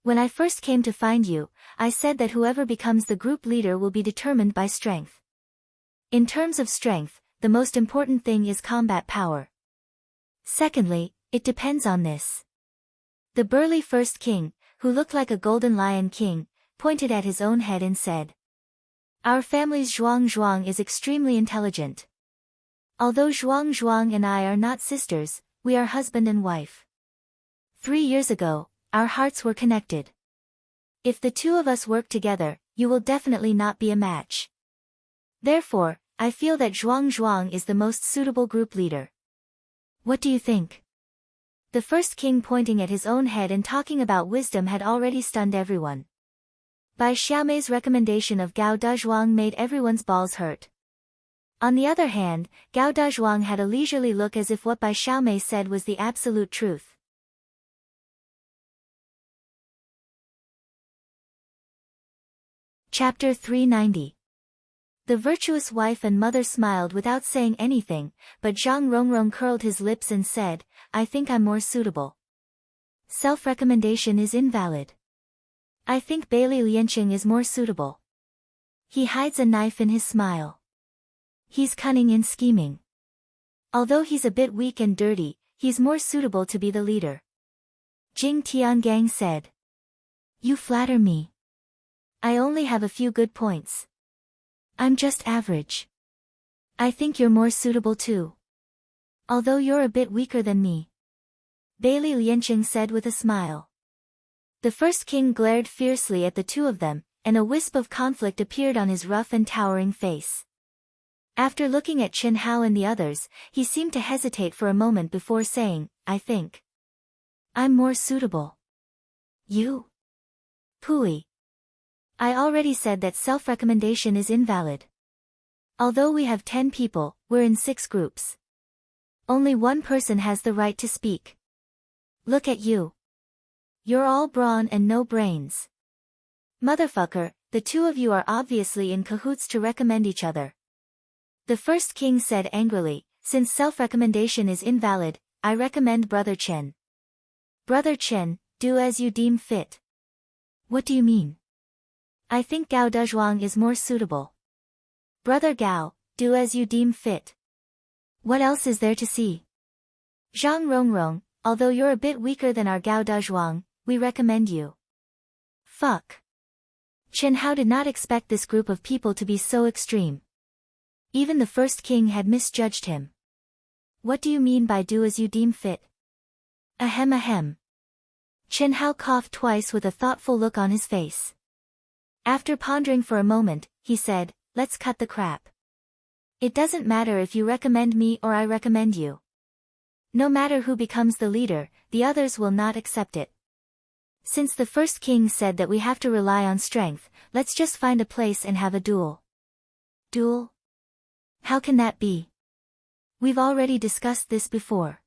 When I first came to find you, I said that whoever becomes the group leader will be determined by strength. In terms of strength, the most important thing is combat power. Secondly, it depends on this. The burly first king, who looked like a golden lion king, pointed at his own head and said, Our family's Zhuang is extremely intelligent. Although Zhuang and I are not sisters, we are husband and wife. 3 years ago, our hearts were connected. If the two of us work together, you will definitely not be a match. Therefore, I feel that Zhuang is the most suitable group leader. What do you think? The first king pointing at his own head and talking about wisdom had already stunned everyone. Bai Xiaomei's recommendation of Gao Dezhuang made everyone's balls hurt. On the other hand, Gao Dezhuang had a leisurely look as if what Bai Xiaomei said was the absolute truth. Chapter 390. The virtuous wife and mother smiled without saying anything, but Zhang Rongrong curled his lips and said, I think I'm more suitable. Self-recommendation is invalid. I think Bailey Lianqing is more suitable. He hides a knife in his smile. He's cunning and scheming. Although he's a bit weak and dirty, he's more suitable to be the leader. Jing Tiangang said. You flatter me. I only have a few good points. I'm just average. I think you're more suitable too. Although you're a bit weaker than me. Bailey Lianqing said with a smile. The first king glared fiercely at the two of them, and a wisp of conflict appeared on his rough and towering face. After looking at Chen Hao and the others, he seemed to hesitate for a moment before saying, I think I'm more suitable. You? Pooey. I already said that self-recommendation is invalid. Although we have 10 people, we're in 6 groups. Only one person has the right to speak. Look at you. You're all brawn and no brains. Motherfucker, the two of you are obviously in cahoots to recommend each other. The first king said angrily, since self-recommendation is invalid, I recommend Brother Chen. Brother Chen, do as you deem fit. What do you mean? I think Gao Dezhuang is more suitable. Brother Gao, do as you deem fit. What else is there to see? Zhang Rongrong, although you're a bit weaker than our Gao Dezhuang, we recommend you. Fuck. Chen Hao did not expect this group of people to be so extreme. Even the first king had misjudged him. What do you mean by do as you deem fit? Ahem ahem. Chen Hao coughed twice with a thoughtful look on his face. After pondering for a moment, he said, let's cut the crap. It doesn't matter if you recommend me or I recommend you. No matter who becomes the leader, the others will not accept it. Since the first king said that we have to rely on strength, let's just find a place and have a duel. Duel? How can that be? We've already discussed this before.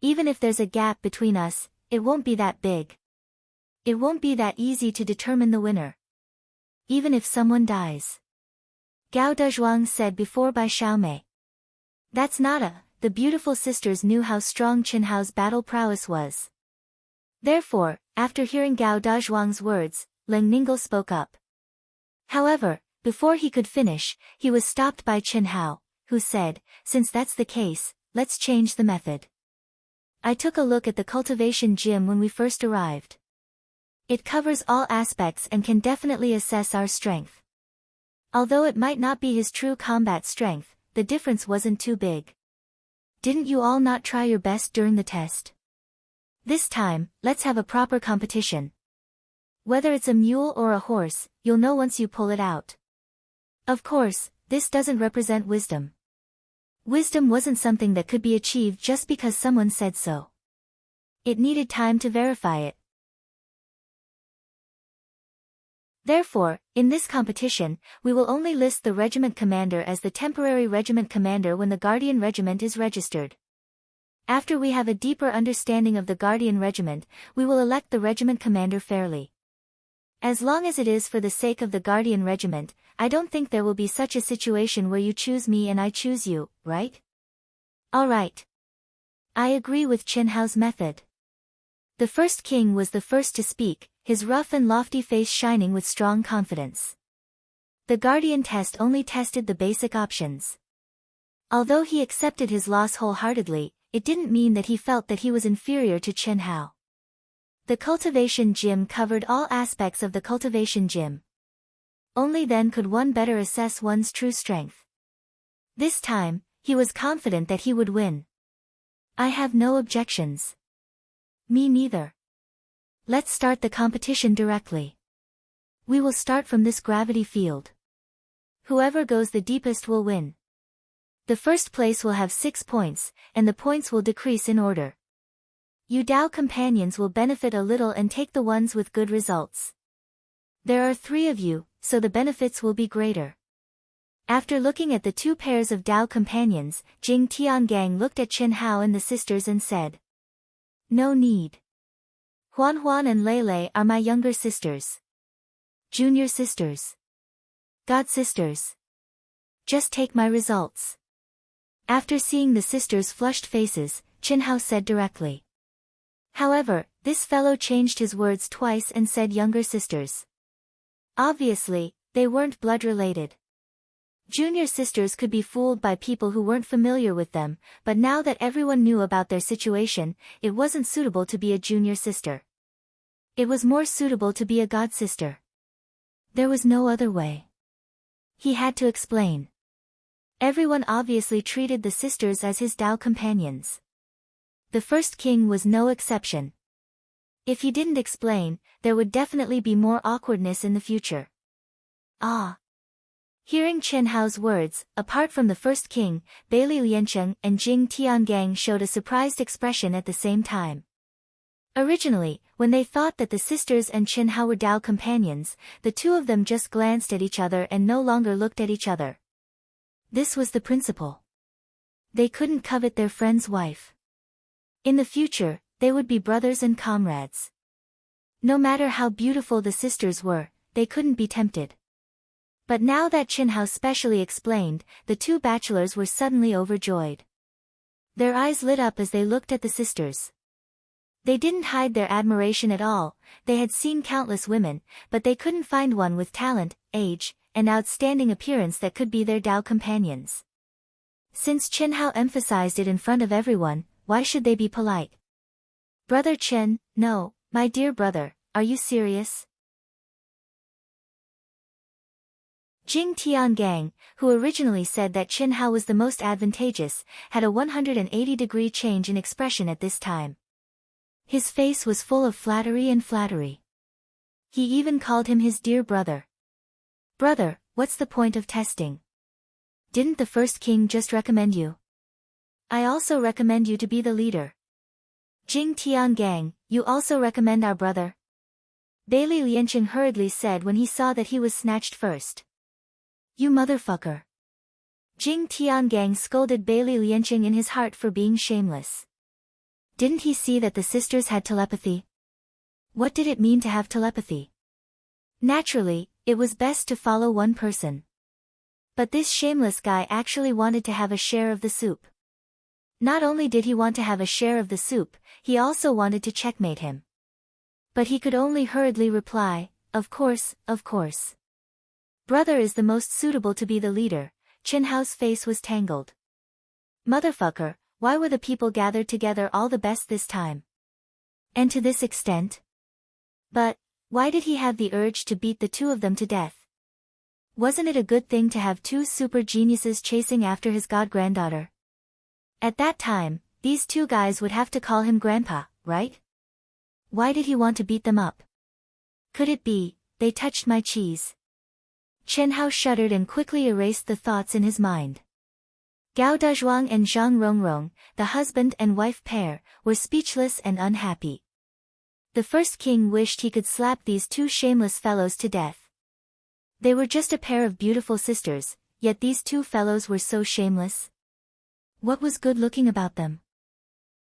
Even if there's a gap between us, it won't be that big. It won't be that easy to determine the winner. Even if someone dies. Gao Dezhuang said before by Xiaomei. That's nada, the beautiful sisters knew how strong Qin Hao's battle prowess was. Therefore, after hearing Gao Dezhuang's words, Leng Ninggle spoke up. However, before he could finish, he was stopped by Qin Hao, who said, since that's the case, let's change the method. I took a look at the cultivation gym when we first arrived. It covers all aspects and can definitely assess our strength. Although it might not be his true combat strength, the difference wasn't too big. Didn't you all not try your best during the test? This time, let's have a proper competition. Whether it's a mule or a horse, you'll know once you pull it out. Of course, this doesn't represent wisdom. Wisdom wasn't something that could be achieved just because someone said so. It needed time to verify it. Therefore, in this competition, we will only list the regiment commander as the temporary regiment commander when the Guardian Regiment is registered. After we have a deeper understanding of the Guardian Regiment, we will elect the regiment commander fairly. As long as it is for the sake of the Guardian Regiment, I don't think there will be such a situation where you choose me and I choose you, right? Alright. I agree with Qin Hao's method. The first king was the first to speak, his rough and lofty face shining with strong confidence. The Guardian test only tested the basic options. Although he accepted his loss wholeheartedly, it didn't mean that he felt that he was inferior to Qin Hao. The cultivation gym covered all aspects of the cultivation gym. Only then could one better assess one's true strength. This time, he was confident that he would win. I have no objections. Me neither. Let's start the competition directly. We will start from this gravity field. Whoever goes the deepest will win. The first place will have 6 points, and the points will decrease in order. You Dao companions will benefit a little and take the ones with good results. There are 3 of you, so the benefits will be greater. After looking at the 2 pairs of Dao companions, Jing Tiangang looked at Qin Hao and the sisters and said, no need. Huan Huan and Lei Lei are my younger sisters. Junior sisters. God sisters. Just take my results. After seeing the sisters' flushed faces, Qin Hao said directly. However, this fellow changed his words twice and said younger sisters. Obviously, they weren't blood-related. Junior sisters could be fooled by people who weren't familiar with them, but now that everyone knew about their situation, it wasn't suitable to be a junior sister. It was more suitable to be a god sister. There was no other way. He had to explain. Everyone obviously treated the sisters as his Dao companions. The first king was no exception. If he didn't explain, there would definitely be more awkwardness in the future. Ah. Hearing Qin Hao's words, apart from the first king, Beili Liancheng and Jing Tiangang showed a surprised expression at the same time. Originally, when they thought that the sisters and Qin Hao were Dao companions, the 2 of them just glanced at each other and no longer looked at each other. This was the principle. They couldn't covet their friend's wife. In the future, they would be brothers and comrades. No matter how beautiful the sisters were, they couldn't be tempted. But now that Qin Hao specially explained, the 2 bachelors were suddenly overjoyed. Their eyes lit up as they looked at the sisters. They didn't hide their admiration at all. They had seen countless women, but they couldn't find one with talent, age, and outstanding appearance that could be their Dao companions. Since Qin Hao emphasized it in front of everyone, why should they be polite? Brother Qin, no, my dear brother, are you serious? Jing Tiangang, who originally said that Qin Hao was the most advantageous, had a 180-degree change in expression at this time. His face was full of flattery and flattery. He even called him his dear brother. Brother, what's the point of testing? Didn't the first king just recommend you? I also recommend you to be the leader. Jing Tiangang, you also recommend our brother? Bailey Lianqing hurriedly said when he saw that he was snatched first. You motherfucker. Jing Tiangang scolded Bailey Lianqing in his heart for being shameless. Didn't he see that the sisters had telepathy? What did it mean to have telepathy? Naturally, it was best to follow one person. But this shameless guy actually wanted to have a share of the soup. Not only did he want to have a share of the soup, he also wanted to checkmate him. But he could only hurriedly reply, of course, of course. Brother is the most suitable to be the leader. Chen Hao's face was tangled. Motherfucker, why were the people gathered together all the best this time? And to this extent? But, why did he have the urge to beat the two of them to death? Wasn't it a good thing to have two super geniuses chasing after his god-granddaughter? At that time, these two guys would have to call him grandpa, right? Why did he want to beat them up? Could it be, they touched my cheese? Chen Hao shuddered and quickly erased the thoughts in his mind. Gao Dazhuang and Zhang Rongrong, the husband and wife pair, were speechless and unhappy. The first king wished he could slap these two shameless fellows to death. They were just a pair of beautiful sisters, yet these two fellows were so shameless. What was good-looking about them?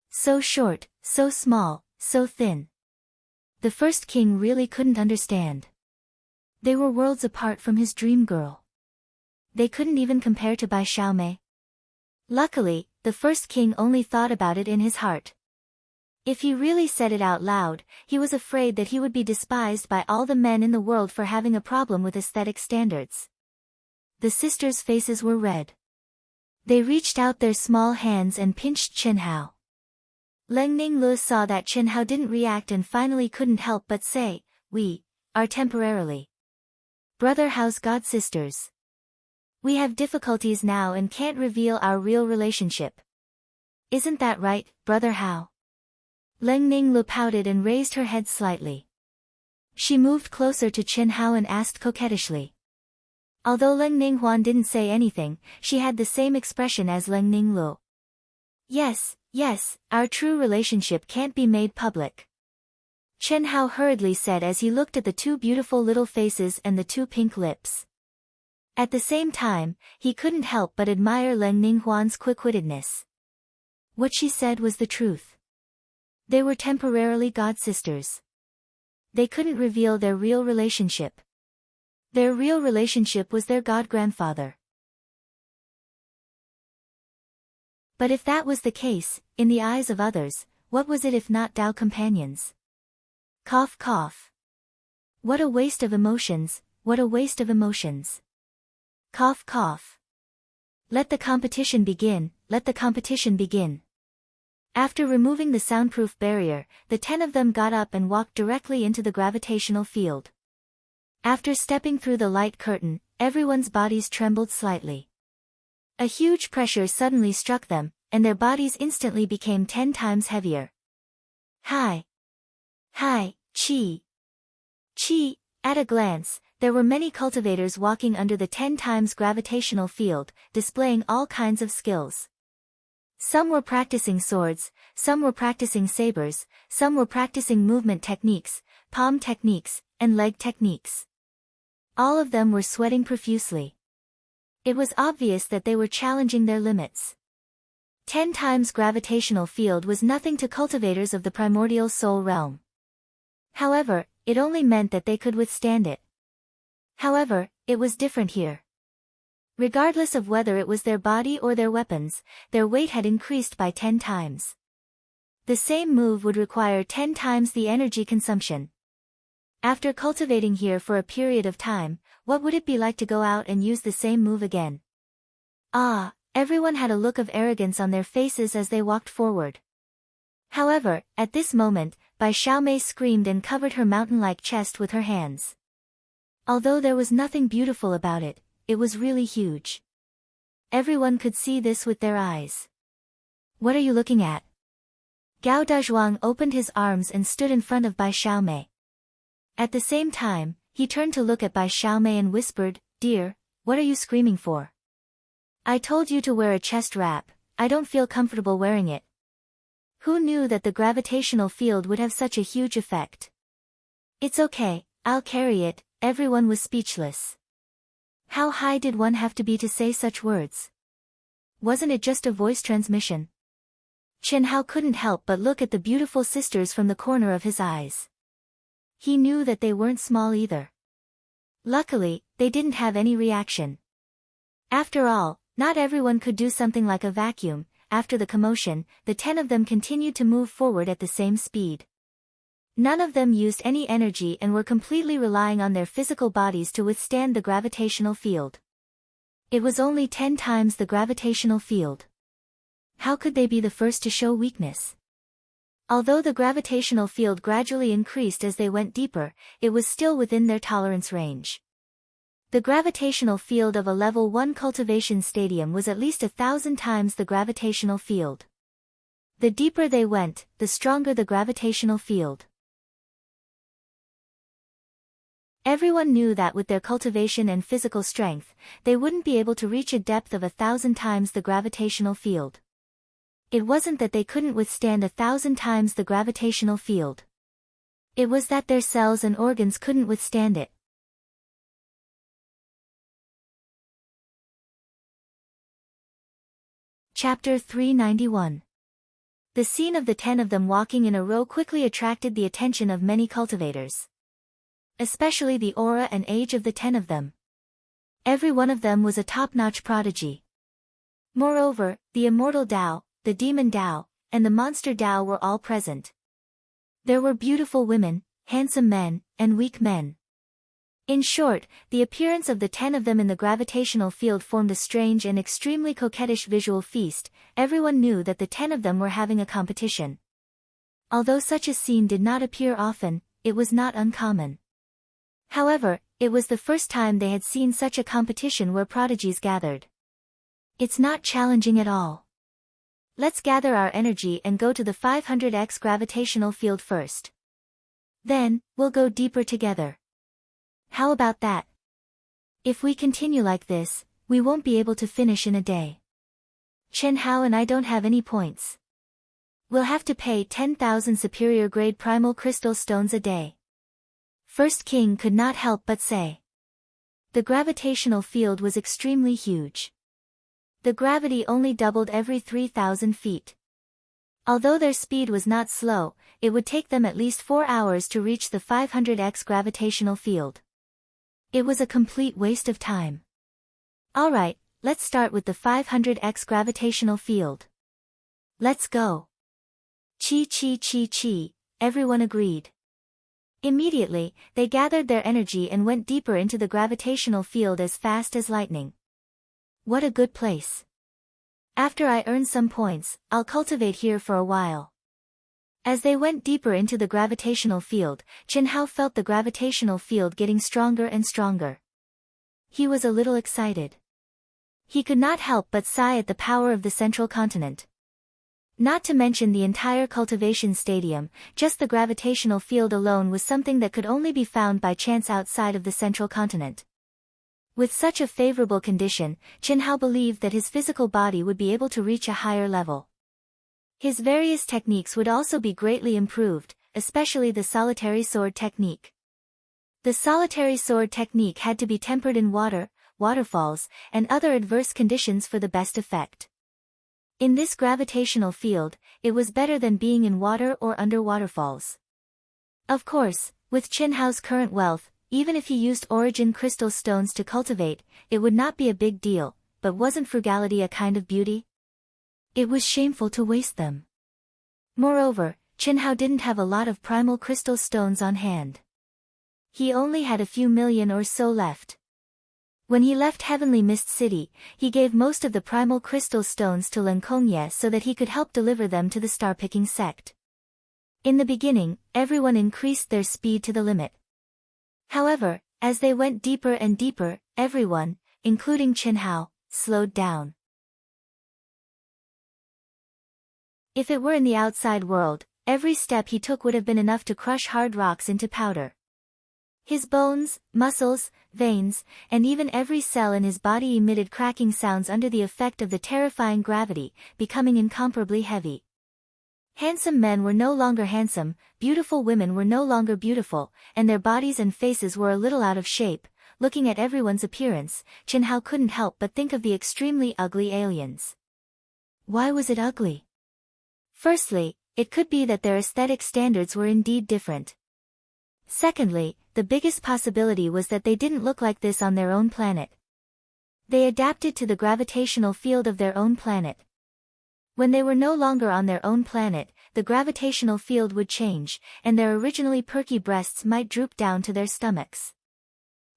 So short, so small, so thin. The first king really couldn't understand. They were worlds apart from his dream girl. They couldn't even compare to Bai Xiaomei. Luckily, the first king only thought about it in his heart. If he really said it out loud, he was afraid that he would be despised by all the men in the world for having a problem with aesthetic standards. The sisters' faces were red. They reached out their small hands and pinched Chen Hao. Leng Ninglu saw that Chen Hao didn't react and finally couldn't help but say, we are temporarily Brother Hao's god-sisters. We have difficulties now and can't reveal our real relationship. Isn't that right, Brother Hao? Leng Ninglu pouted and raised her head slightly. She moved closer to Chen Hao and asked coquettishly. Although Leng Ninghuan didn't say anything, she had the same expression as Leng Ninglu. Yes, yes, our true relationship can't be made public. Chen Hao hurriedly said as he looked at the two beautiful little faces and the two pink lips. At the same time, he couldn't help but admire Leng Ninghuan's quick-wittedness. What she said was the truth. They were temporarily god-sisters. They couldn't reveal their real relationship. Their real relationship was their god-grandfather. But if that was the case, in the eyes of others, what was it if not Dao companions? Cough cough. What a waste of emotions, what a waste of emotions. Cough cough. Let the competition begin, let the competition begin. After removing the soundproof barrier, the 10 of them got up and walked directly into the gravitational field. After stepping through the light curtain, everyone's bodies trembled slightly. A huge pressure suddenly struck them, and their bodies instantly became 10 times heavier. Hi! Hi, Chi! Chi! At a glance, there were many cultivators walking under the 10 times gravitational field, displaying all kinds of skills. Some were practicing swords, some were practicing sabers, some were practicing movement techniques, palm techniques, and leg techniques. All of them were sweating profusely. It was obvious that they were challenging their limits. 10 times gravitational field was nothing to cultivators of the primordial soul realm. However, it only meant that they could withstand it. However, it was different here. Regardless of whether it was their body or their weapons, their weight had increased by 10 times. The same move would require 10 times the energy consumption. After cultivating here for a period of time, what would it be like to go out and use the same move again? Ah, everyone had a look of arrogance on their faces as they walked forward. However, at this moment, Bai Xiaomei screamed and covered her mountain-like chest with her hands. Although there was nothing beautiful about it, it was really huge. Everyone could see this with their eyes. What are you looking at? Gao Dazhuang opened his arms and stood in front of Bai Xiaomei. At the same time, he turned to look at Bai Xiaomei and whispered, "Dear, what are you screaming for? I told you to wear a chest wrap, I don't feel comfortable wearing it." Who knew that the gravitational field would have such a huge effect? It's okay, I'll carry it. Everyone was speechless. How high did one have to be to say such words? Wasn't it just a voice transmission? Chen Hao couldn't help but look at the beautiful sisters from the corner of his eyes. He knew that they weren't small either. Luckily, they didn't have any reaction. After all, not everyone could do something like a vacuum. After the commotion, the 10 of them continued to move forward at the same speed. None of them used any energy and were completely relying on their physical bodies to withstand the gravitational field. It was only 10 times the gravitational field. How could they be the first to show weakness? Although the gravitational field gradually increased as they went deeper, it was still within their tolerance range. The gravitational field of a level 1 cultivation stadium was at least 1,000 times the gravitational field. The deeper they went, the stronger the gravitational field. Everyone knew that with their cultivation and physical strength, they wouldn't be able to reach a depth of 1,000 times the gravitational field. It wasn't that they couldn't withstand 1,000 times the gravitational field. It was that their cells and organs couldn't withstand it. Chapter 391. The scene of the 10 of them walking in a row quickly attracted the attention of many cultivators. Especially the aura and age of the 10 of them. Every one of them was a top-notch prodigy. Moreover, the immortal Dao, the demon Dao, and the monster Dao were all present. There were beautiful women, handsome men, and weak men. In short, the appearance of the 10 of them in the gravitational field formed a strange and extremely coquettish visual feast. Everyone knew that the 10 of them were having a competition. Although such a scene did not appear often, it was not uncommon. However, it was the first time they had seen such a competition where prodigies gathered. It's not challenging at all. Let's gather our energy and go to the 500x gravitational field first. Then, we'll go deeper together. How about that? If we continue like this, we won't be able to finish in a day. Chen Hao and I don't have any points. We'll have to pay 10,000 superior grade primal crystal stones a day. First King could not help but say. The gravitational field was extremely huge. The gravity only doubled every 3,000 feet. Although their speed was not slow, it would take them at least 4 hours to reach the 500x gravitational field. It was a complete waste of time. Alright, let's start with the 500x gravitational field. Let's go. Chi chi chi chi, everyone agreed. Immediately, they gathered their energy and went deeper into the gravitational field as fast as lightning. What a good place. After I earn some points, I'll cultivate here for a while. As they went deeper into the gravitational field, Chen Hao felt the gravitational field getting stronger and stronger. He was a little excited. He could not help but sigh at the power of the central continent. Not to mention the entire cultivation stadium, just the gravitational field alone was something that could only be found by chance outside of the central continent. With such a favorable condition, Chen Hao believed that his physical body would be able to reach a higher level. His various techniques would also be greatly improved, especially the solitary sword technique. The solitary sword technique had to be tempered in water, waterfalls, and other adverse conditions for the best effect. In this gravitational field, it was better than being in water or under waterfalls. Of course, with Chen Hao's current wealth, even if he used origin crystal stones to cultivate, it would not be a big deal, but wasn't frugality a kind of beauty? It was shameful to waste them. Moreover, Chen Hao didn't have a lot of primal crystal stones on hand. He only had a few million or so left. When he left Heavenly Mist City, he gave most of the primal crystal stones to Len Kongye so that he could help deliver them to the star-picking sect. In the beginning, everyone increased their speed to the limit. However, as they went deeper and deeper, everyone, including Chen Hao, slowed down. If it were in the outside world, every step he took would have been enough to crush hard rocks into powder. His bones, muscles, veins, and even every cell in his body emitted cracking sounds under the effect of the terrifying gravity, becoming incomparably heavy. Handsome men were no longer handsome, beautiful women were no longer beautiful, and their bodies and faces were a little out of shape. Looking at everyone's appearance, Chin Hao couldn't help but think of the extremely ugly aliens. Why was it ugly? Firstly, it could be that their aesthetic standards were indeed different. Secondly, the biggest possibility was that they didn't look like this on their own planet. They adapted to the gravitational field of their own planet. When they were no longer on their own planet, the gravitational field would change, and their originally perky breasts might droop down to their stomachs.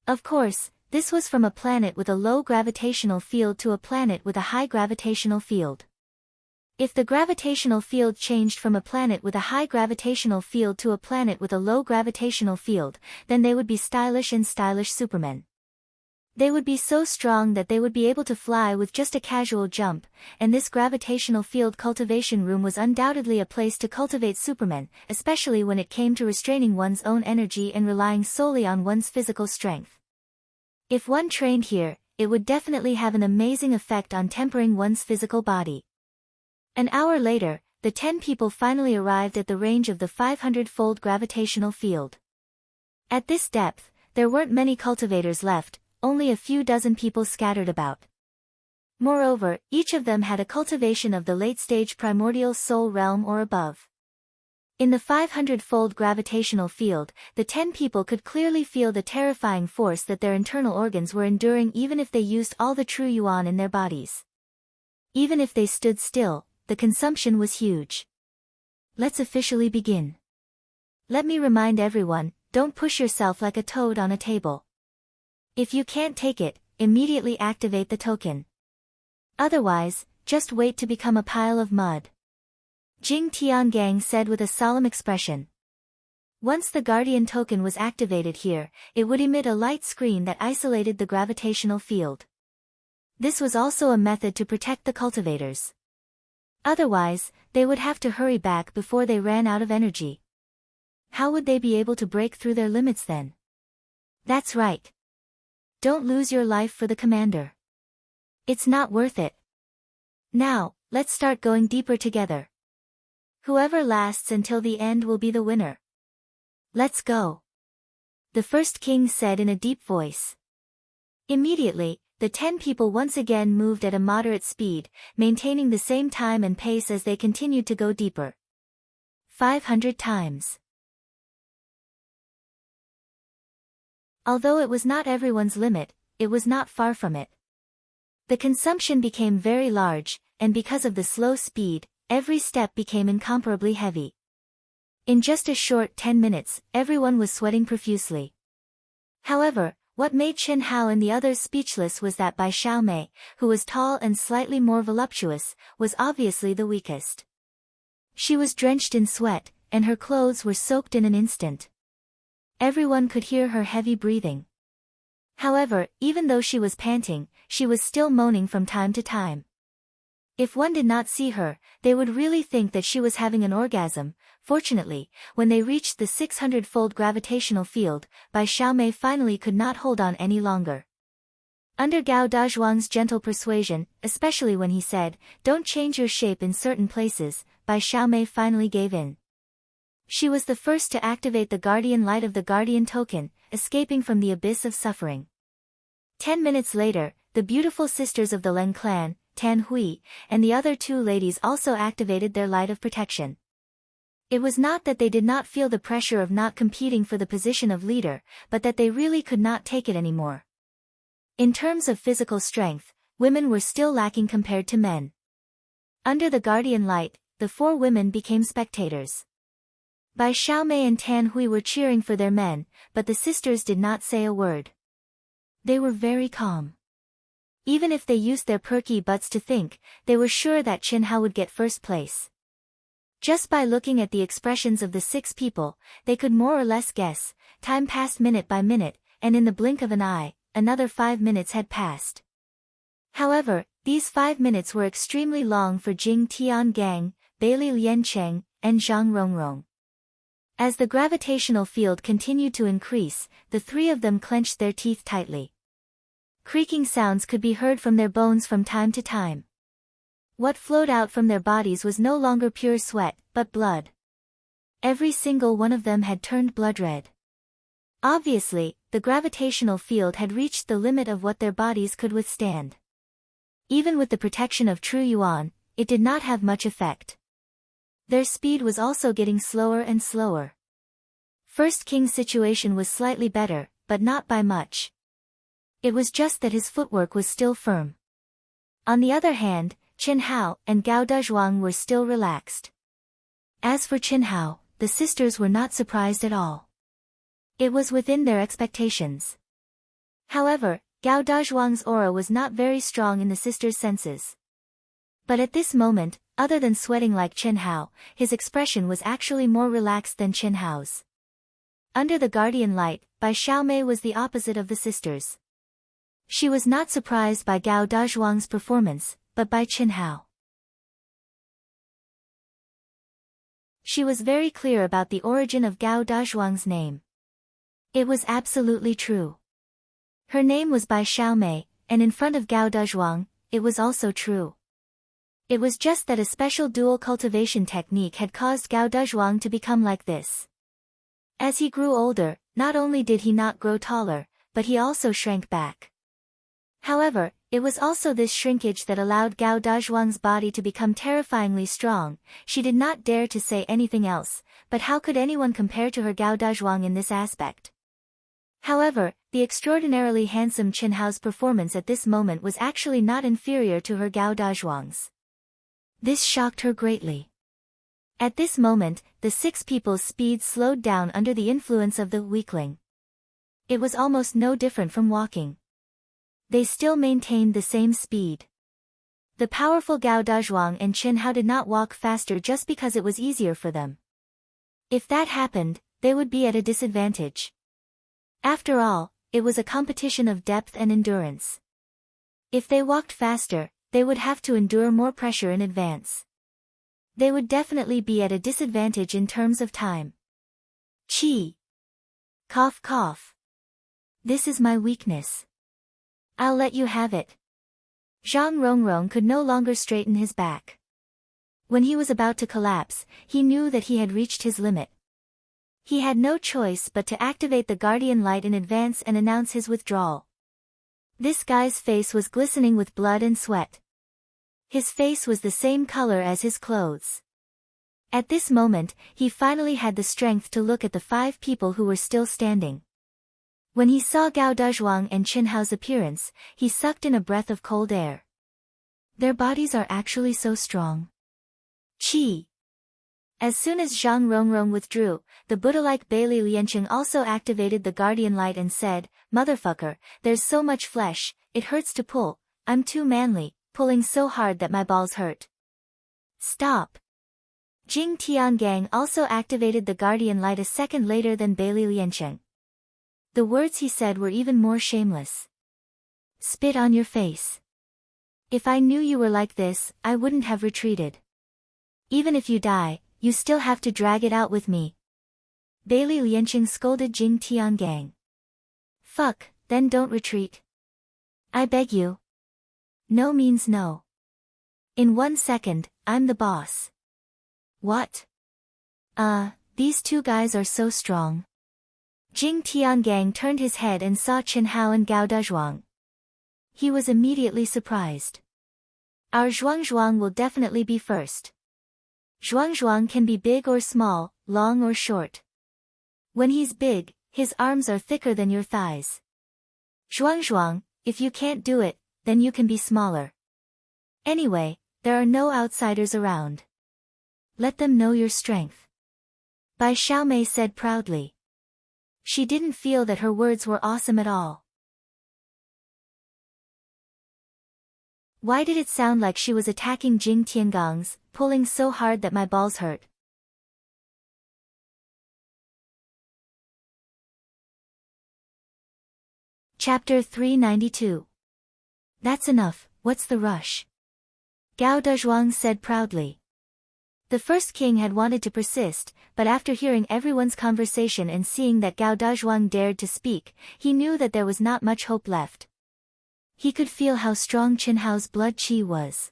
Of course, this was from a planet with a low gravitational field to a planet with a high gravitational field. If the gravitational field changed from a planet with a high gravitational field to a planet with a low gravitational field, then they would be stylish and stylish supermen. They would be so strong that they would be able to fly with just a casual jump, and this gravitational field cultivation room was undoubtedly a place to cultivate supermen, especially when it came to restraining one's own energy and relying solely on one's physical strength. If one trained here, it would definitely have an amazing effect on tempering one's physical body. An hour later, the 10 people finally arrived at the range of the 500-fold gravitational field. At this depth, there weren't many cultivators left, only a few dozen people scattered about. Moreover, each of them had a cultivation of the late-stage primordial soul realm or above. In the 500-fold gravitational field, the 10 people could clearly feel the terrifying force that their internal organs were enduring even if they used all the true yuan in their bodies. Even if they stood still, the consumption was huge. Let's officially begin. Let me remind everyone, don't push yourself like a toad on a table. If you can't take it, immediately activate the token. Otherwise, just wait to become a pile of mud. Jing Tiangang said with a solemn expression. Once the Guardian token was activated here, it would emit a light screen that isolated the gravitational field. This was also a method to protect the cultivators. Otherwise, they would have to hurry back before they ran out of energy. How would they be able to break through their limits then? That's right. Don't lose your life for the commander. It's not worth it. Now, let's start going deeper together. Whoever lasts until the end will be the winner. Let's go. The first king said in a deep voice. Immediately, the 10 people once again moved at a moderate speed, maintaining the same time and pace as they continued to go deeper. 500 times. Although it was not everyone's limit, it was not far from it. The consumption became very large, and because of the slow speed, every step became incomparably heavy. In just a short 10 minutes, everyone was sweating profusely. However, what made Chen Hao and the others speechless was that Bai Xiaomei, who was tall and slightly more voluptuous, was obviously the weakest. She was drenched in sweat, and her clothes were soaked in an instant. Everyone could hear her heavy breathing. However, even though she was panting, she was still moaning from time to time. If one did not see her, they would really think that she was having an orgasm. Fortunately, when they reached the 600-fold gravitational field, Bai Xiaomei finally could not hold on any longer. Under Gao Dazhuang's gentle persuasion, especially when he said, "Don't change your shape in certain places," Bai Xiaomei finally gave in. She was the first to activate the guardian light of the guardian token, escaping from the abyss of suffering. 10 minutes later, the beautiful sisters of the Leng clan, Tan Hui, and the other two ladies also activated their light of protection. It was not that they did not feel the pressure of not competing for the position of leader, but that they really could not take it anymore. In terms of physical strength, women were still lacking compared to men. Under the guardian light, the 4 women became spectators. Bai Xiaomei and Tan Hui were cheering for their men, but the sisters did not say a word. They were very calm. Even if they used their perky butts to think, they were sure that Chen Hao would get first place. Just by looking at the expressions of the 6 people, they could more or less guess. Time passed minute by minute, and in the blink of an eye, another 5 minutes had passed. However, these 5 minutes were extremely long for Jing Tiangang, Bailey Liancheng, and Zhang Rongrong. As the gravitational field continued to increase, the 3 of them clenched their teeth tightly. Creaking sounds could be heard from their bones from time to time. What flowed out from their bodies was no longer pure sweat, but blood. Every single one of them had turned blood red. Obviously, the gravitational field had reached the limit of what their bodies could withstand. Even with the protection of True Yuan, it did not have much effect. Their speed was also getting slower and slower. First King's situation was slightly better, but not by much. It was just that his footwork was still firm. On the other hand, Qin Hao and Gao Dezhuang were still relaxed. As for Qin Hao, the sisters were not surprised at all. It was within their expectations. However, Gao Dezhuang's aura was not very strong in the sisters' senses. But at this moment, other than sweating like Qin Hao, his expression was actually more relaxed than Qin Hao's. Under the guardian light, Bai Xiaomei was the opposite of the sisters. She was not surprised by Gao Dezhuang's performance, but by Qin Hao. She was very clear about the origin of Gao Dezhuang's name. It was absolutely true. Her name was Bai Xiaomei, and in front of Gao Dezhuang, it was also true. It was just that a special dual cultivation technique had caused Gao Dezhuang to become like this. As he grew older, not only did he not grow taller, but he also shrank back. However, it was also this shrinkage that allowed Gao Dezhuang's body to become terrifyingly strong. She did not dare to say anything else, but how could anyone compare to her Gao Dezhuang in this aspect? However, the extraordinarily handsome Qin Hao's performance at this moment was actually not inferior to her Gao Dezhuang's. This shocked her greatly. At this moment, the six people's speed slowed down under the influence of the weakling. It was almost no different from walking. They still maintained the same speed. The powerful Gao Dezhuang and Qin Hao did not walk faster just because it was easier for them. If that happened, they would be at a disadvantage. After all, it was a competition of depth and endurance. If they walked faster, they would have to endure more pressure in advance. They would definitely be at a disadvantage in terms of time. Qi. Cough cough. This is my weakness. I'll let you have it. Zhang Rongrong could no longer straighten his back. When he was about to collapse, he knew that he had reached his limit. He had no choice but to activate the guardian light in advance and announce his withdrawal. This guy's face was glistening with blood and sweat. His face was the same color as his clothes. At this moment, he finally had the strength to look at the 5 people who were still standing. When he saw Gao Dezhuang and Qin Hao's appearance, he sucked in a breath of cold air. Their bodies are actually so strong. Qi. As soon as Zhang Rongrong withdrew, the Buddha-like Bailey Lianqing also activated the guardian light and said, "Motherfucker, there's so much flesh, it hurts to pull, I'm too manly, pulling so hard that my balls hurt." Stop. Jing Tiangang also activated the guardian light a second later than Bailey Lianqing. The words he said were even more shameless. "Spit on your face. If I knew you were like this, I wouldn't have retreated. Even if you die, you still have to drag it out with me." Bailey Lianqing scolded Jing Tiangang. "Fuck, then don't retreat. I beg you. No means no. In 1 second, I'm the boss." "What? These 2 guys are so strong." Jing Tiangang turned his head and saw Qin Hao and Gao Dezhuang. He was immediately surprised. "Our Zhuang will definitely be first. Zhuang can be big or small, long or short. When he's big, his arms are thicker than your thighs. Zhuang, if you can't do it, then you can be smaller. Anyway, there are no outsiders around. Let them know your strength." Bai Xiaomei said proudly. She didn't feel that her words were awesome at all. Why did it sound like she was attacking Jing Tiangang's, pulling so hard that my balls hurt? Chapter 392. That's enough, what's the rush? Gao Dezhuang said proudly. The first king had wanted to persist, but after hearing everyone's conversation and seeing that Gao Dezhuang dared to speak, he knew that there was not much hope left. He could feel how strong Qin Hao's blood qi was.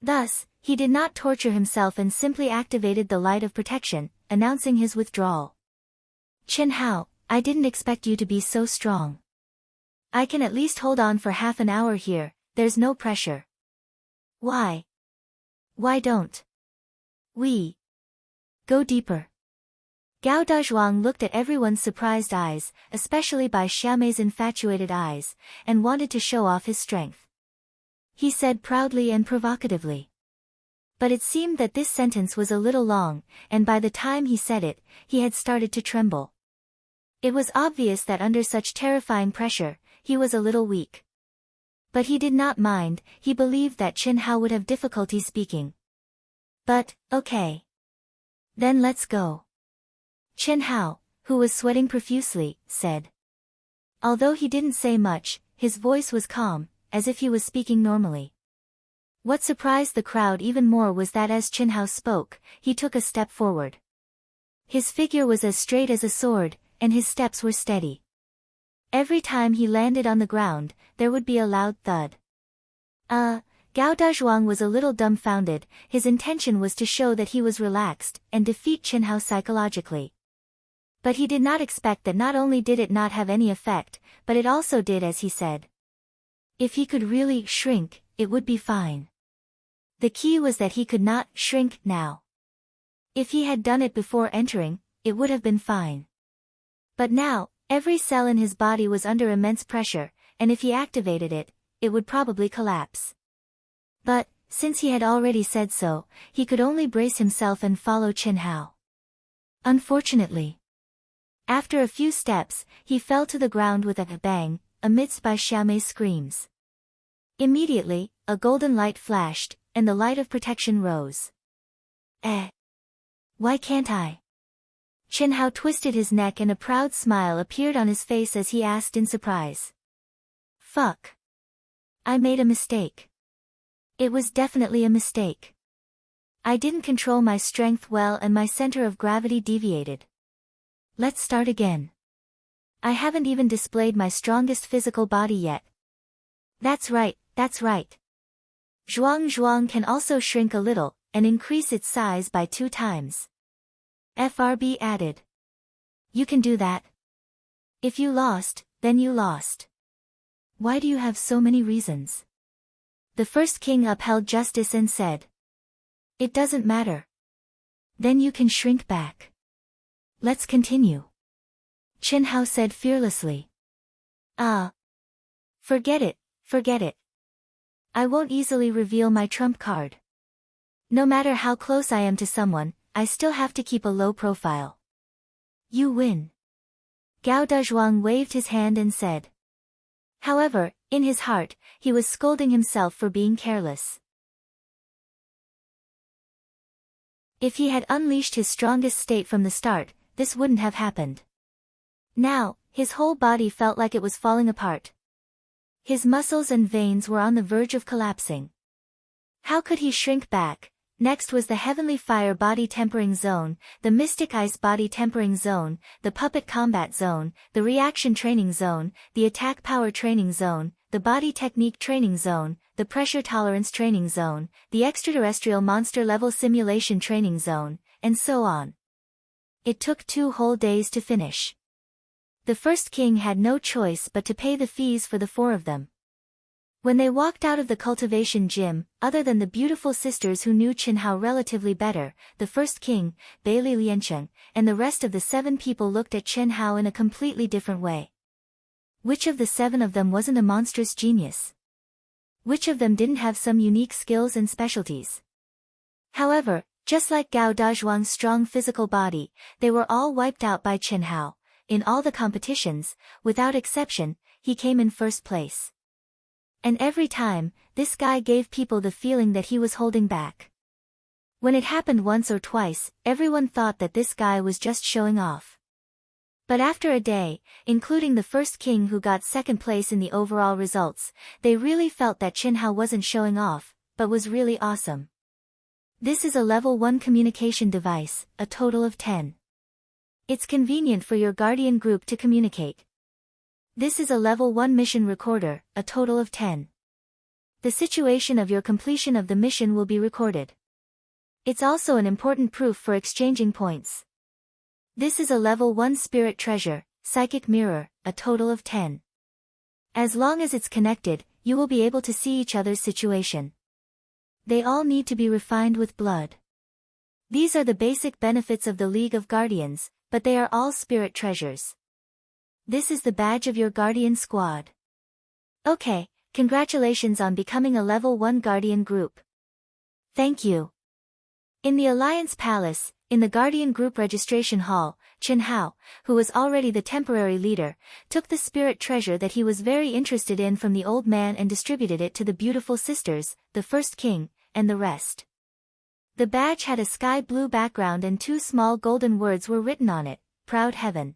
Thus, he did not torture himself and simply activated the light of protection, announcing his withdrawal. Chen Hao, I didn't expect you to be so strong. I can at least hold on for half an hour here, there's no pressure. Why? Why don't we go deeper? Gao Dazhuang looked at everyone's surprised eyes, especially by Xiaomei's infatuated eyes, and wanted to show off his strength. He said proudly and provocatively. But it seemed that this sentence was a little long, and by the time he said it, he had started to tremble. It was obvious that under such terrifying pressure, he was a little weak. But he did not mind, he believed that Chen Hao would have difficulty speaking. But, okay. Then let's go. Chen Hao, who was sweating profusely, said. Although he didn't say much, his voice was calm, as if he was speaking normally. What surprised the crowd even more was that as Chen Hao spoke, he took a step forward. His figure was as straight as a sword, and his steps were steady. Every time he landed on the ground, there would be a loud thud. Gao Dazhuang was a little dumbfounded, his intention was to show that he was relaxed and defeat Chen Hao psychologically. But he did not expect that not only did it not have any effect, but it also did as he said. If he could really shrink, it would be fine. The key was that he could not shrink now. If he had done it before entering, it would have been fine. But now, every cell in his body was under immense pressure, and if he activated it, it would probably collapse. But, since he had already said so, he could only brace himself and follow Chen Hao. Unfortunately. After a few steps, he fell to the ground with a bang, amidst by Xiaomei's screams. Immediately, a golden light flashed, and the light of protection rose. Why can't I? Chen Hao twisted his neck and a proud smile appeared on his face as he asked in surprise. Fuck. I made a mistake. It was definitely a mistake. I didn't control my strength well and my center of gravity deviated. Let's start again. I haven't even displayed my strongest physical body yet. That's right, that's right. Zhuang can also shrink a little, and increase its size by 2 times. FRB added. You can do that. If you lost, then you lost. Why do you have so many reasons? The first king upheld justice and said. It doesn't matter. Then you can shrink back. Let's continue. Chen Hao said fearlessly. Forget it, forget it. I won't easily reveal my trump card. No matter how close I am to someone, I still have to keep a low profile. You win. Gao Dazhuang waved his hand and said. However, in his heart, he was scolding himself for being careless. If he had unleashed his strongest state from the start, this wouldn't have happened. Now, his whole body felt like it was falling apart. His muscles and veins were on the verge of collapsing. How could he shrink back? Next was the Heavenly Fire Body Tempering Zone, the Mystic Ice Body Tempering Zone, the Puppet Combat Zone, the Reaction Training Zone, the Attack Power Training Zone, the Body Technique Training Zone, the Pressure Tolerance Training Zone, the Extraterrestrial Monster Level Simulation Training Zone, and so on. It took 2 whole days to finish. The first king had no choice but to pay the fees for the 4 of them. When they walked out of the cultivation gym, other than the beautiful sisters who knew Chen Hao relatively better, the first king, Beili Liancheng, and the rest of the 7 people looked at Chen Hao in a completely different way. Which of the 7 of them wasn't a monstrous genius? Which of them didn't have some unique skills and specialties? However, just like Gao Dazhuang's strong physical body, they were all wiped out by Chen Hao. In all the competitions, without exception, he came in first place. And every time, this guy gave people the feeling that he was holding back. When it happened once or twice, everyone thought that this guy was just showing off. But after a day, including the first king who got second place in the overall results, they really felt that Chen Hao wasn't showing off, but was really awesome. This is a level 1 communication device, a total of 10. It's convenient for your guardian group to communicate. This is a level 1 mission recorder, a total of 10. the situation of your completion of the mission will be recorded. It's also an important proof for exchanging points. This is a level 1 spirit treasure, psychic mirror, a total of 10. As long as it's connected, you will be able to see each other's situation. They all need to be refined with blood. These are the basic benefits of the League of Guardians, but they are all spirit treasures. This is the badge of your Guardian squad. Okay, congratulations on becoming a level 1 Guardian group. Thank you. In the Alliance Palace, in the Guardian Group Registration Hall, Chen Hao, who was already the temporary leader, took the spirit treasure that he was very interested in from the old man and distributed it to the beautiful sisters, the first king, and the rest. The badge had a sky blue background and 2 small golden words were written on it, Proud Heaven.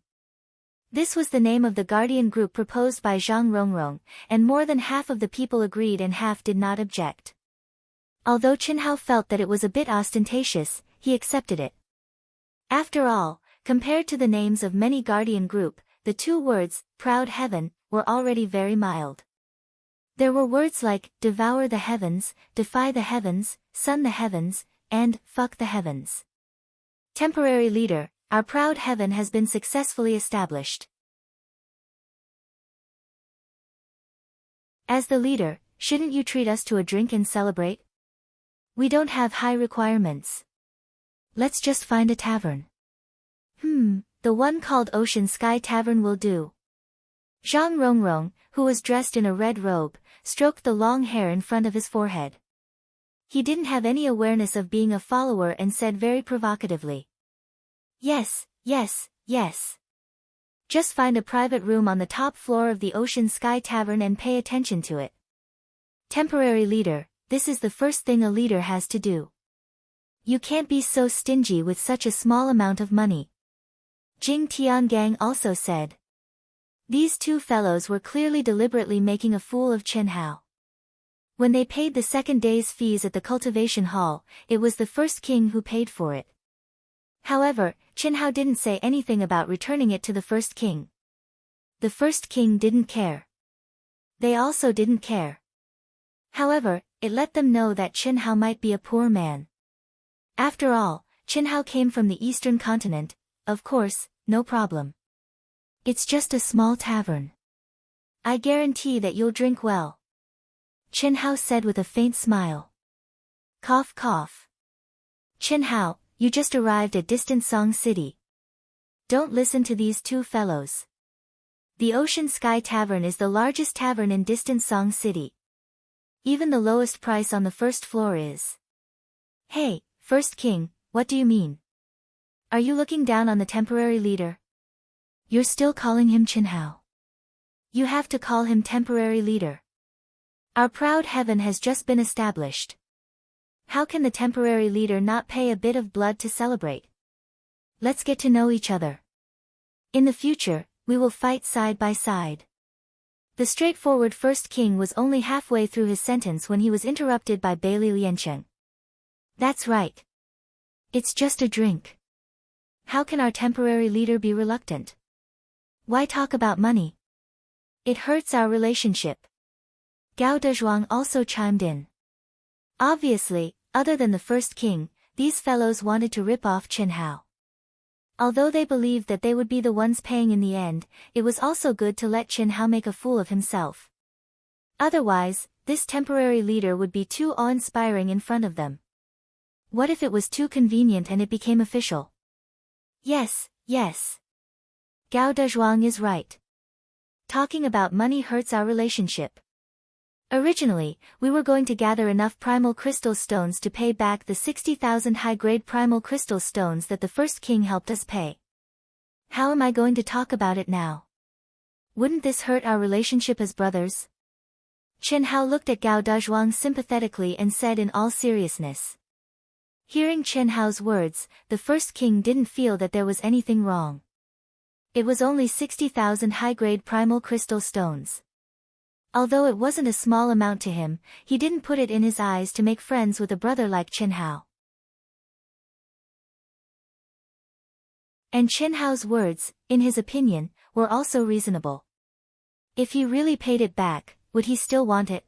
This was the name of the Guardian group proposed by Zhang Rongrong, and more than half of the people agreed and half did not object. Although Chen Hao felt that it was a bit ostentatious, he accepted it. After all, compared to the names of many Guardian group, the 2 words, Proud Heaven, were already very mild. There were words like, Devour the Heavens, Defy the Heavens, Sun the Heavens, and Fuck the Heavens. Temporary leader, our Proud Heaven has been successfully established. As the leader, shouldn't you treat us to a drink and celebrate? We don't have high requirements. Let's just find a tavern. The one called Ocean Sky Tavern will do. Zhang Rongrong, who was dressed in a red robe, stroked the long hair in front of his forehead. He didn't have any awareness of being a follower and said very provocatively. Yes, yes, yes. Just find a private room on the top floor of the Ocean Sky Tavern and pay attention to it. Temporary leader, this is the first thing a leader has to do. You can't be so stingy with such a small amount of money. Jing Tiangang also said. These 2 fellows were clearly deliberately making a fool of Chen Hao. When they paid the second day's fees at the cultivation hall, it was the first king who paid for it. However, Chen Hao didn't say anything about returning it to the first king. The first king didn't care. They also didn't care. However, it let them know that Chen Hao might be a poor man. After all, Chen Hao came from the eastern continent, of course, no problem. It's just a small tavern. I guarantee that you'll drink well. Chen Hao said with a faint smile. Cough cough. Chen Hao, you just arrived at distant Song City. Don't listen to these 2 fellows. The Ocean Sky Tavern is the largest tavern in distant Song City. Even the lowest price on the first floor is. Hey, First King, what do you mean? Are you looking down on the temporary leader? You're still calling him Chen Hao. You have to call him temporary leader. Our Proud Heaven has just been established. How can the temporary leader not pay a bit of blood to celebrate? Let's get to know each other. In the future, we will fight side by side. The straightforward First King was only halfway through his sentence when he was interrupted by Bailey Liancheng. That's right. It's just a drink. How can our temporary leader be reluctant? Why talk about money? It hurts our relationship. Gao Dezhuang also chimed in. Obviously, other than the first king, these fellows wanted to rip off Chen Hao. Although they believed that they would be the ones paying in the end, it was also good to let Chen Hao make a fool of himself. Otherwise, this temporary leader would be too awe-inspiring in front of them. What if it was too convenient and it became official? Yes, yes. Gao Dezhuang is right. Talking about money hurts our relationship. Originally, we were going to gather enough primal crystal stones to pay back the 60,000 high-grade primal crystal stones that the first king helped us pay. How am I going to talk about it now? Wouldn't this hurt our relationship as brothers? Chen Hao looked at Gao Dezhuang sympathetically and said in all seriousness. Hearing Chen Hao's words, the first king didn't feel that there was anything wrong. It was only 60,000 high-grade primal crystal stones. Although it wasn't a small amount to him, he didn't put it in his eyes to make friends with a brother like Chen Hao. And Chen Hao's words, in his opinion, were also reasonable. If he really paid it back, would he still want it?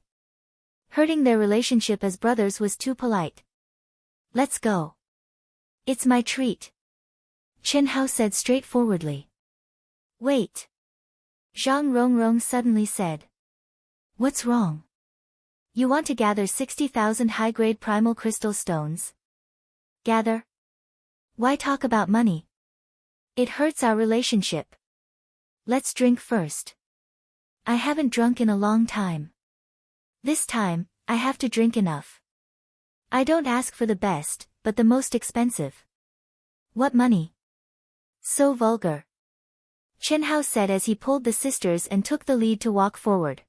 Hurting their relationship as brothers was too polite. Let's go. It's my treat. Chen Hao said straightforwardly. Wait. Zhang Rongrong suddenly said. What's wrong? You want to gather 60,000 high-grade primal crystal stones? Gather? Why talk about money? It hurts our relationship. Let's drink first. I haven't drunk in a long time. This time, I have to drink enough. I don't ask for the best, but the most expensive. What money? So vulgar. Chen Hao said as he pulled the sisters and took the lead to walk forward.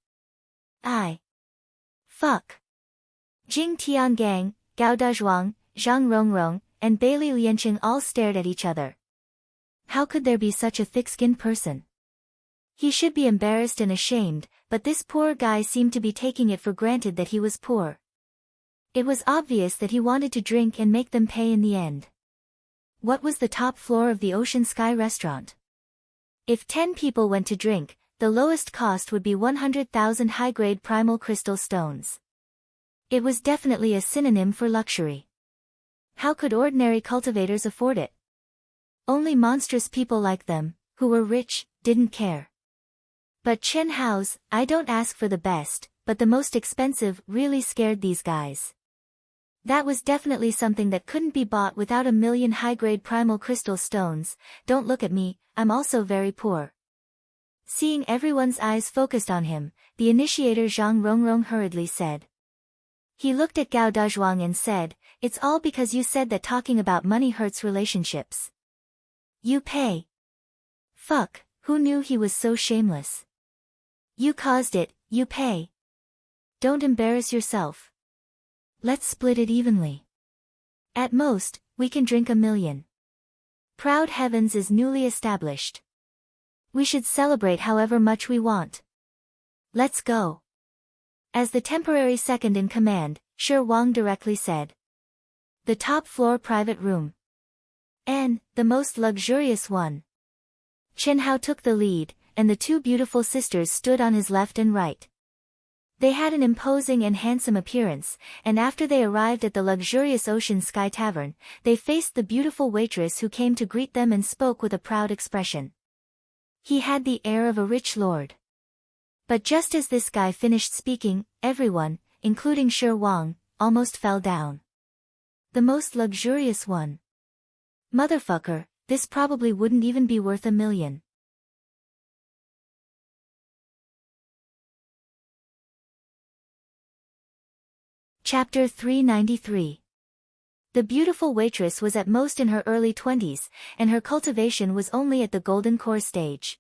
Fuck. Jing Tiangang, Gao Dazhuang, Zhang Rongrong, and Bailey Lianqing all stared at each other. How could there be such a thick-skinned person? He should be embarrassed and ashamed, but this poor guy seemed to be taking it for granted that he was poor. It was obvious that he wanted to drink and make them pay in the end. What was the top floor of the Ocean Sky restaurant? If 10 people went to drink, the lowest cost would be 100,000 high-grade primal crystal stones. It was definitely a synonym for luxury. How could ordinary cultivators afford it? Only monstrous people like them, who were rich, didn't care. But Chen Hao's, I don't ask for the best, but the most expensive, really scared these guys. That was definitely something that couldn't be bought without 1,000,000 high-grade primal crystal stones. Don't look at me, I'm also very poor. Seeing everyone's eyes focused on him, the initiator Zhang Rongrong hurriedly said. He looked at Gao Dazhuang and said, it's all because you said that talking about money hurts relationships. You pay. Fuck, who knew he was so shameless? You caused it, you pay. Don't embarrass yourself. Let's split it evenly. At most, we can drink 1,000,000. Proud Heavens is newly established. We should celebrate however much we want. Let's go. As the temporary second in command, Shi Wang directly said. The top floor private room. And, the most luxurious one. Chen Hao took the lead, and the two beautiful sisters stood on his left and right. They had an imposing and handsome appearance, and after they arrived at the luxurious Ocean Sky Tavern, they faced the beautiful waitress who came to greet them and spoke with a proud expression. He had the air of a rich lord. But just as this guy finished speaking, everyone, including Shi Wang, almost fell down. The most luxurious one. Motherfucker, this probably wouldn't even be worth 1,000,000. Chapter 393. The beautiful waitress was at most in her early 20s, and her cultivation was only at the golden core stage.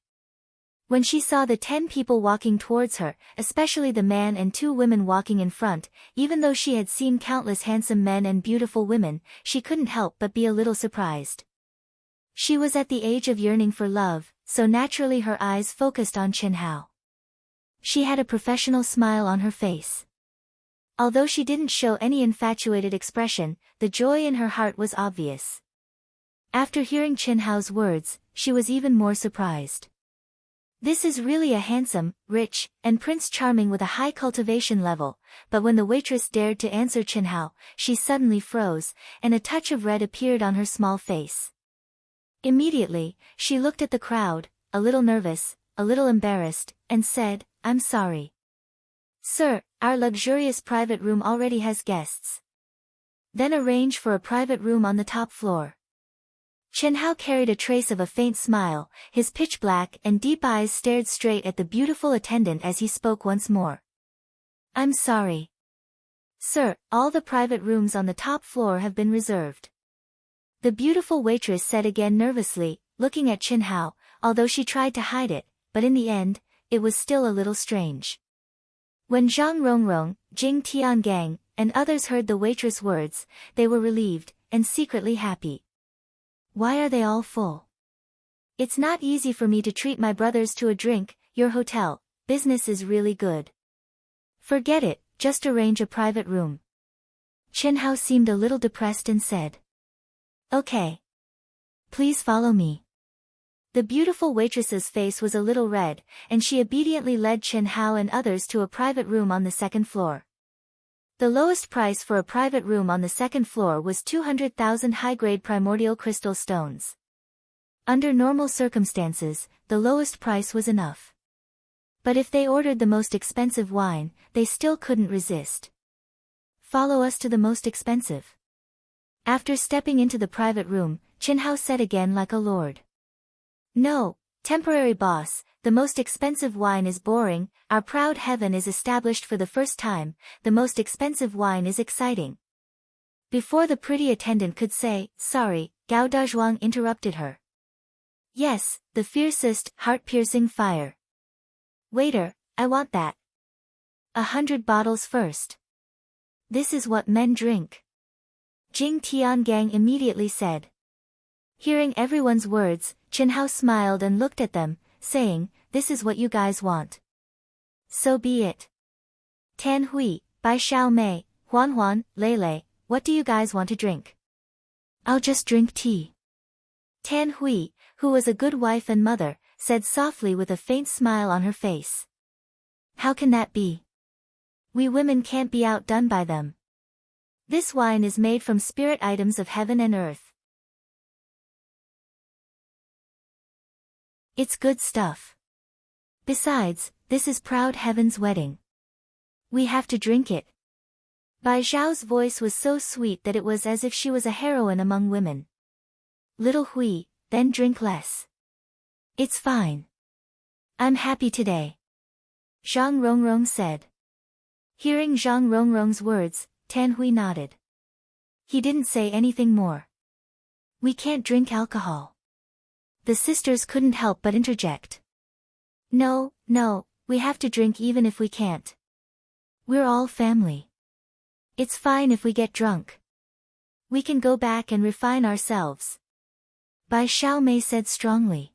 When she saw the 10 people walking towards her, especially the man and 2 women walking in front, even though she had seen countless handsome men and beautiful women, she couldn't help but be a little surprised. She was at the age of yearning for love, so naturally her eyes focused on Chen Hao. She had a professional smile on her face. Although she didn't show any infatuated expression, the joy in her heart was obvious. After hearing Chen Hao's words, she was even more surprised. This is really a handsome, rich, and Prince Charming with a high cultivation level, but when the waitress dared to answer Chen Hao, she suddenly froze, and a touch of red appeared on her small face. Immediately, she looked at the crowd, a little nervous, a little embarrassed, and said, I'm sorry. Sir, our luxurious private room already has guests. Then arrange for a private room on the top floor. Chen Hao carried a trace of a faint smile, his pitch black and deep eyes stared straight at the beautiful attendant as he spoke once more. I'm sorry. Sir, all the private rooms on the top floor have been reserved. The beautiful waitress said again nervously, looking at Chen Hao, although she tried to hide it, but in the end, it was still a little strange. When Zhang Rongrong, Jing Tiangang, and others heard the waitress' words, they were relieved, and secretly happy. Why are they all full? It's not easy for me to treat my brothers to a drink. Your hotel, business is really good. Forget it, just arrange a private room. Chen Hao seemed a little depressed and said. Okay. Please follow me. The beautiful waitress's face was a little red, and she obediently led Chen Hao and others to a private room on the second floor. The lowest price for a private room on the second floor was 200,000 high-grade primordial crystal stones. Under normal circumstances, the lowest price was enough. But if they ordered the most expensive wine, they still couldn't resist. Follow us to the most expensive. After stepping into the private room, Chinhao said again like a lord. No, temporary boss, the most expensive wine is boring, our proud heaven is established for the first time, the most expensive wine is exciting. Before the pretty attendant could say, sorry, Gao Dazhuang interrupted her. Yes, the fiercest, heart-piercing fire. Waiter, I want that. 100 bottles first. This is what men drink. Jing Tiangang immediately said. Hearing everyone's words, Chinhao smiled and looked at them, saying, this is what you guys want. So be it. Tan Hui, Bai Xiao Mei, Huan Huan, Lei Lei, what do you guys want to drink? I'll just drink tea. Tan Hui, who was a good wife and mother, said softly with a faint smile on her face. How can that be? We women can't be outdone by them. This wine is made from spirit items of heaven and earth. It's good stuff. Besides, this is proud heaven's wedding. We have to drink it. Bai Zhao's voice was so sweet that it was as if she was a heroine among women. Little Hui, then drink less. It's fine. I'm happy today. Zhang Rongrong said. Hearing Zhang Rongrong's words, Tan Hui nodded. He didn't say anything more. We can't drink alcohol. The sisters couldn't help but interject. No, no, we have to drink even if we can't. We're all family. It's fine if we get drunk. We can go back and refine ourselves. Bai Xiaomei said strongly.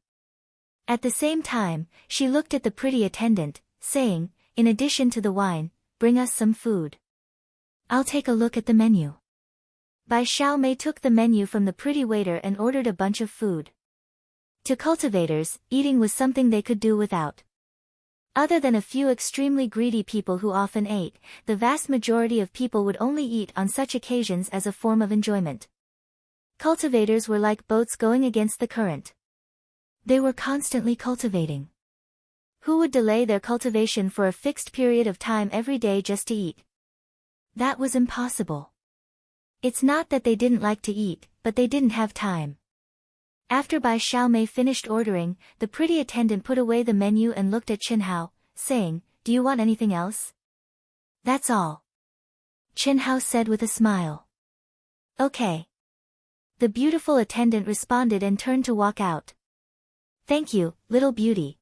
At the same time, she looked at the pretty attendant, saying, in addition to the wine, bring us some food. I'll take a look at the menu. Bai Xiaomei took the menu from the pretty waiter and ordered a bunch of food. To cultivators, eating was something they could do without. Other than a few extremely greedy people who often ate, the vast majority of people would only eat on such occasions as a form of enjoyment. Cultivators were like boats going against the current. They were constantly cultivating. Who would delay their cultivation for a fixed period of time every day just to eat? That was impossible. It's not that they didn't like to eat, but they didn't have time. After Bai Xiaomei finished ordering, the pretty attendant put away the menu and looked at Chinhao, saying, do you want anything else? That's all. Chinhao said with a smile. Okay. The beautiful attendant responded and turned to walk out. Thank you, little beauty.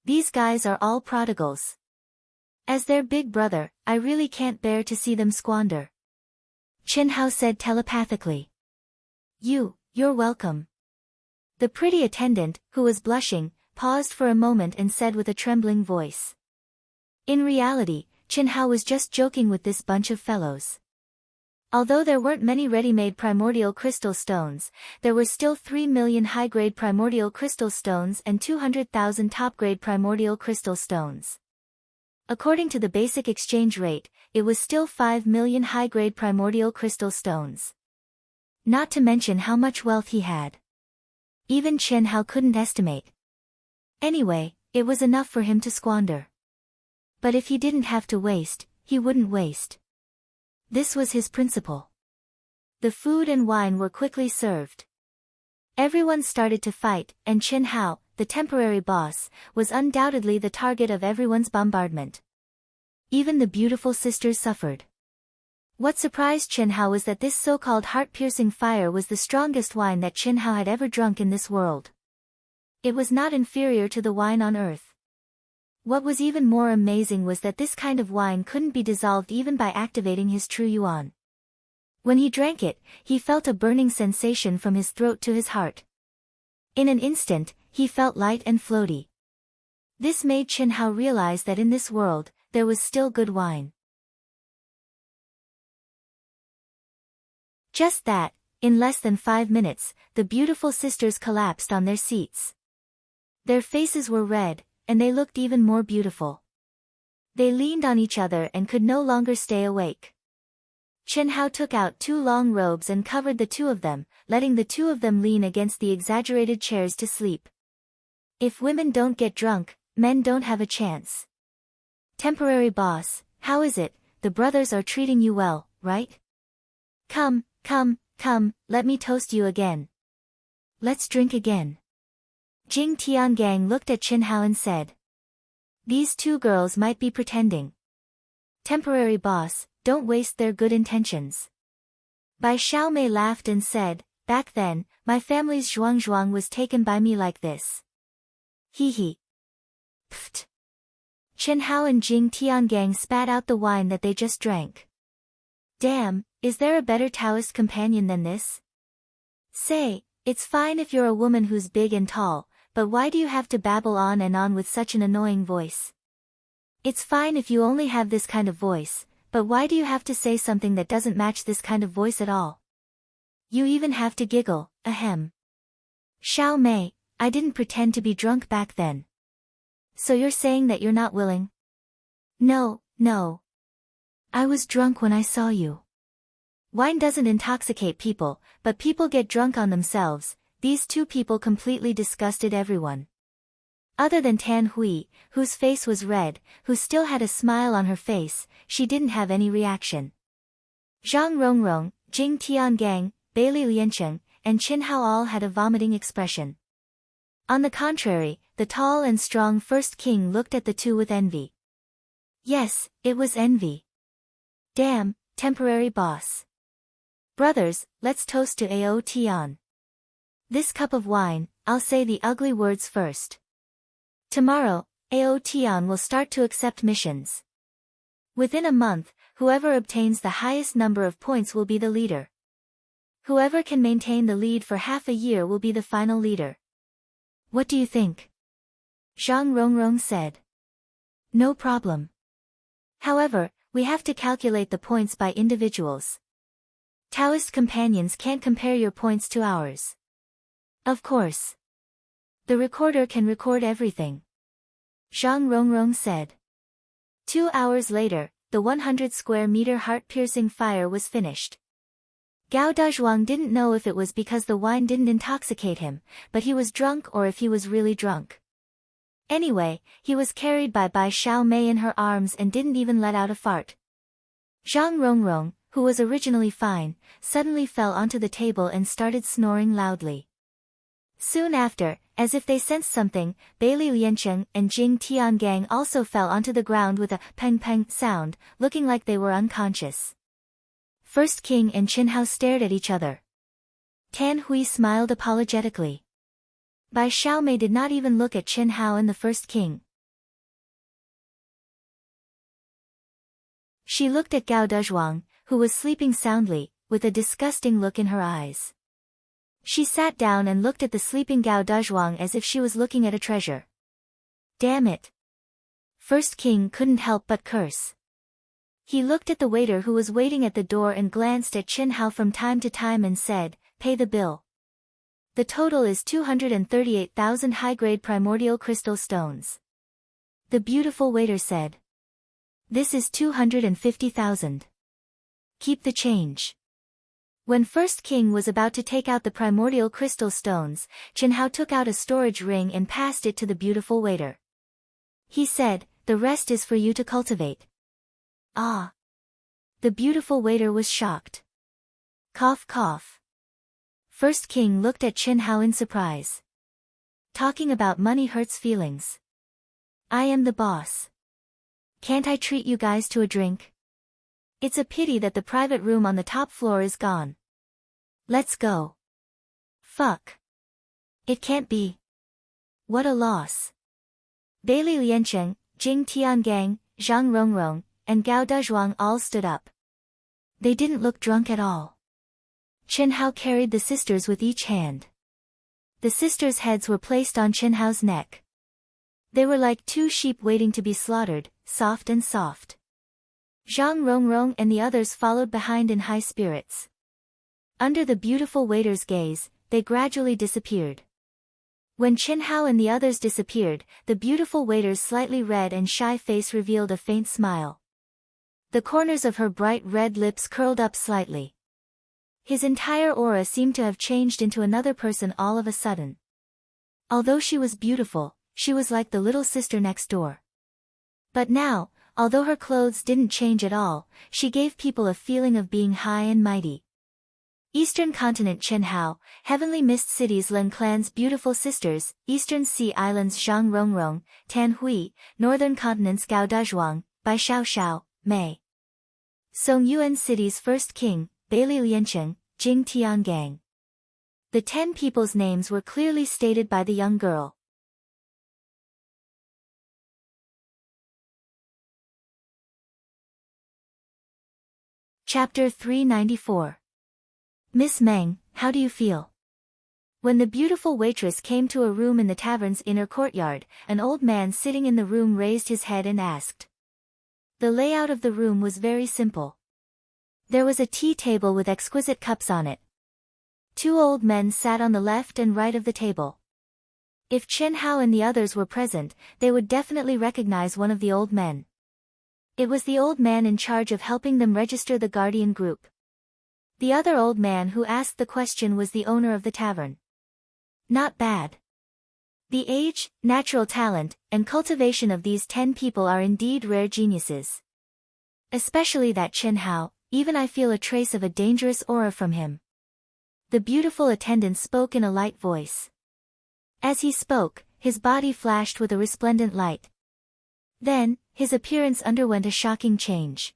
These guys are all prodigals. As their big brother, I really can't bear to see them squander. Chinhao said telepathically. You're welcome. The pretty attendant, who was blushing, paused for a moment and said with a trembling voice. In reality, Chinhao was just joking with this bunch of fellows. Although there weren't many ready-made primordial crystal stones, there were still 3 million high-grade primordial crystal stones and 200,000 top-grade primordial crystal stones. According to the basic exchange rate, it was still 5 million high-grade primordial crystal stones. Not to mention how much wealth he had. Even Chinhao couldn't estimate. Anyway, it was enough for him to squander. But if he didn't have to waste, he wouldn't waste. This was his principle. The food and wine were quickly served. Everyone started to fight, and Chinhao, the temporary boss, was undoubtedly the target of everyone's bombardment. Even the beautiful sisters suffered. What surprised Chinhao was that this so-called heart-piercing fire was the strongest wine that Chinhao had ever drunk in this world. It was not inferior to the wine on earth. What was even more amazing was that this kind of wine couldn't be dissolved even by activating his true yuan. When he drank it, he felt a burning sensation from his throat to his heart. In an instant, he felt light and floaty. This made Chinhao realize that in this world, there was still good wine. Just that, in less than 5 minutes, the beautiful sisters collapsed on their seats. Their faces were red, and they looked even more beautiful. They leaned on each other and could no longer stay awake. Chen Hao took out 2 long robes and covered the 2 of them, letting the 2 of them lean against the exaggerated chairs to sleep. If women don't get drunk, men don't have a chance. Temporary boss, how is it? The brothers are treating you well, right? Come, let me toast you again. Let's drink again. Jing Tiangang looked at Chen Hao and said. These 2 girls might be pretending. Temporary boss, don't waste their good intentions. Bai Xiaomei laughed and said, back then, my family's zhuang was taken by me like this. Hee hee. Pfft. Chen Hao and Jing Tiangang spat out the wine that they just drank. Damn, is there a better Taoist companion than this? Say, it's fine if you're a woman who's big and tall, but why do you have to babble on and on with such an annoying voice? It's fine if you only have this kind of voice, but why do you have to say something that doesn't match this kind of voice at all? You even have to giggle, ahem. Xiao Mei, I didn't pretend to be drunk back then. So you're saying that you're not willing? No. I was drunk when I saw you. Wine doesn't intoxicate people, but people get drunk on themselves. These 2 people completely disgusted everyone. Other than Tan Hui, whose face was red, who still had a smile on her face, she didn't have any reaction. Zhang Rongrong, Jing Tiangang, Bailey Liancheng, and Chen Hao all had a vomiting expression. On the contrary, the tall and strong first king looked at the 2 with envy. Yes, it was envy. Damn, temporary boss. Brothers, let's toast to Ao Tian. This cup of wine, I'll say the ugly words first. Tomorrow, Ao Tian will start to accept missions. Within a month, whoever obtains the highest number of points will be the leader. Whoever can maintain the lead for half a year will be the final leader. What do you think? Zhang Rongrong said. No problem. However, we have to calculate the points by individuals. Taoist companions can't compare your points to ours. Of course. The recorder can record everything. Zhang Rongrong said. 2 hours later, the 100 square meter heart-piercing fire was finished. Gao Dazhuang didn't know if it was because the wine didn't intoxicate him, but he was drunk or if he was really drunk. Anyway, he was carried by Bai Xiaomei in her arms and didn't even let out a fart. Zhang Rongrong, who was originally fine, suddenly fell onto the table and started snoring loudly. Soon after, as if they sensed something, Bailey Liancheng and Jing Tiangang also fell onto the ground with a peng-peng sound, looking like they were unconscious. First King and Chen Hao stared at each other. Tan Hui smiled apologetically. Bai Xiaomei did not even look at Chen Hao and the First King. She looked at Gao Dazhuang, who was sleeping soundly, with a disgusting look in her eyes. She sat down and looked at the sleeping Gao Dazhuang as if she was looking at a treasure. Damn it! First King couldn't help but curse. He looked at the waiter who was waiting at the door and glanced at Chen Hao from time to time and said, "Pay the bill." The total is 238,000 high-grade primordial crystal stones. The beautiful waiter said. This is 250,000. Keep the change. When First King was about to take out the primordial crystal stones, Chen Hao took out a storage ring and passed it to the beautiful waiter. He said, "The rest is for you to cultivate." Ah! The beautiful waiter was shocked. Cough cough. First King looked at Chen Hao in surprise. Talking about money hurts feelings. I am the boss. Can't I treat you guys to a drink? It's a pity that the private room on the top floor is gone. Let's go. Fuck. It can't be. What a loss. Bailey Liancheng, Jing Tiangang, Zhang Rongrong, and Gao Dazhuang all stood up. They didn't look drunk at all. Chen Hao carried the sisters with each hand. The sisters' heads were placed on Chen Hao's neck. They were like 2 sheep waiting to be slaughtered, soft and soft. Zhang Rongrong and the others followed behind in high spirits. Under the beautiful waiter's gaze, they gradually disappeared. When Chen Hao and the others disappeared, the beautiful waiter's slightly red and shy face revealed a faint smile. The corners of her bright red lips curled up slightly. His entire aura seemed to have changed into another person all of a sudden. Although she was beautiful, she was like the little sister next door. But now, although her clothes didn't change at all, she gave people a feeling of being high and mighty. Eastern Continent Chen Hao, Heavenly Mist Cities Len Clan's beautiful sisters, Eastern Sea Islands Zhang Rongrong, Tan Hui, Northern Continents Gao Dazhuang, Bai Xiao Xiao, Mei. Song Yuan City's first king, Bailey Liancheng, Jing Tiangang. The 10 people's names were clearly stated by the young girl. Chapter 394. Miss Meng, how do you feel? When the beautiful waitress came to a room in the tavern's inner courtyard, an old man sitting in the room raised his head and asked. The layout of the room was very simple. There was a tea table with exquisite cups on it. 2 old men sat on the left and right of the table. If Chen Hao and the others were present, they would definitely recognize one of the old men. It was the old man in charge of helping them register the Guardian group. The other old man who asked the question was the owner of the tavern. Not bad. The age, natural talent, and cultivation of these 10 people are indeed rare geniuses. Especially that Chen Hao, even I feel a trace of a dangerous aura from him. The beautiful attendant spoke in a light voice. As he spoke, his body flashed with a resplendent light. Then, his appearance underwent a shocking change.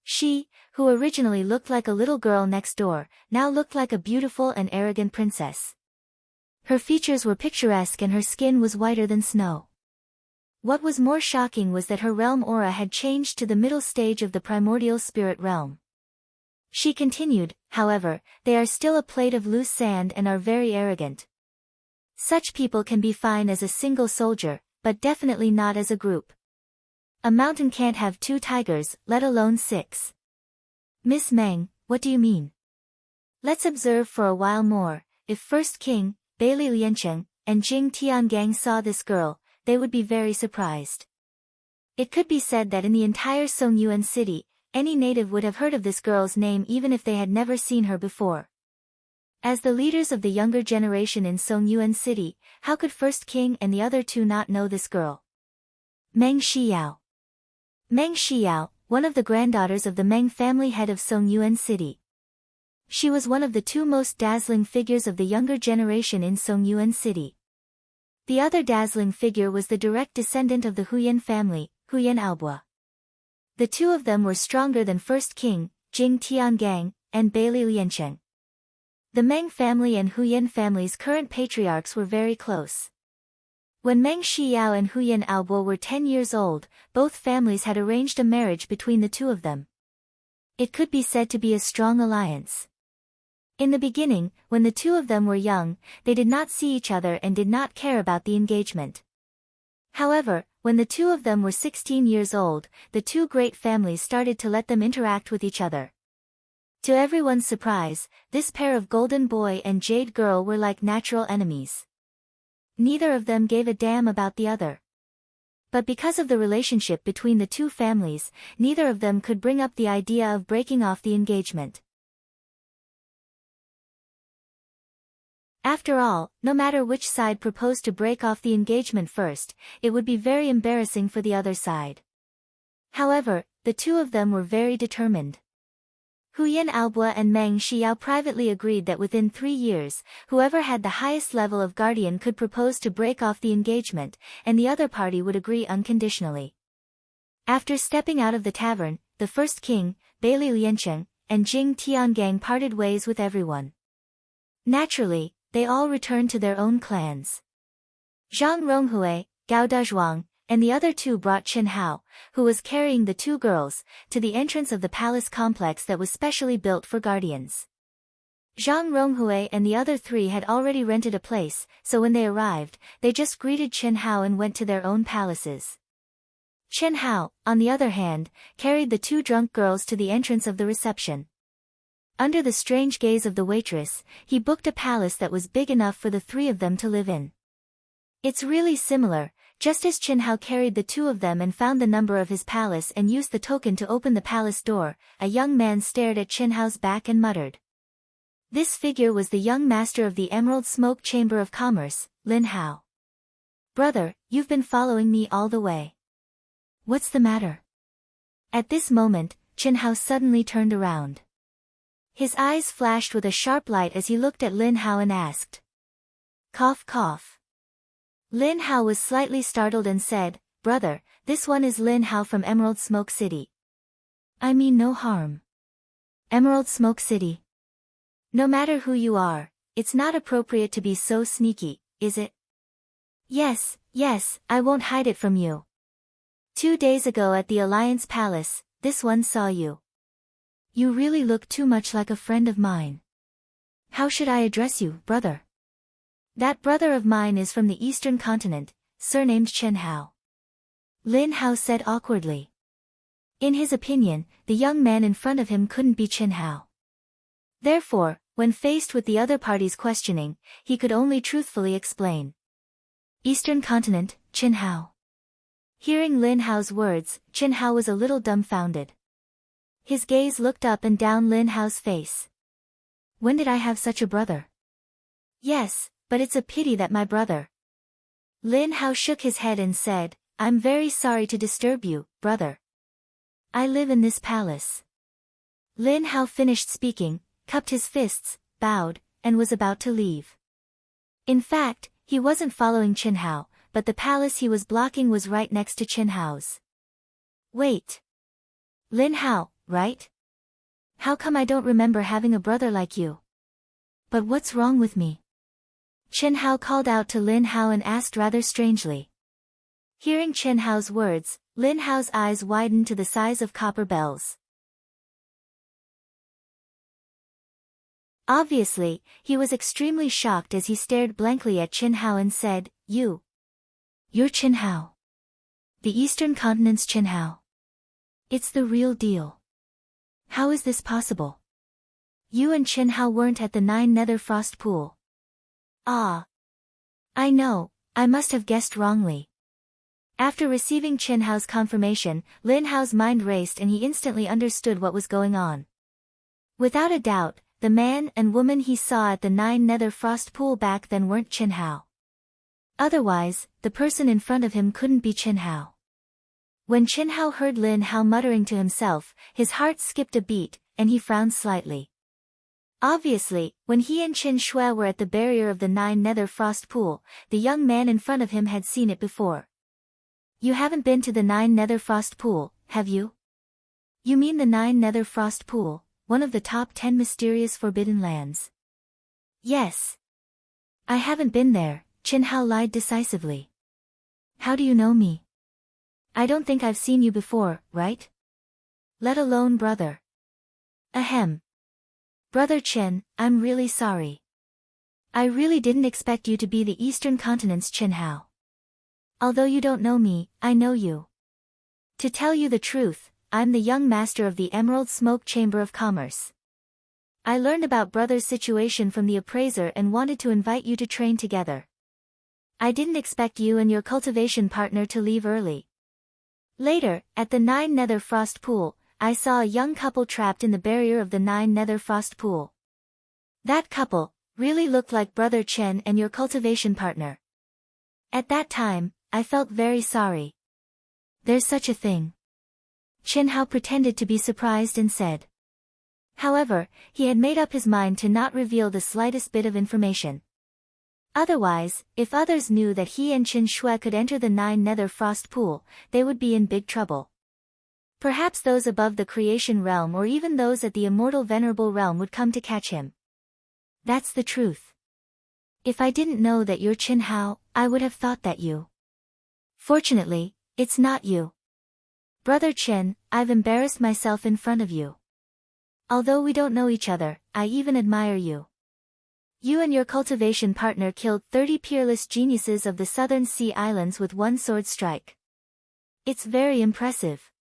She, who originally looked like a little girl next door, now looked like a beautiful and arrogant princess. Her features were picturesque and her skin was whiter than snow. What was more shocking was that her realm aura had changed to the middle stage of the primordial spirit realm. She continued, however, they are still a plate of loose sand and are very arrogant. Such people can be fine as a single soldier, but definitely not as a group. A mountain can't have 2 tigers, let alone 6. Miss Meng, what do you mean? Let's observe for a while more. If First King, Bailey Liancheng, and Jing Tiangang saw this girl, they would be very surprised. It could be said that in the entire Song Yuan city, any native would have heard of this girl's name even if they had never seen her before. As the leaders of the younger generation in Song Yuan city, how could First King and the other 2 not know this girl? Meng Shiyao. Meng Shiyao, one of the granddaughters of the Meng family head of Song Yuan city. She was one of the 2 most dazzling figures of the younger generation in Song Yuan city. The other dazzling figure was the direct descendant of the Huyan family, Huyan Aobua. The 2 of them were stronger than First King, Jing Tiangang, and Bailey Liancheng. The Meng family and Huyan family's current patriarchs were very close. When Meng Shiyao and Huyan Aobua were 10 years old, both families had arranged a marriage between the 2 of them. It could be said to be a strong alliance. In the beginning, when the 2 of them were young, they did not see each other and did not care about the engagement. However, when the 2 of them were 16 years old, the 2 great families started to let them interact with each other. To everyone's surprise, this pair of golden boy and jade girl were like natural enemies. Neither of them gave a damn about the other. But because of the relationship between the 2 families, neither of them could bring up the idea of breaking off the engagement. After all, no matter which side proposed to break off the engagement first, it would be very embarrassing for the other side. However, the 2 of them were very determined. Huyan Aobua and Meng Shiyao privately agreed that within 3 years, whoever had the highest level of guardian could propose to break off the engagement, and the other party would agree unconditionally. After stepping out of the tavern, the First King, Bailey Liancheng, and Jing Tiangang parted ways with everyone. Naturally, they all returned to their own clans. Zhang Ronghue, Gao Dazhuang, and the other 2 brought Chen Hao, who was carrying the 2 girls, to the entrance of the palace complex that was specially built for guardians. Zhang Ronghue and the other 3 had already rented a place, so when they arrived, they just greeted Chen Hao and went to their own palaces. Chen Hao, on the other hand, carried the 2 drunk girls to the entrance of the reception. Under the strange gaze of the waitress, he booked a palace that was big enough for the 3 of them to live in. It's really similar. Just as Qin Hao carried the two of them and found the number of his palace and used the token to open the palace door, a young man stared at Qin Hao's back and muttered. This figure was the young master of the Emerald Smoke Chamber of Commerce, Lin Hao. Brother, you've been following me all the way. What's the matter? At this moment, Qin Hao suddenly turned around. His eyes flashed with a sharp light as he looked at Lin Hao and asked. Cough cough. Lin Hao was slightly startled and said, Brother, this one is Lin Hao from Emerald Smoke City. I mean no harm. Emerald Smoke City. No matter who you are, it's not appropriate to be so sneaky, is it? Yes, I won't hide it from you. 2 days ago at the Alliance Palace, this one saw you. You really look too much like a friend of mine. How should I address you, brother? That brother of mine is from the Eastern Continent, surnamed Qin Hao. Lin Hao said awkwardly. In his opinion, the young man in front of him couldn't be Qin Hao. Therefore, when faced with the other party's questioning, he could only truthfully explain. Eastern Continent, Qin Hao. Hearing Lin Hao's words, Qin Hao was a little dumbfounded. His gaze looked up and down Lin Hao's face. When did I have such a brother? Yes, but it's a pity that my brother. Lin Hao shook his head and said, I'm very sorry to disturb you, brother. I live in this palace. Lin Hao finished speaking, cupped his fists, bowed, and was about to leave. In fact, he wasn't following Qin Hao, but the palace he was blocking was right next to Qin Hao's. Wait. Lin Hao, right? How come I don't remember having a brother like you? But what's wrong with me? Qin Hao called out to Lin Hao and asked rather strangely. Hearing Qin Hao's words, Lin Hao's eyes widened to the size of copper bells. Obviously, he was extremely shocked as he stared blankly at Qin Hao and said, You're Qin Hao. The Eastern Continent's Qin Hao. It's the real deal. How is this possible? You and Qin Hao weren't at the 9 Nether Frost Pool. Ah. I know, I must have guessed wrongly. After receiving Qin Hao's confirmation, Lin Hao's mind raced and he instantly understood what was going on. Without a doubt, the man and woman he saw at the 9 Nether Frost Pool back then weren't Qin Hao. Otherwise, the person in front of him couldn't be Qin Hao. When Qin Hao heard Lin Hao muttering to himself, his heart skipped a beat, and he frowned slightly. Obviously, when he and Qin Shui were at the barrier of the 9 Nether Frost Pool, the young man in front of him had seen it before. You haven't been to the 9 Nether Frost Pool, have you? You mean the 9 Nether Frost Pool, one of the top 10 mysterious forbidden lands? Yes. I haven't been there, Qin Hao lied decisively. How do you know me? I don't think I've seen you before, right? Let alone brother. Ahem. Brother Qin, I'm really sorry. I really didn't expect you to be the Eastern Continent's Qin Hao. Although you don't know me, I know you. To tell you the truth, I'm the young master of the Emerald Smoke Chamber of Commerce. I learned about brother's situation from the appraiser and wanted to invite you to train together. I didn't expect you and your cultivation partner to leave early. Later, at the 9 Nether Frost Pool, I saw a young couple trapped in the barrier of the 9 Nether Frost Pool. That couple really looked like Brother Chen and your cultivation partner. At that time, I felt very sorry. There's such a thing. Qin Hao pretended to be surprised and said. However, he had made up his mind to not reveal the slightest bit of information. Otherwise, if others knew that he and Qin Shui could enter the 9 Nether Frost Pool, they would be in big trouble. Perhaps those above the creation realm or even those at the immortal venerable realm would come to catch him. That's the truth. If I didn't know that you're Qin Hao, I would have thought that you. Fortunately, it's not you. Brother Qin, I've embarrassed myself in front of you. Although we don't know each other, I even admire you. You and your cultivation partner killed 30 peerless geniuses of the Southern Sea Islands with one sword strike. It's very impressive.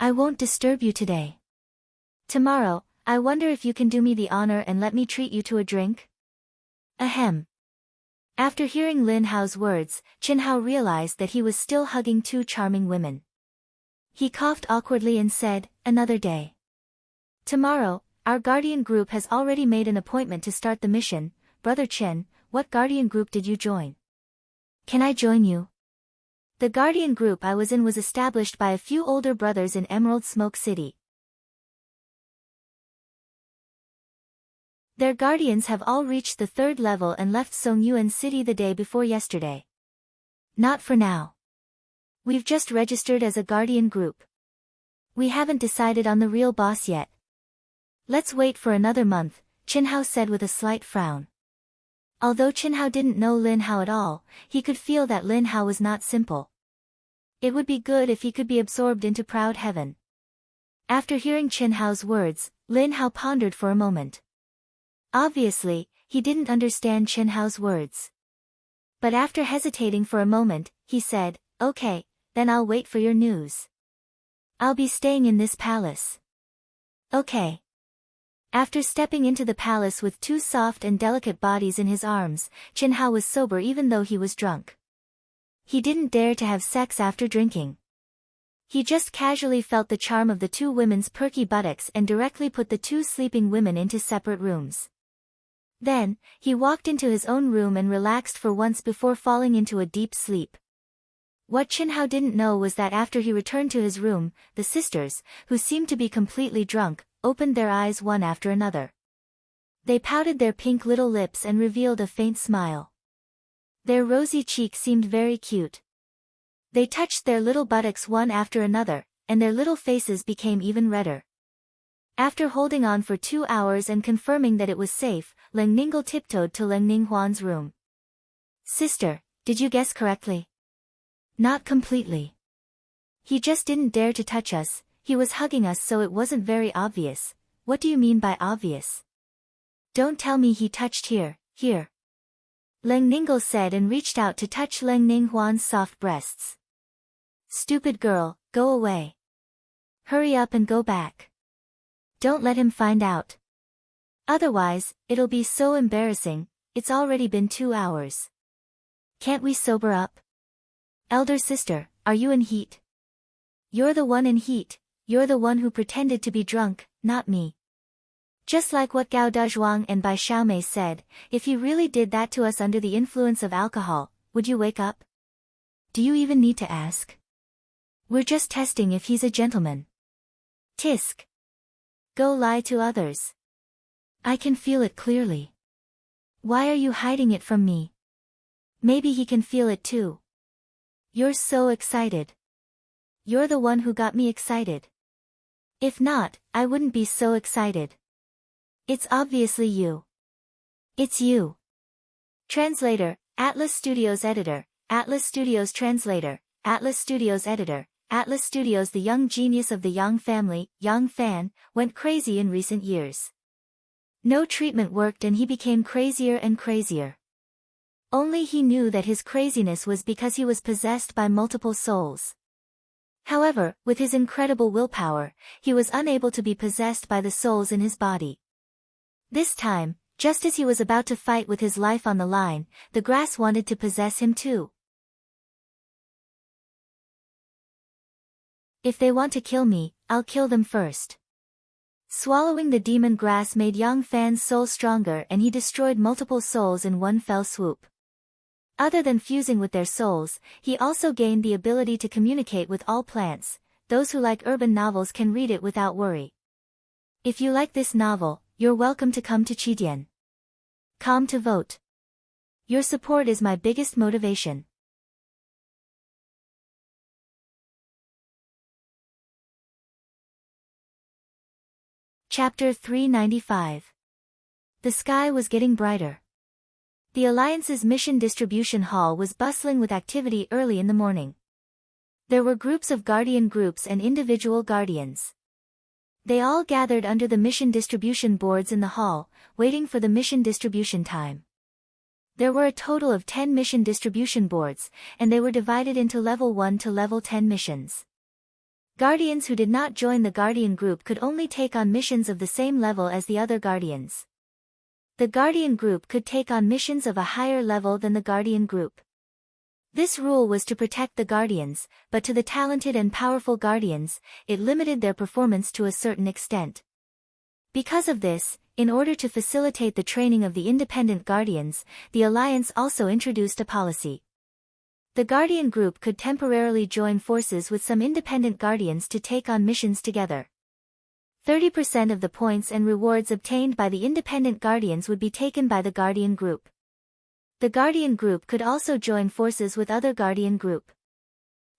I won't disturb you today. Tomorrow, I wonder if you can do me the honor and let me treat you to a drink? Ahem. After hearing Lin Hao's words, Qin Hao realized that he was still hugging two charming women. He coughed awkwardly and said, "Another day. Tomorrow, our guardian group has already made an appointment to start the mission. Brother Chen, what guardian group did you join? Can I join you?" The guardian group I was in was established by a few older brothers in Emerald Smoke City. Their guardians have all reached the 3rd level and left Songyuan City the day before yesterday. Not for now. We've just registered as a guardian group. We haven't decided on the real boss yet. Let's wait for another month, Qin Hao said with a slight frown. Although Qin Hao didn't know Lin Hao at all, he could feel that Lin Hao was not simple. It would be good if he could be absorbed into proud heaven. After hearing Qin Hao's words, Lin Hao pondered for a moment. Obviously, he didn't understand Qin Hao's words. But after hesitating for a moment, he said, "Okay, then I'll wait for your news. I'll be staying in this palace." "Okay." After stepping into the palace with two soft and delicate bodies in his arms, Qin Hao was sober even though he was drunk. He didn't dare to have sex after drinking. He just casually felt the charm of the two women's perky buttocks and directly put the two sleeping women into separate rooms. Then, he walked into his own room and relaxed for once before falling into a deep sleep. What Qin Hao didn't know was that after he returned to his room, the sisters, who seemed to be completely drunk, opened their eyes one after another. They pouted their pink little lips and revealed a faint smile. Their rosy cheek seemed very cute. They touched their little buttocks one after another, and their little faces became even redder. After holding on for 2 hours and confirming that it was safe, Leng Ningle tiptoed to Leng Ninghuan's room. "Sister, did you guess correctly?" "Not completely. He just didn't dare to touch us, he was hugging us so it wasn't very obvious." "What do you mean by obvious?" "Don't tell me he touched here." Leng Ningle said and reached out to touch Leng Ninghuan's soft breasts. "Stupid girl, go away. Hurry up and go back. Don't let him find out. Otherwise, it'll be so embarrassing. It's already been 2 hours. Can't we sober up?" "Elder sister, are you in heat?" "You're the one in heat, you're the one who pretended to be drunk, not me." Just like what Gao Dezhuang and Bai Xiaomei said, if he really did that to us under the influence of alcohol, would you wake up? Do you even need to ask? We're just testing if he's a gentleman. Tisk. Go lie to others. I can feel it clearly. Why are you hiding it from me? Maybe he can feel it too. You're so excited. You're the one who got me excited. If not, I wouldn't be so excited. It's obviously you. It's you. Translator, Atlas Studios Editor, Atlas Studios Translator, Atlas Studios Editor, Atlas Studios. The young genius of the Yang family, Yang Fan, went crazy in recent years. No treatment worked and he became crazier and crazier. Only he knew that his craziness was because he was possessed by multiple souls. However, with his incredible willpower, he was unable to be possessed by the souls in his body. This time, just as he was about to fight with his life on the line, the grass wanted to possess him too. If they want to kill me, I'll kill them first. Swallowing the demon grass made Yang Fan's soul stronger and he destroyed multiple souls in one fell swoop. Other than fusing with their souls, he also gained the ability to communicate with all plants. Those who like urban novels can read it without worry. If you like this novel, you're welcome to come to Qidian. Come to vote. Your support is my biggest motivation. Chapter 395. The sky was getting brighter. The Alliance's mission distribution hall was bustling with activity early in the morning. There were groups of guardian groups and individual guardians. They all gathered under the mission distribution boards in the hall, waiting for the mission distribution time. There were a total of 10 mission distribution boards, and they were divided into level 1 to level 10 missions. Guardians who did not join the Guardian group could only take on missions of the same level as the other Guardians. The Guardian Group could take on missions of a higher level than the Guardian Group. This rule was to protect the Guardians, but to the talented and powerful Guardians, it limited their performance to a certain extent. Because of this, in order to facilitate the training of the independent Guardians, the Alliance also introduced a policy. The Guardian Group could temporarily join forces with some independent Guardians to take on missions together. 30% of the points and rewards obtained by the independent Guardians would be taken by the Guardian Group. The Guardian Group could also join forces with other Guardian Group.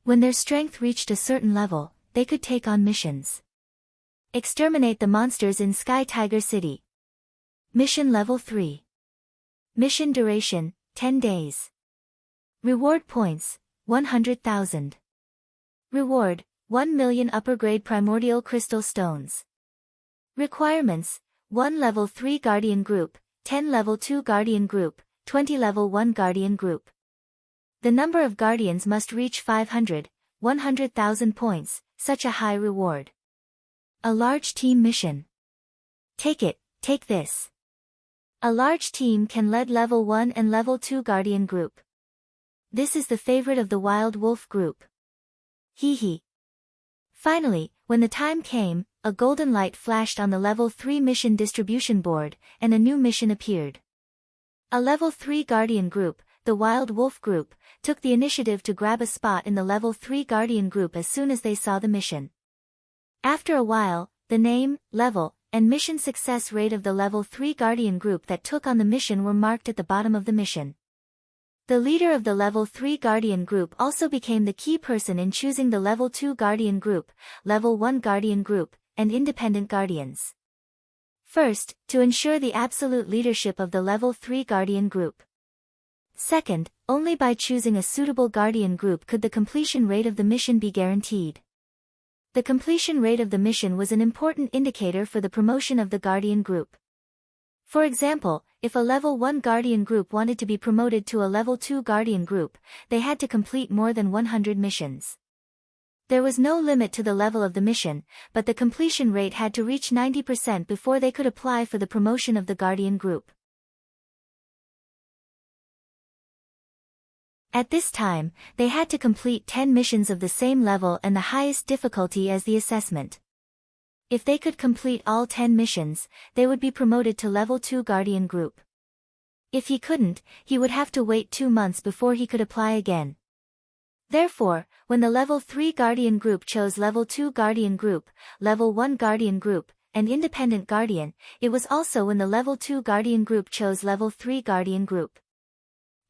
When their strength reached a certain level, they could take on missions. Exterminate the monsters in Sky Tiger City. Mission Level 3. Mission duration, 10 days. Reward points, 100,000. Reward, 1 million upper-grade primordial crystal stones. Requirements, 1 Level 3 Guardian Group, 10 Level 2 Guardian Group, 20 Level 1 Guardian Group. The number of Guardians must reach 500, 100,000 points, such a high reward. A large team mission. Take this. A large team can lead Level 1 and Level 2 Guardian Group. This is the favorite of the Wild Wolf Group. Hee hee. Finally, when the time came, a golden light flashed on the Level 3 mission distribution board, and a new mission appeared. A Level 3 Guardian Group, the Wild Wolf Group, took the initiative to grab a spot in the Level 3 Guardian Group as soon as they saw the mission. After a while, the name, level, and mission success rate of the Level 3 Guardian Group that took on the mission were marked at the bottom of the mission. The leader of the Level 3 Guardian Group also became the key person in choosing the Level 2 Guardian Group, Level 1 Guardian Group, and independent Guardians. First, to ensure the absolute leadership of the Level 3 Guardian Group. Second, only by choosing a suitable Guardian Group could the completion rate of the mission be guaranteed. The completion rate of the mission was an important indicator for the promotion of the Guardian Group. For example, if a Level 1 Guardian Group wanted to be promoted to a Level 2 Guardian Group, they had to complete more than 100 missions. There was no limit to the level of the mission, but the completion rate had to reach 90% before they could apply for the promotion of the Guardian Group. At this time, they had to complete 10 missions of the same level and the highest difficulty as the assessment. If they could complete all 10 missions, they would be promoted to Level 2 Guardian Group. If he couldn't, he would have to wait 2 months before he could apply again. Therefore, when the Level 3 Guardian Group chose Level 2 Guardian Group, Level 1 Guardian Group, and Independent Guardian, it was also when the Level 2 Guardian Group chose Level 3 Guardian Group.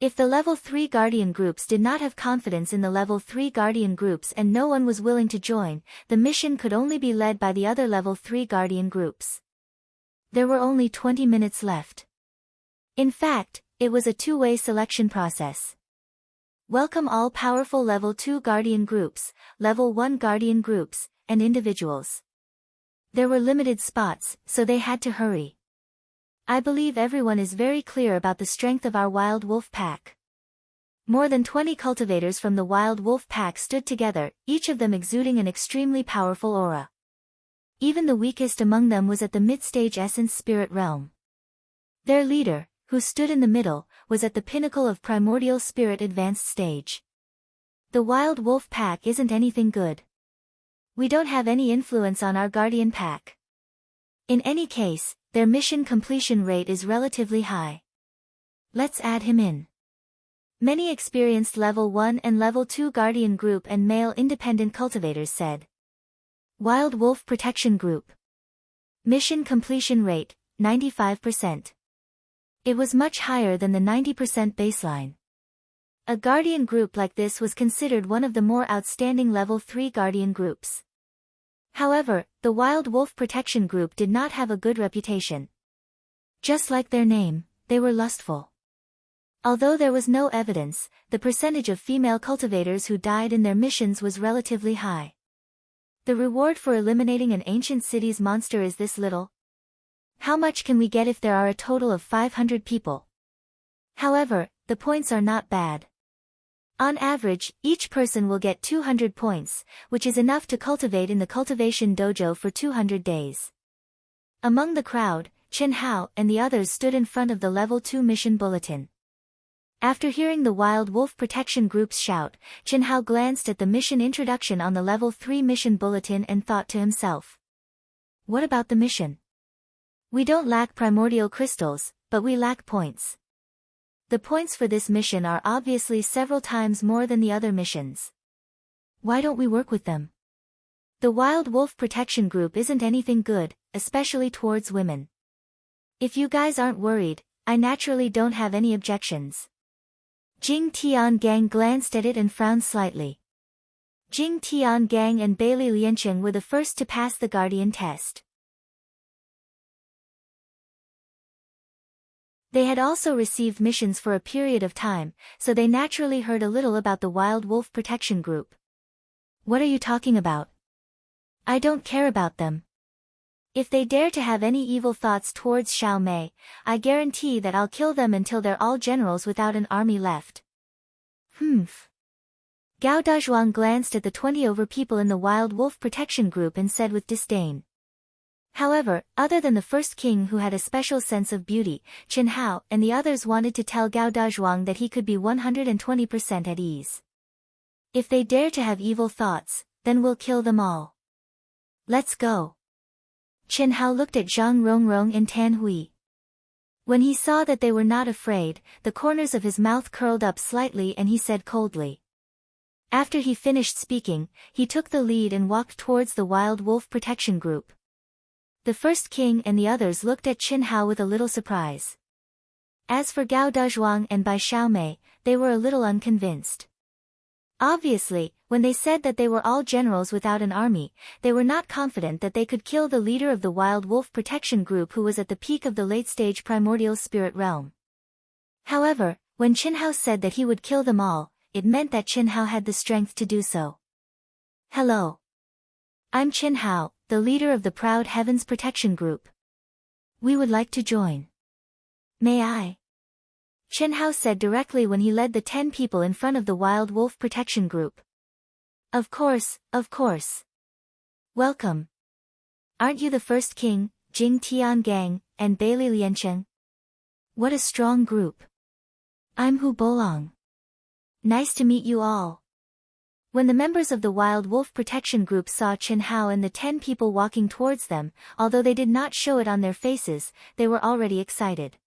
If the Level 3 Guardian Groups did not have confidence in the Level 3 Guardian Groups and no one was willing to join, the mission could only be led by the other Level 3 Guardian Groups. There were only 20 minutes left. In fact, it was a two-way selection process. Welcome all powerful Level 2 Guardian Groups, Level 1 Guardian Groups, and individuals. There were limited spots, so they had to hurry. I believe everyone is very clear about the strength of our Wild Wolf Pack. More than 20 cultivators from the Wild Wolf Pack stood together, each of them exuding an extremely powerful aura. Even the weakest among them was at the mid-stage Essence Spirit Realm. Their leader, who stood in the middle, was at the pinnacle of Primordial Spirit Advanced Stage. The Wild Wolf Pack isn't anything good. We don't have any influence on our Guardian Pack. In any case, their mission completion rate is relatively high. Let's add him in. Many experienced Level 1 and Level 2 Guardian Group and male independent cultivators said. Wild Wolf Protection Group. Mission completion rate, 95%. It was much higher than the 90% baseline. A Guardian Group like this was considered one of the more outstanding Level 3 Guardian Groups. However, the Wild Wolf Protection Group did not have a good reputation. Just like their name, they were lustful. Although there was no evidence, the percentage of female cultivators who died in their missions was relatively high. The reward for eliminating an ancient city's monster is this little. How much can we get if there are a total of 500 people? However, the points are not bad. On average, each person will get 200 points, which is enough to cultivate in the cultivation dojo for 200 days. Among the crowd, Chen Hao and the others stood in front of the Level 2 mission bulletin. After hearing the Wild Wolf Protection Group's shout, Chen Hao glanced at the mission introduction on the Level 3 mission bulletin and thought to himself. What about the mission? We don't lack primordial crystals, but we lack points. The points for this mission are obviously several times more than the other missions. Why don't we work with them? The Wild Wolf Protection Group isn't anything good, especially towards women. If you guys aren't worried, I naturally don't have any objections. Jing Tiangang glanced at it and frowned slightly. Jing Tiangang and Bailey Liancheng were the first to pass the Guardian test. They had also received missions for a period of time, so they naturally heard a little about the Wild Wolf Protection Group. What are you talking about? I don't care about them. If they dare to have any evil thoughts towards Xiao Mei, I guarantee that I'll kill them until they're all generals without an army left. Gao Dazhuang glanced at the 20 over people in the Wild Wolf Protection Group and said with disdain. However, other than the first king who had a special sense of beauty, Chen Hao and the others wanted to tell Gao Dazhuang that he could be 120% at ease. If they dare to have evil thoughts, then we'll kill them all. Let's go. Chen Hao looked at Zhang Rongrong and Tan Hui. When he saw that they were not afraid, the corners of his mouth curled up slightly and he said coldly. After he finished speaking, he took the lead and walked towards the Wild Wolf Protection Group. The first king and the others looked at Chen Hao with a little surprise. As for Gao Dazhuang and Bai Xiaomei, they were a little unconvinced. Obviously, when they said that they were all generals without an army, they were not confident that they could kill the leader of the Wild Wolf Protection Group who was at the peak of the late-stage primordial spirit realm. However, when Chen Hao said that he would kill them all, it meant that Chen Hao had the strength to do so. Hello. I'm Chen Hao, the leader of the Proud Heavens Protection Group. We would like to join. May I? Chen Hao said directly when he led the 10 people in front of the Wild Wolf Protection Group. Of course, of course. Welcome. Aren't you the first king, Jing Tiangang, and Bailey Liancheng? What a strong group. I'm Hu Bolong. Nice to meet you all. When the members of the Wild Wolf Protection Group saw Chen Hao and the 10 people walking towards them, although they did not show it on their faces, they were already excited.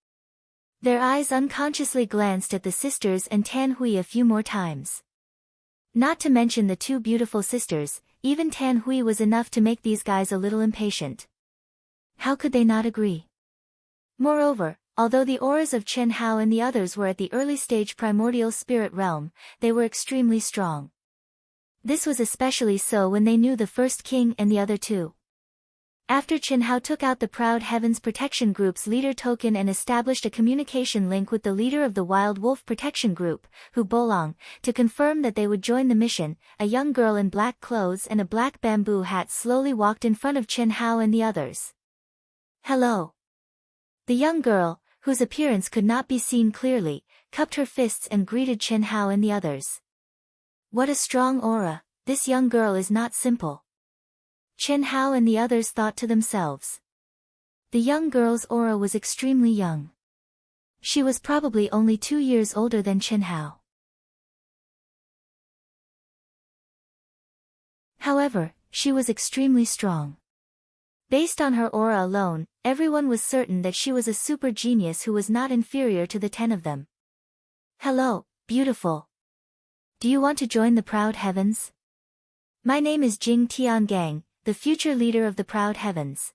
Their eyes unconsciously glanced at the sisters and Tan Hui a few more times. Not to mention the two beautiful sisters, even Tan Hui was enough to make these guys a little impatient. How could they not agree? Moreover, although the auras of Chen Hao and the others were at the early stage primordial spirit realm, they were extremely strong. This was especially so when they knew the first king and the other two. After Chen Hao took out the Proud Heavens Protection Group's leader token and established a communication link with the leader of the Wild Wolf Protection Group, Hu Bolong, to confirm that they would join the mission, a young girl in black clothes and a black bamboo hat slowly walked in front of Chen Hao and the others. Hello. The young girl, whose appearance could not be seen clearly, cupped her fists and greeted Chen Hao and the others. What a strong aura, this young girl is not simple. Chen Hao and the others thought to themselves. The young girl's aura was extremely young. She was probably only 2 years older than Chen Hao. However, she was extremely strong. Based on her aura alone, everyone was certain that she was a super genius who was not inferior to the 10 of them. Hello, beautiful. Do you want to join the Proud Heavens? My name is Jing Tiangang, the future leader of the Proud Heavens.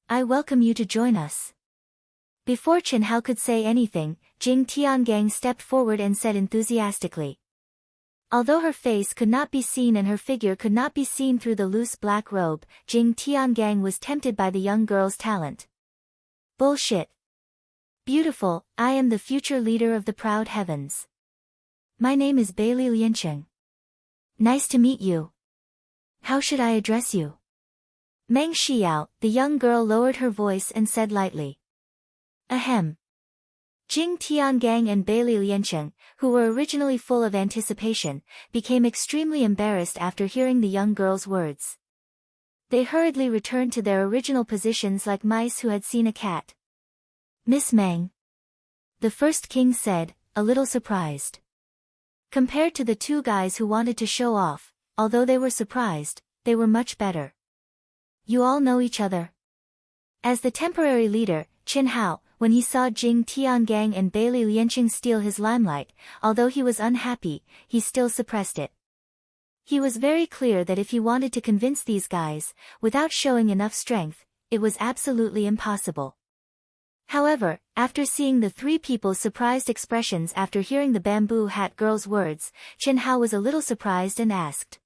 I welcome you to join us. Before Chen Hao could say anything, Jing Tiangang stepped forward and said enthusiastically. Although her face could not be seen and her figure could not be seen through the loose black robe, Jing Tiangang was tempted by the young girl's talent. Bullshit. Beautiful, I am the future leader of the Proud Heavens. My name is Bailey Liancheng. Nice to meet you. How should I address you? Meng Xiao, the young girl lowered her voice and said lightly. Ahem. Jing Tiangang and Bailey Liancheng, who were originally full of anticipation, became extremely embarrassed after hearing the young girl's words. They hurriedly returned to their original positions like mice who had seen a cat. Miss Meng, the first king said, a little surprised. Compared to the two guys who wanted to show off, although they were surprised, they were much better. You all know each other. As the temporary leader, Qin Hao, when he saw Jing Tiangang and Bailey Lianqing steal his limelight, although he was unhappy, he still suppressed it. He was very clear that if he wanted to convince these guys, without showing enough strength, it was absolutely impossible. However, after seeing the three people's surprised expressions after hearing the bamboo hat girl's words, Qin Hao was a little surprised and asked.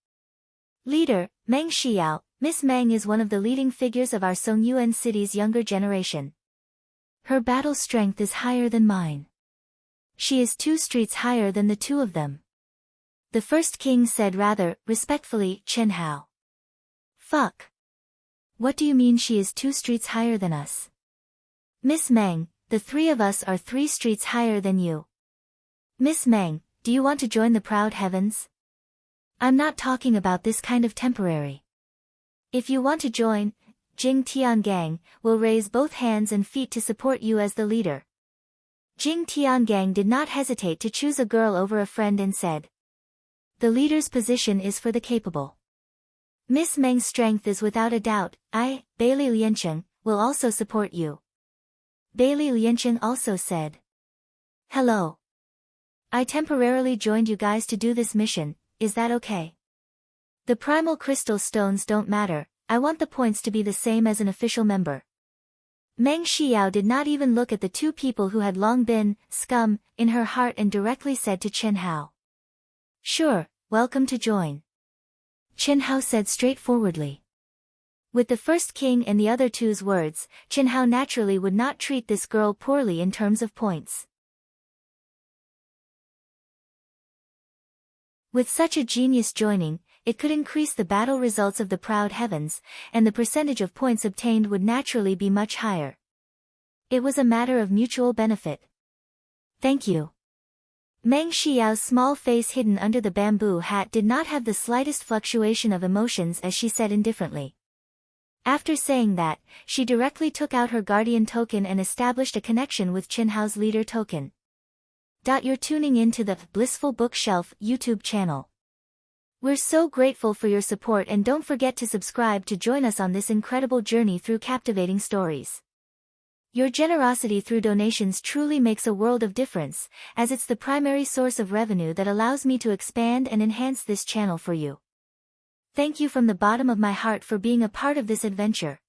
Leader, Meng Xiao, Miss Meng is one of the leading figures of our Songyuan city's younger generation. Her battle strength is higher than mine. She is 2 streets higher than the two of them. The first king said rather respectfully, Qin Hao. Fuck. What do you mean she is 2 streets higher than us? Miss Meng, the 3 of us are 3 streets higher than you. Miss Meng, do you want to join the proud heavens? I'm not talking about this kind of temporary. If you want to join, Jing Tiangang will raise both hands and feet to support you as the leader. Jing Tiangang did not hesitate to choose a girl over a friend and said. The leader's position is for the capable. Miss Meng's strength is without a doubt. I, Bailey Lianqing, will also support you. Bailey Lianqing also said. Hello. I temporarily joined you guys to do this mission, is that okay? The primal crystal stones don't matter, I want the points to be the same as an official member. Meng Xiao did not even look at the 2 people who had long been scum in her heart and directly said to Qin Hao. Sure, welcome to join. Qin Hao said straightforwardly. With the first king and the other two's words, Qin Hao naturally would not treat this girl poorly in terms of points. With such a genius joining, it could increase the battle results of the proud heavens, and the percentage of points obtained would naturally be much higher. It was a matter of mutual benefit. Thank you. Meng Xiao's small face hidden under the bamboo hat did not have the slightest fluctuation of emotions as she said indifferently. After saying that, she directly took out her guardian token and established a connection with Qin Hao's leader token. You're tuning in to the Blissful Bookshelf YouTube channel. We're so grateful for your support and don't forget to subscribe to join us on this incredible journey through captivating stories. Your generosity through donations truly makes a world of difference, as it's the primary source of revenue that allows me to expand and enhance this channel for you. Thank you from the bottom of my heart for being a part of this adventure.